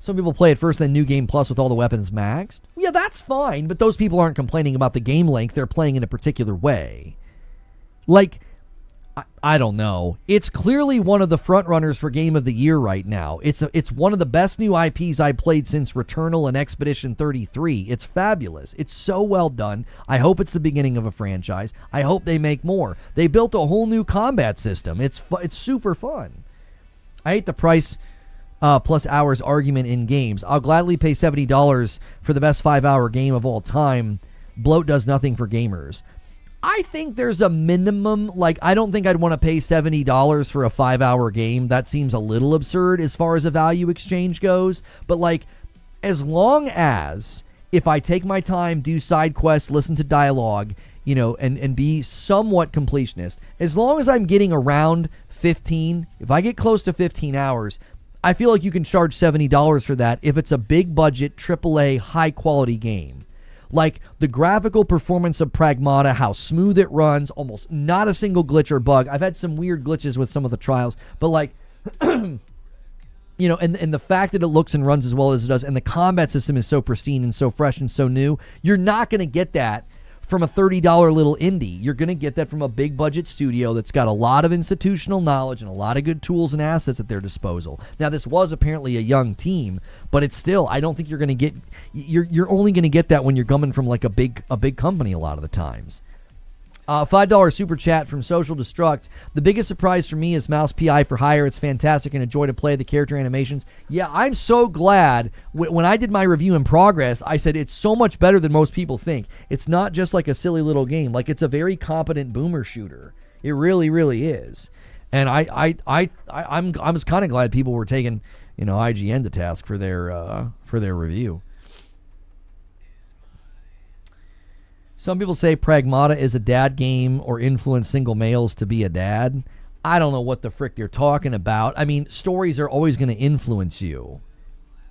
Some people play it first, then New Game Plus with all the weapons maxed. Yeah, that's fine, but those people aren't complaining about the game length. They're playing in a particular way. Like, I don't know. It's clearly one of the front runners for Game of the Year right now. It's one of the best new IPs I played since Returnal and Expedition 33. It's fabulous. It's so well done. I hope it's the beginning of a franchise. I hope they make more. They built a whole new combat system. It's super fun. I hate the price plus hours argument in games. I'll gladly pay $70 for the best 5-hour game of all time. Bloat does nothing for gamers. I think there's a minimum. Like, I don't think I'd want to pay $70 for a 5-hour game. That seems a little absurd as far as a value exchange goes. But, like, as long as if I take my time, do side quests, listen to dialogue, and be somewhat completionist, as long as I'm getting around 15, if I get close to 15 hours, I feel like you can charge $70 for that if it's a big budget, AAA, high quality game. Like the graphical performance of Pragmata, how smooth it runs, almost not a single glitch or bug. I've had some weird glitches with some of the trials, but like, and the fact that it looks and runs as well as it does, and the combat system is so pristine and so fresh and so new, you're not going to get that from a $30 little indie. You're going to get that from a big budget studio that's got a lot of institutional knowledge and a lot of good tools and assets at their disposal. Now, this was apparently a young team, but it's still, I don't think you're going to get, you're only going to get that when you're coming from like a big company a lot of the times. $5 super chat from Social Destruct. The biggest surprise for me is Mouse PI for Hire. It's fantastic and a joy to play. The character animations. Yeah, I'm so glad. When I did my review in progress, I said it's so much better than most people think. It's not just like a silly little game. Like, it's a very competent boomer shooter. It really, really is. And I was kind of glad people were taking, IGN to task for their review. Some people say Pragmata is a dad game or influence single males to be a dad. I don't know what the frick they're talking about. I mean, stories are always going to influence you.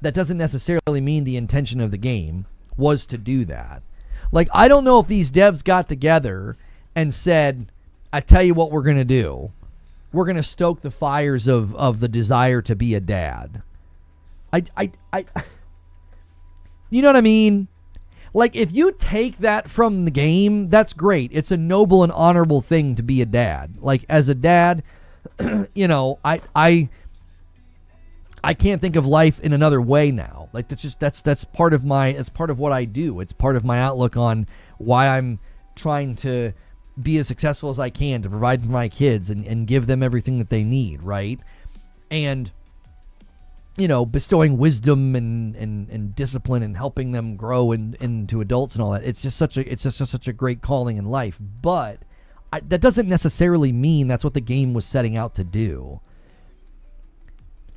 That doesn't necessarily mean the intention of the game was to do that. Like, I don't know if these devs got together and said, I tell you what we're going to do. We're going to stoke the fires of the desire to be a dad. You know what I mean? Like, if you take that from the game, that's great. It's a noble and honorable thing to be a dad. Like, as a dad, you know, I can't think of life in another way now. Like, that's part of it's part of what I do. It's part of my outlook on why I'm trying to be as successful as I can to provide for my kids and give them everything that they need, right? And, you know, bestowing wisdom and discipline and helping them grow into adults and all that. It's just such a great calling in life. But that doesn't necessarily mean that's what the game was setting out to do.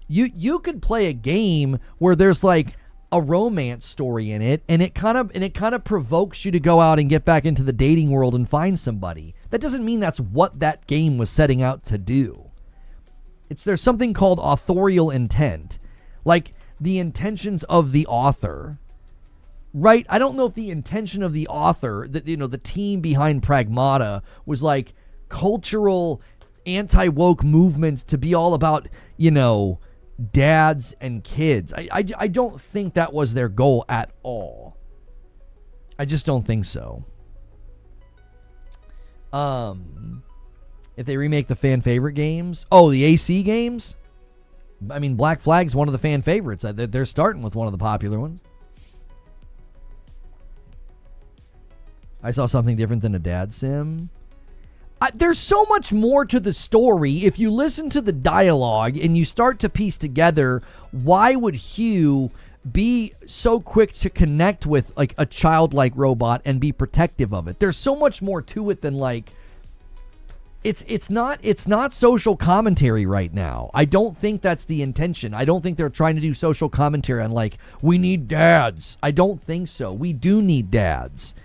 You could play a game where there's like a romance story in it, and it kind of provokes you to go out and get back into the dating world and find somebody. That doesn't mean that's what that game was setting out to do. There's something called authorial intent. Like, the intentions of the author, right? I don't know if the intention of the author, the team behind Pragmata, was like cultural anti-woke movements to be all about, dads and kids. I don't think that was their goal at all. I just don't think so. If they remake the fan favorite games, the AC games. I mean, Black Flag's one of the fan favorites. They're starting with one of the popular ones. I saw something different than a dad sim. There's so much more to the story. If you listen to the dialogue and you start to piece together, why would Hugh be so quick to connect with like a childlike robot and be protective of it? There's so much more to it than like it's not social commentary right now. I don't think that's the intention. I don't think they're trying to do social commentary on like, we need dads. I don't think so. We do need dads.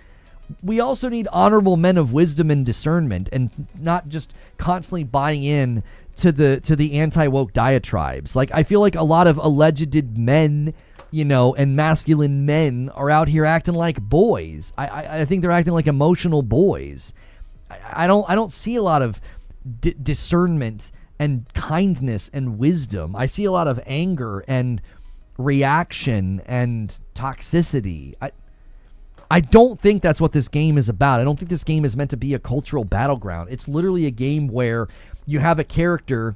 We also need honorable men of wisdom and discernment, and not just constantly buying in to the anti-woke diatribes. Like, I feel like a lot of alleged men, and masculine men are out here acting like boys. I think they're acting like emotional boys. I don't see a lot of discernment and kindness and wisdom. I see a lot of anger and reaction and toxicity. I don't think that's what this game is about. I don't think this game is meant to be a cultural battleground. It's literally a game where you have a character.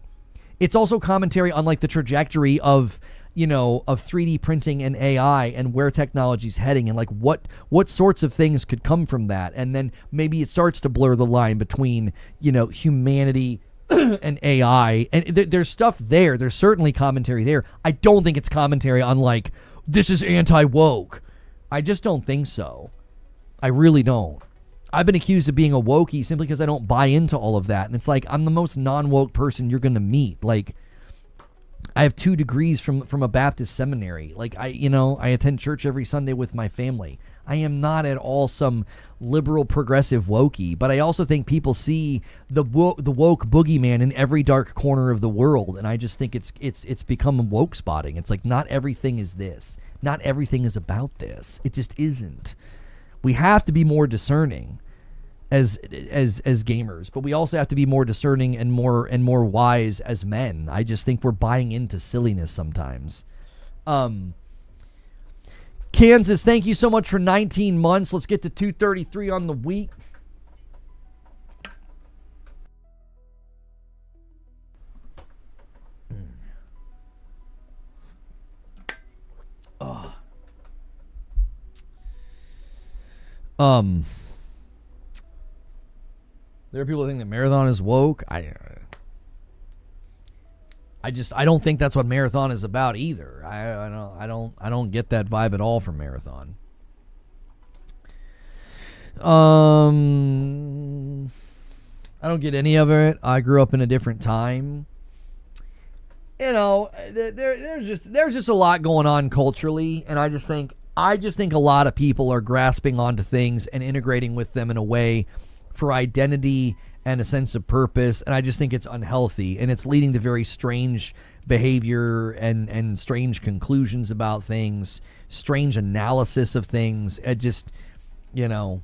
It's also commentary on like the trajectory of 3D printing and AI and where technology's heading, and like what sorts of things could come from that. And then maybe it starts to blur the line between, humanity and AI. And there's stuff there. There's certainly commentary there. I don't think it's commentary on like, this is anti-woke. I just don't think so. I really don't. I've been accused of being a wokey simply because I don't buy into all of that. And it's like, I'm the most non-woke person you're going to meet. Like, I have 2 degrees from a Baptist seminary. Like, I attend church every Sunday with my family. I am not at all some liberal progressive wokey, but I also think people see the woke boogeyman in every dark corner of the world, and I just think it's become woke spotting. It's like, not everything is this. Not everything is about this. It just isn't. We have to be more discerning as gamers, but we also have to be more discerning and more wise as men. I just think we're buying into silliness sometimes. Kansas, thank you so much for 19 months. Let's get to 233 on the week. There are people who think that Marathon is woke. I don't think that's what Marathon is about either. I don't get that vibe at all from Marathon. I don't get any of it. I grew up in a different time. There's just a lot going on culturally, and I just think I just think a lot of people are grasping onto things and integrating with them in a way for identity and a sense of purpose, and I just think it's unhealthy, and it's leading to very strange behavior and strange conclusions about things, strange analysis of things. It just, I don't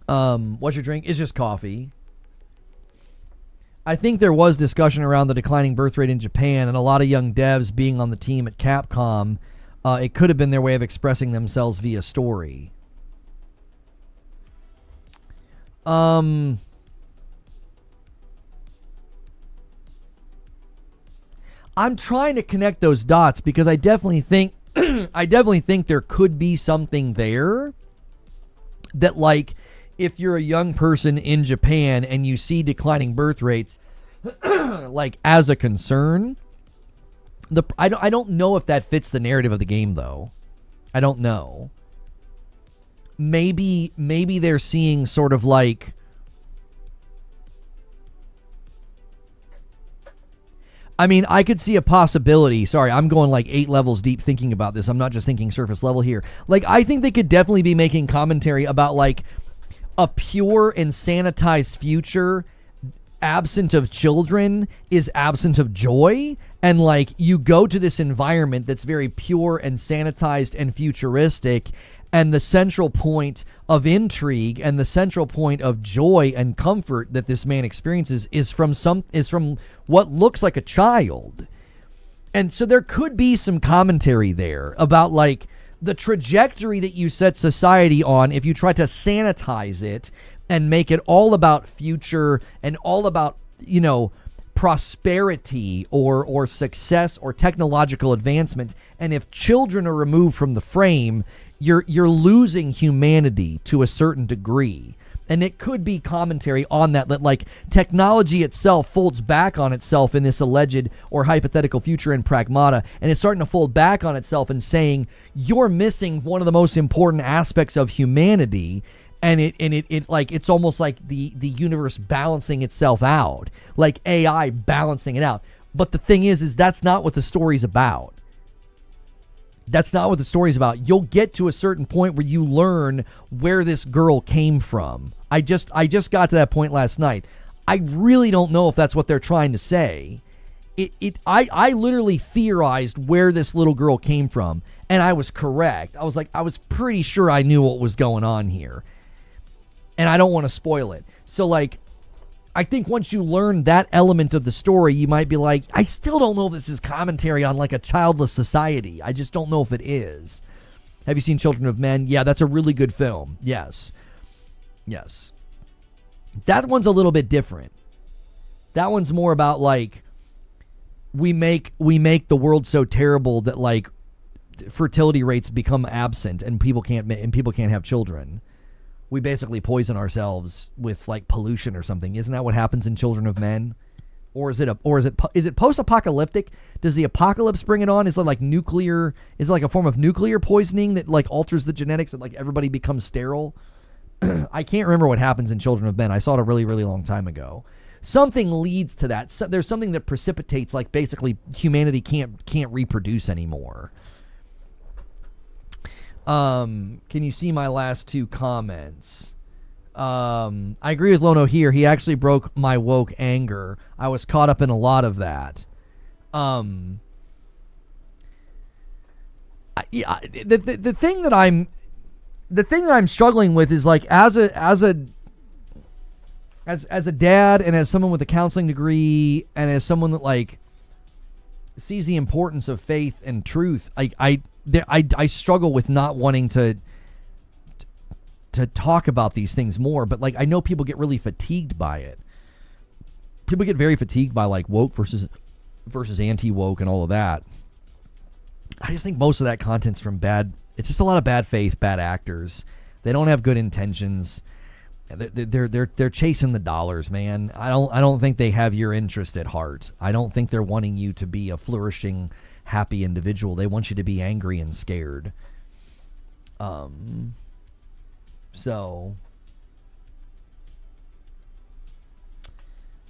know. What's your drink? It's just coffee. I think there was discussion around the declining birth rate in Japan and a lot of young devs being on the team at Capcom. It could have been their way of expressing themselves via story. I'm trying to connect those dots because I definitely think there could be something there that, like, if you're a young person in Japan and you see declining birth rates, like, as a concern, I don't know if that fits the narrative of the game, though. I don't know. Maybe they're seeing sort of like, I mean, I could see a possibility. Sorry, I'm going like 8 levels deep thinking about this. I'm not just thinking surface level here. Like, I think they could definitely be making commentary about, like, a pure and sanitized future absent of children is absent of joy. And, like, you go to this environment that's very pure and sanitized and futuristic, and the central point of intrigue and the central point of joy and comfort that this man experiences is from what looks like a child. And so there could be some commentary there about, like, the trajectory that you set society on if you try to sanitize it and make it all about future and all about, prosperity or success or technological advancement. And if children are removed from the frame, you're losing humanity to a certain degree. And it could be commentary on that, like, technology itself folds back on itself in this alleged or hypothetical future in Pragmata, and it's starting to fold back on itself and saying, you're missing one of the most important aspects of humanity, and it like, it's almost like the universe balancing itself out, like AI balancing it out. But the thing is that's not what the story's about. That's not what the story's about. You'll get to a certain point where you learn where this girl came from. I just got to that point last night. I really don't know if that's what they're trying to say. I literally theorized where this little girl came from, and I was correct. I was pretty sure I knew what was going on here. And I don't want to spoil it. So, like, I think once you learn that element of the story, you might be like, I still don't know if this is commentary on, like, a childless society. I just don't know if it is. Have you seen Children of Men? Yeah, that's a really good film. Yes. That one's a little bit different. That one's more about, like, we make the world so terrible that, like, fertility rates become absent and people can't have children. We basically poison ourselves with, like, pollution or something. Isn't that what happens in Children of Men? Or is it post-apocalyptic? Does the apocalypse bring it on? Is it like nuclear? Is it like a form of nuclear poisoning that, like, alters the genetics and, like, everybody becomes sterile? I can't remember what happens in Children of Men. I saw it a really, really long time ago. Something leads to that. So there's something that precipitates, like, basically humanity can't reproduce anymore. Can you see my last 2 comments? I agree with Lono here. He actually broke my woke anger. I was caught up in a lot of that. The thing that I'm struggling with is, like, as a dad and as someone with a counseling degree and as someone that, like, sees the importance of faith and truth, I struggle with not wanting to talk about these things more, but, like, I know people get really fatigued by it. People get very fatigued by, like, woke versus anti-woke and all of that. I just think most of that content's from it's just a lot of bad faith, bad actors. They don't have good intentions. They're chasing the dollars, man. I don't think they have your interest at heart. I don't think they're wanting you to be a flourishing, happy individual. They want you to be angry and scared. So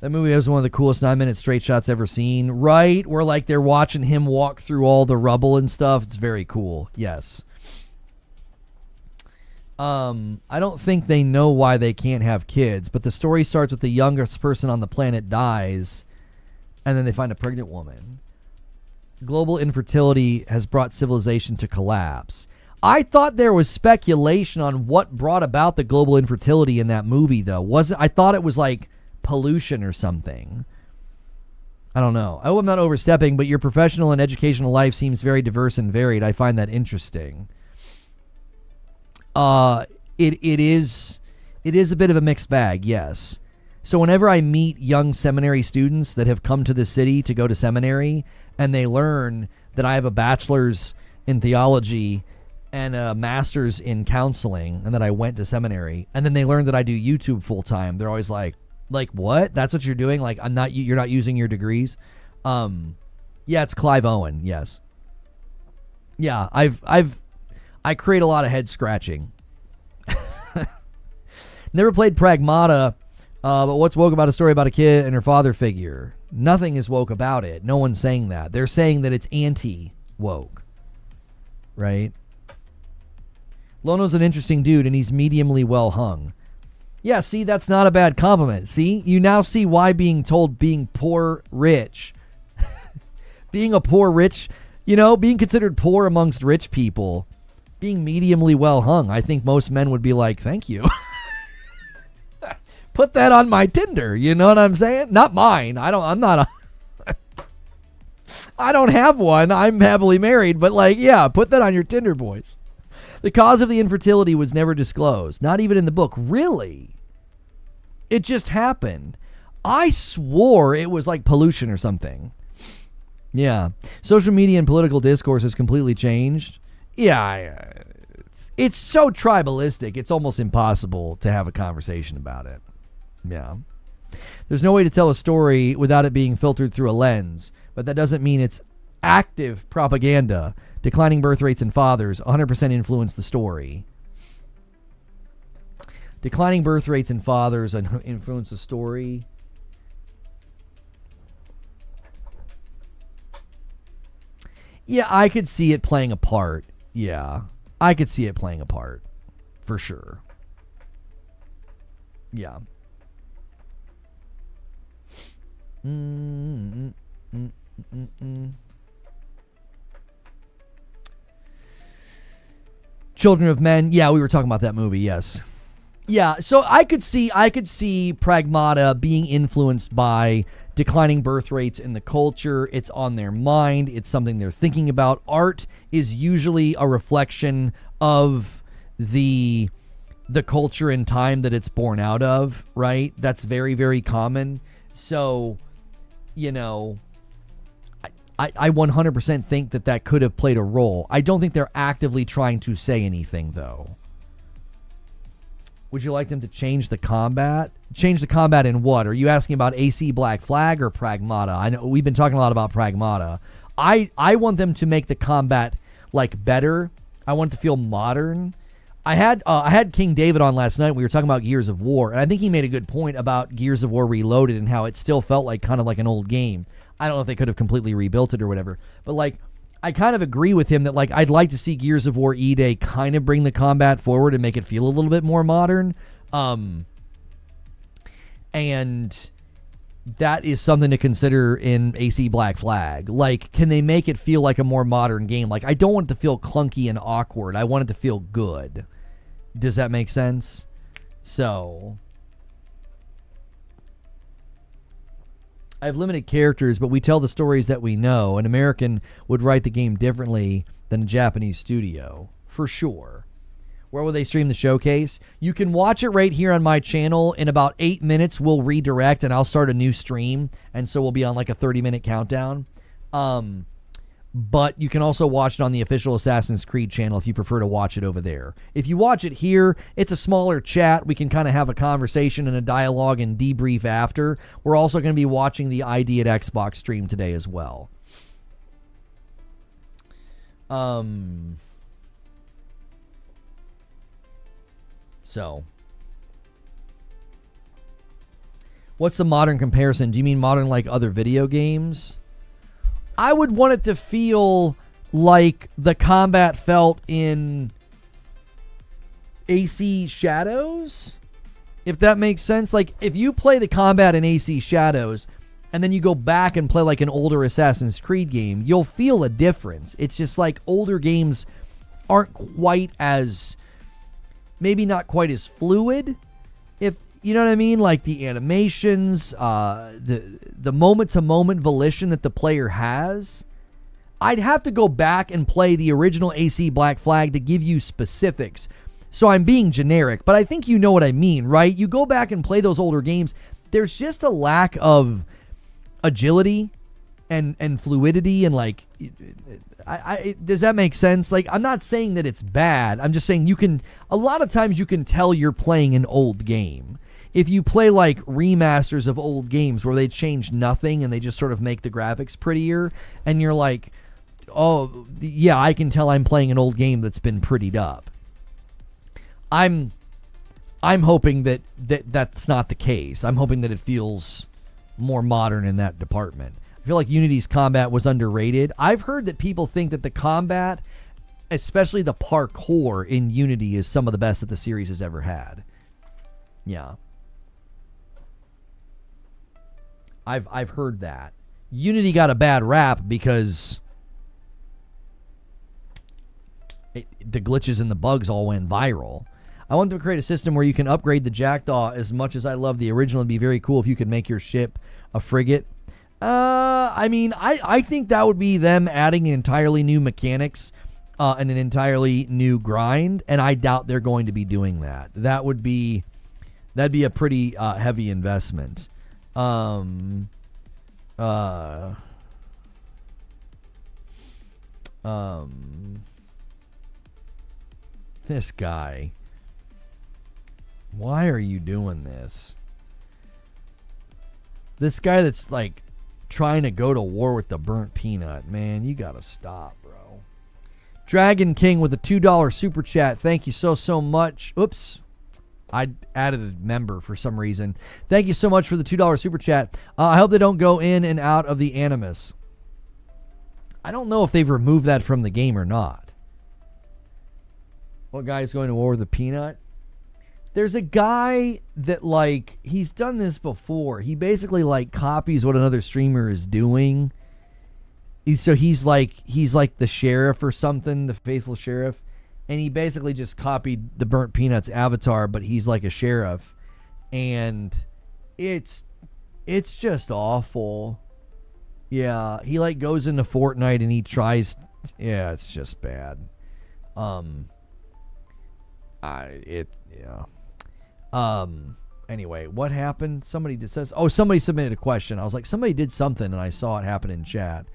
That movie has one of the coolest 9-minute straight shots ever seen, right? Where like they're watching him walk through all the rubble and stuff. It's very cool. Yes. I don't think they know why they can't have kids, but the story starts with the youngest person on the planet dies, and then they find a pregnant woman. Global infertility has brought civilization to collapse. I thought there was speculation on what brought about the global infertility in that movie, though. I thought it was like pollution or something. I don't know. I hope I'm not overstepping, but your professional and educational life seems very diverse and varied. I find that interesting. It is a bit of a mixed bag, yes. So whenever I meet young seminary students that have come to the city to go to seminary, and they learn that I have a bachelor's in theology and a master's in counseling, and that I went to seminary, and then they learn that I do YouTube full time, they're always like what? That's what you're doing? Like you're not using your degrees? Yeah, it's Clive Owen. Yes. Yeah, I create a lot of head scratching. Never played Pragmata, but what's woke about a story about a kid and her father figure? Nothing is woke about it. No one's saying that. They're saying that it's anti-woke. Right? Lono's an interesting dude, and he's mediumly well hung. Yeah, see, that's not a bad compliment. See? You now see why being told being poor rich. Being a poor rich, being considered poor amongst rich people, being mediumly well hung, I think most men would be like, thank you. Put that on my Tinder, you know what I'm saying? Not mine. I don't have one. I'm happily married, but put that on your Tinder, boys. The cause of the infertility was never disclosed, not even in the book. Really? It just happened. I swore it was like pollution or something. Yeah. Social media and political discourse has completely changed. Yeah. It's so tribalistic, it's almost impossible to have a conversation about it. Yeah. There's no way to tell a story without it being filtered through a lens, but that doesn't mean it's active propaganda. Declining birth rates and fathers 100% influence the story. Declining birth rates and fathers influence the story. Yeah, I could see it playing a part. Yeah, I could see it playing a part. For sure. Yeah. Children of Men. Yeah, we were talking about that movie. Yes. Yeah, so I could see Pragmata being influenced by declining birth rates in the culture. It's on their mind. It's something they're thinking about. Art is usually a reflection of the culture and time that it's born out of, right? That's very, very common. So, I 100% think that could have played a role. I don't think they're actively trying to say anything, though. Would you like them to change the combat? Change the combat in what? Are you asking about AC Black Flag or Pragmata? I know we've been talking a lot about Pragmata. I want them to make the combat better. I want it to feel modern. I had King David on last night. We were talking about Gears of War, and I think he made a good point about Gears of War Reloaded and how it still felt kind of like an old game. I don't know if they could have completely rebuilt it or whatever, but I kind of agree with him that I'd like to see Gears of War E-Day kind of bring the combat forward and make it feel a little bit more modern. And that is something to consider in AC Black Flag. Can they make it feel like a more modern game? I don't want it to feel clunky and awkward. I want it to feel good. Does that make sense? So I have limited characters, but we tell the stories that we know. An American would write the game differently than a Japanese studio, for sure. Where will they stream the showcase? You can watch it right here on my channel. In about 8 minutes, we'll redirect, and I'll start a new stream, and so we'll be on a 30-minute countdown. But you can also watch it on the official Assassin's Creed channel if you prefer to watch it over there. If you watch it here, it's a smaller chat. We can kind of have a conversation and a dialogue and debrief after. We're also going to be watching the ID at Xbox stream today as well. So What's the modern comparison? Do you mean modern like other video games? I would want it to feel like the combat felt in AC Shadows, if that makes sense. Like, if you play the combat in AC Shadows and then you go back and play like an older Assassin's Creed game, you'll feel a difference. It's just like older games aren't quite as, maybe not quite as fluid, if you know what I mean, like the animations, the moment-to-moment volition that the player has. I'd have to go back and play the original AC Black Flag to give you specifics. So I'm being generic, but I think you know what I mean, right? You go back and play those older games, there's just a lack of agility and fluidity and like, does that make sense? Like, I'm not saying that it's bad. I'm just saying a lot of times you can tell you're playing an old game. If you play like remasters of old games where they change nothing and they just sort of make the graphics prettier, and you're like, oh, yeah, I can tell I'm playing an old game that's been prettied up. I'm hoping that that's not the case. I'm hoping that it feels more modern in that department. I feel like Unity's combat was underrated. I've heard that people think that the combat, especially the parkour in Unity, is some of the best that the series has ever had. Yeah. I've heard that. Unity got a bad rap because the glitches and the bugs all went viral. I want them to create a system where you can upgrade the Jackdaw. As much as I love the original, it'd be very cool if you could make your ship a frigate. I mean, I think that would be them adding entirely new mechanics and an entirely new grind, and I doubt they're going to be doing that. That'd be a pretty heavy investment. This guy. Why are you doing this? This guy that's like trying to go to war with the burnt peanut. Man, you gotta stop, bro. Dragon King with a $2 super chat. Thank you so much. Oops. I added a member for some reason. Thank you so much for the $2 super chat. I hope they don't go in and out of the Animus. I don't know if they've removed that from the game or not. What guy is going to war with the peanut? There's a guy that, like, he's done this before. He basically, like, copies what another streamer is doing. He's like the sheriff or something, the faithful sheriff. And he basically just copied the Burnt Peanuts avatar, but he's like a sheriff. And it's just awful. Yeah, he, like, goes into Fortnite and he tries... Yeah, it's just bad. Anyway, what happened? Somebody just says, somebody submitted a question. I was like, somebody did something and I saw it happen in chat.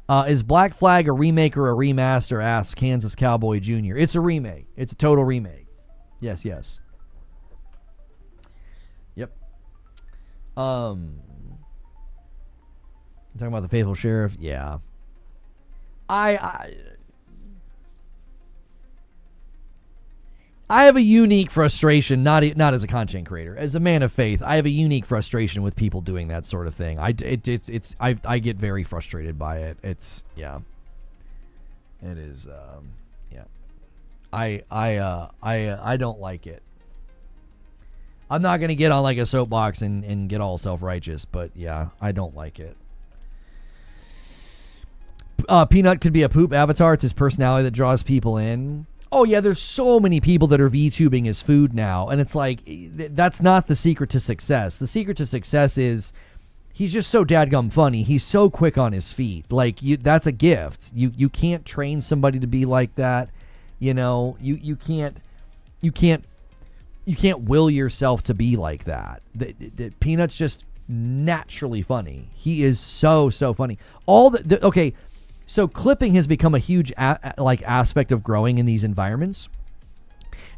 Is Black Flag a remake or a remaster? Asks Kansas Cowboy Jr. It's a remake. It's a total remake. Yes. Yep. Talking about the faithful sheriff? Yeah. I have a unique frustration, not as a content creator, as a man of faith. I have a unique frustration with people doing that sort of thing. I get very frustrated by it. It is. I don't like it. I'm not gonna get on like a soapbox and get all self-righteous, but yeah, I don't like it. Peanut could be a poop avatar. It's his personality that draws people in. Oh, yeah, there's so many people that are VTubing his food now, and it's like, that's not the secret to success. The secret to success is he's just so dadgum funny. He's so quick on his feet. Like, that's a gift. You can't train somebody to be like that. You know, you can't will yourself to be like that. The Peanut's just naturally funny. He is so funny. Okay. So clipping has become a huge aspect of growing in these environments.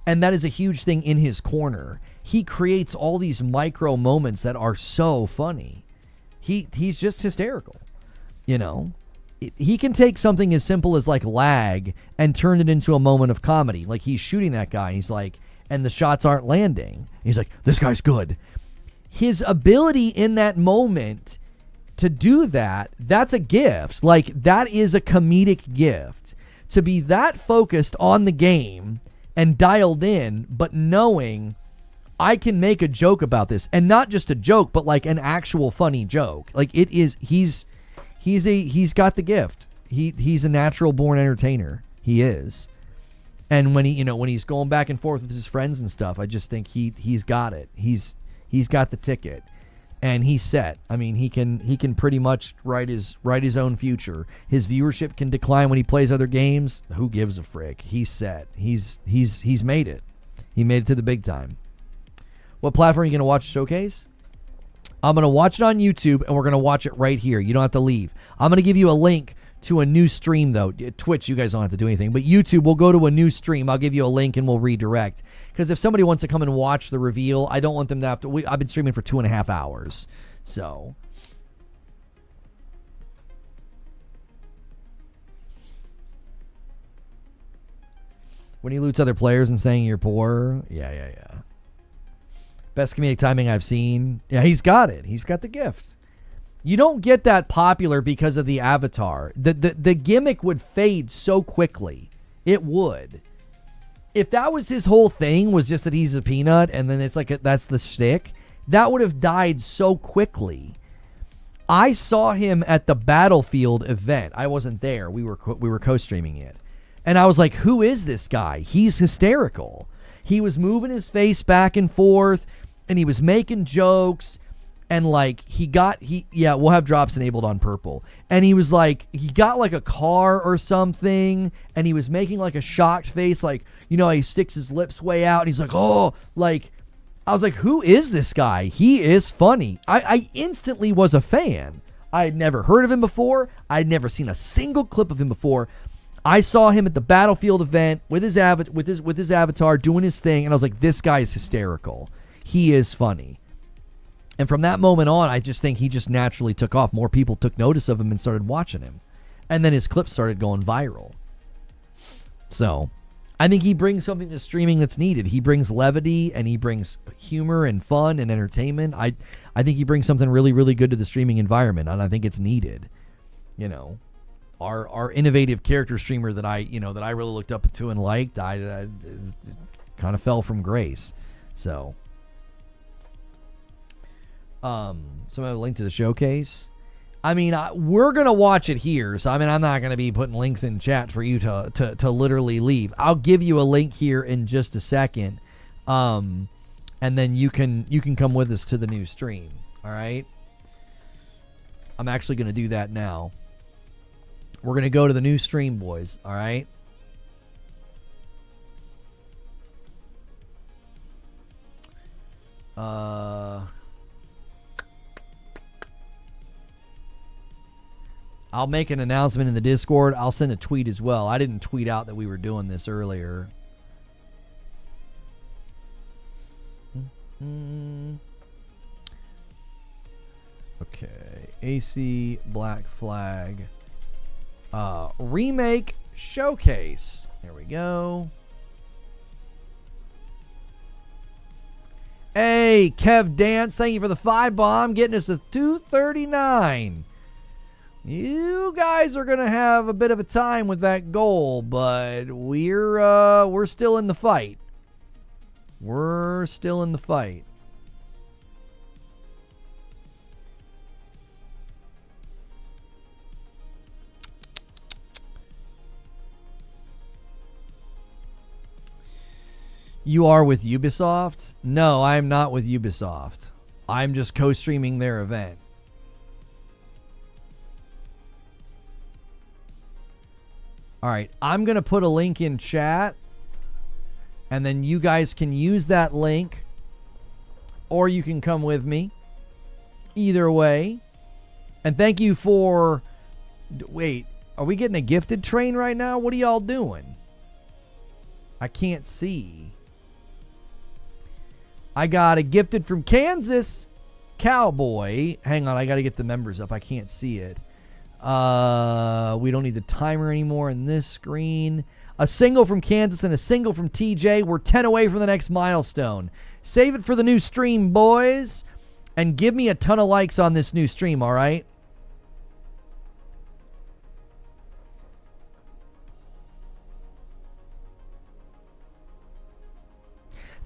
And that is a huge thing in his corner. He creates all these micro moments that are so funny. He's just hysterical. You know? He can take something as simple as like lag and turn it into a moment of comedy. Like he's shooting that guy and he's like, and the shots aren't landing. He's like, this guy's good. his ability in that moment to do that, that's a gift. Like, that is a comedic gift. To be that focused on the game and dialed in, but knowing I can make a joke about this, and not just a joke, but like an actual funny joke. Like, it is, he's got the gift. He's a natural born entertainer. He is. And when he's going back and forth with his friends and stuff, I just think he's got it. He's got the ticket, and he's set. I mean, he can pretty much write his own future. His viewership can decline when he plays other games. Who gives a frick? He's set. He's made it. He made it to the big time. What platform are you going to watch the showcase? I'm going to watch it on YouTube, and we're going to watch it right here. You don't have to leave. I'm going to give you a link to a new stream, though. Twitch, you guys don't have to do anything. But YouTube, we'll go to a new stream. I'll give you a link, and we'll redirect. Because if somebody wants to come and watch the reveal, I don't want them to have to... I've been streaming for 2.5 hours. So... when he loots other players and saying you're poor, yeah. Best comedic timing I've seen. Yeah, he's got it. He's got the gift. You don't get that popular because of the avatar. The gimmick would fade so quickly. It would. If that was his whole thing, was just that he's a peanut, and then it's like that's the shtick, that would have died so quickly. I saw him at the Battlefield event. I wasn't there. We were co-streaming it. And I was like, who is this guy? He's hysterical. He was moving his face back and forth, and he was making jokes, and like we'll have drops enabled on purple. And he was like, he got like a car or something, and he was making like a shocked face, like, he sticks his lips way out, and he's like, oh, like, I was like, who is this guy? He is funny. I instantly was a fan. I had never heard of him before. I had never seen a single clip of him before. I saw him at the Battlefield event with his avatar doing his thing, and I was like, this guy is hysterical. He is funny. And from that moment on, I just think he just naturally took off. More people took notice of him and started watching him. And then his clips started going viral. So, I think he brings something to streaming that's needed. He brings levity, and he brings humor and fun and entertainment. I think he brings something really, really good to the streaming environment, and I think it's needed. Our innovative character streamer that I really looked up to and liked, I kind of fell from grace. So, I have a link to the showcase. I mean, we're gonna watch it here, so I mean, I'm not gonna be putting links in chat for you to literally leave. I'll give you a link here in just a second, and then you can come with us to the new stream. All right. I'm actually gonna do that now. We're going to go to the new stream, boys, all right? I'll make an announcement in the Discord. I'll send a tweet as well. I didn't tweet out that we were doing this earlier. Okay. AC Black Flag Remake Showcase. There we go. Hey, Kev Dance, thank you for the 5 bomb, getting us to 239. You guys are gonna have a bit of a time with that goal, but we're still in the fight. We're still in the fight. You are with Ubisoft? No, I am not with Ubisoft. I'm just co-streaming their event. All right, I'm going to put a link in chat, and then you guys can use that link, or you can come with me. Either way. And thank you for... Wait, are we getting a gifted train right now? What are y'all doing? I can't see. I got a gifted from Kansas Cowboy. Hang on, I got to get the members up. I can't see it. We don't need the timer anymore in this screen. A single from Kansas and a single from TJ. We're 10 away from the next milestone. Save it for the new stream, boys. And give me a ton of likes on this new stream, all right?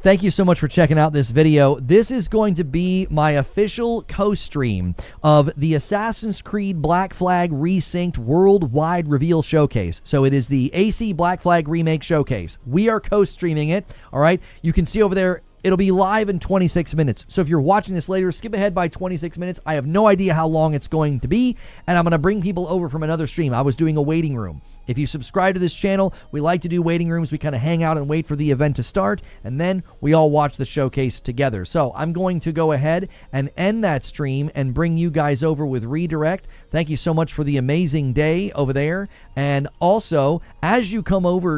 Thank you so much for checking out this video. This is going to be my official co-stream of the Assassin's Creed Black Flag Resynced Worldwide Reveal Showcase. So it is the AC Black Flag Remake Showcase. We are co-streaming it, all right? You can see over there, it'll be live in 26 minutes. So if you're watching this later, skip ahead by 26 minutes. I have no idea how long it's going to be, and I'm going to bring people over from another stream. I was doing a waiting room. If you subscribe to this channel, we like to do waiting rooms. We kind of hang out and wait for the event to start, and then we all watch the showcase together. So I'm going to go ahead and end that stream and bring you guys over with redirect. Thank you so much for the amazing day over there. And also, as you come over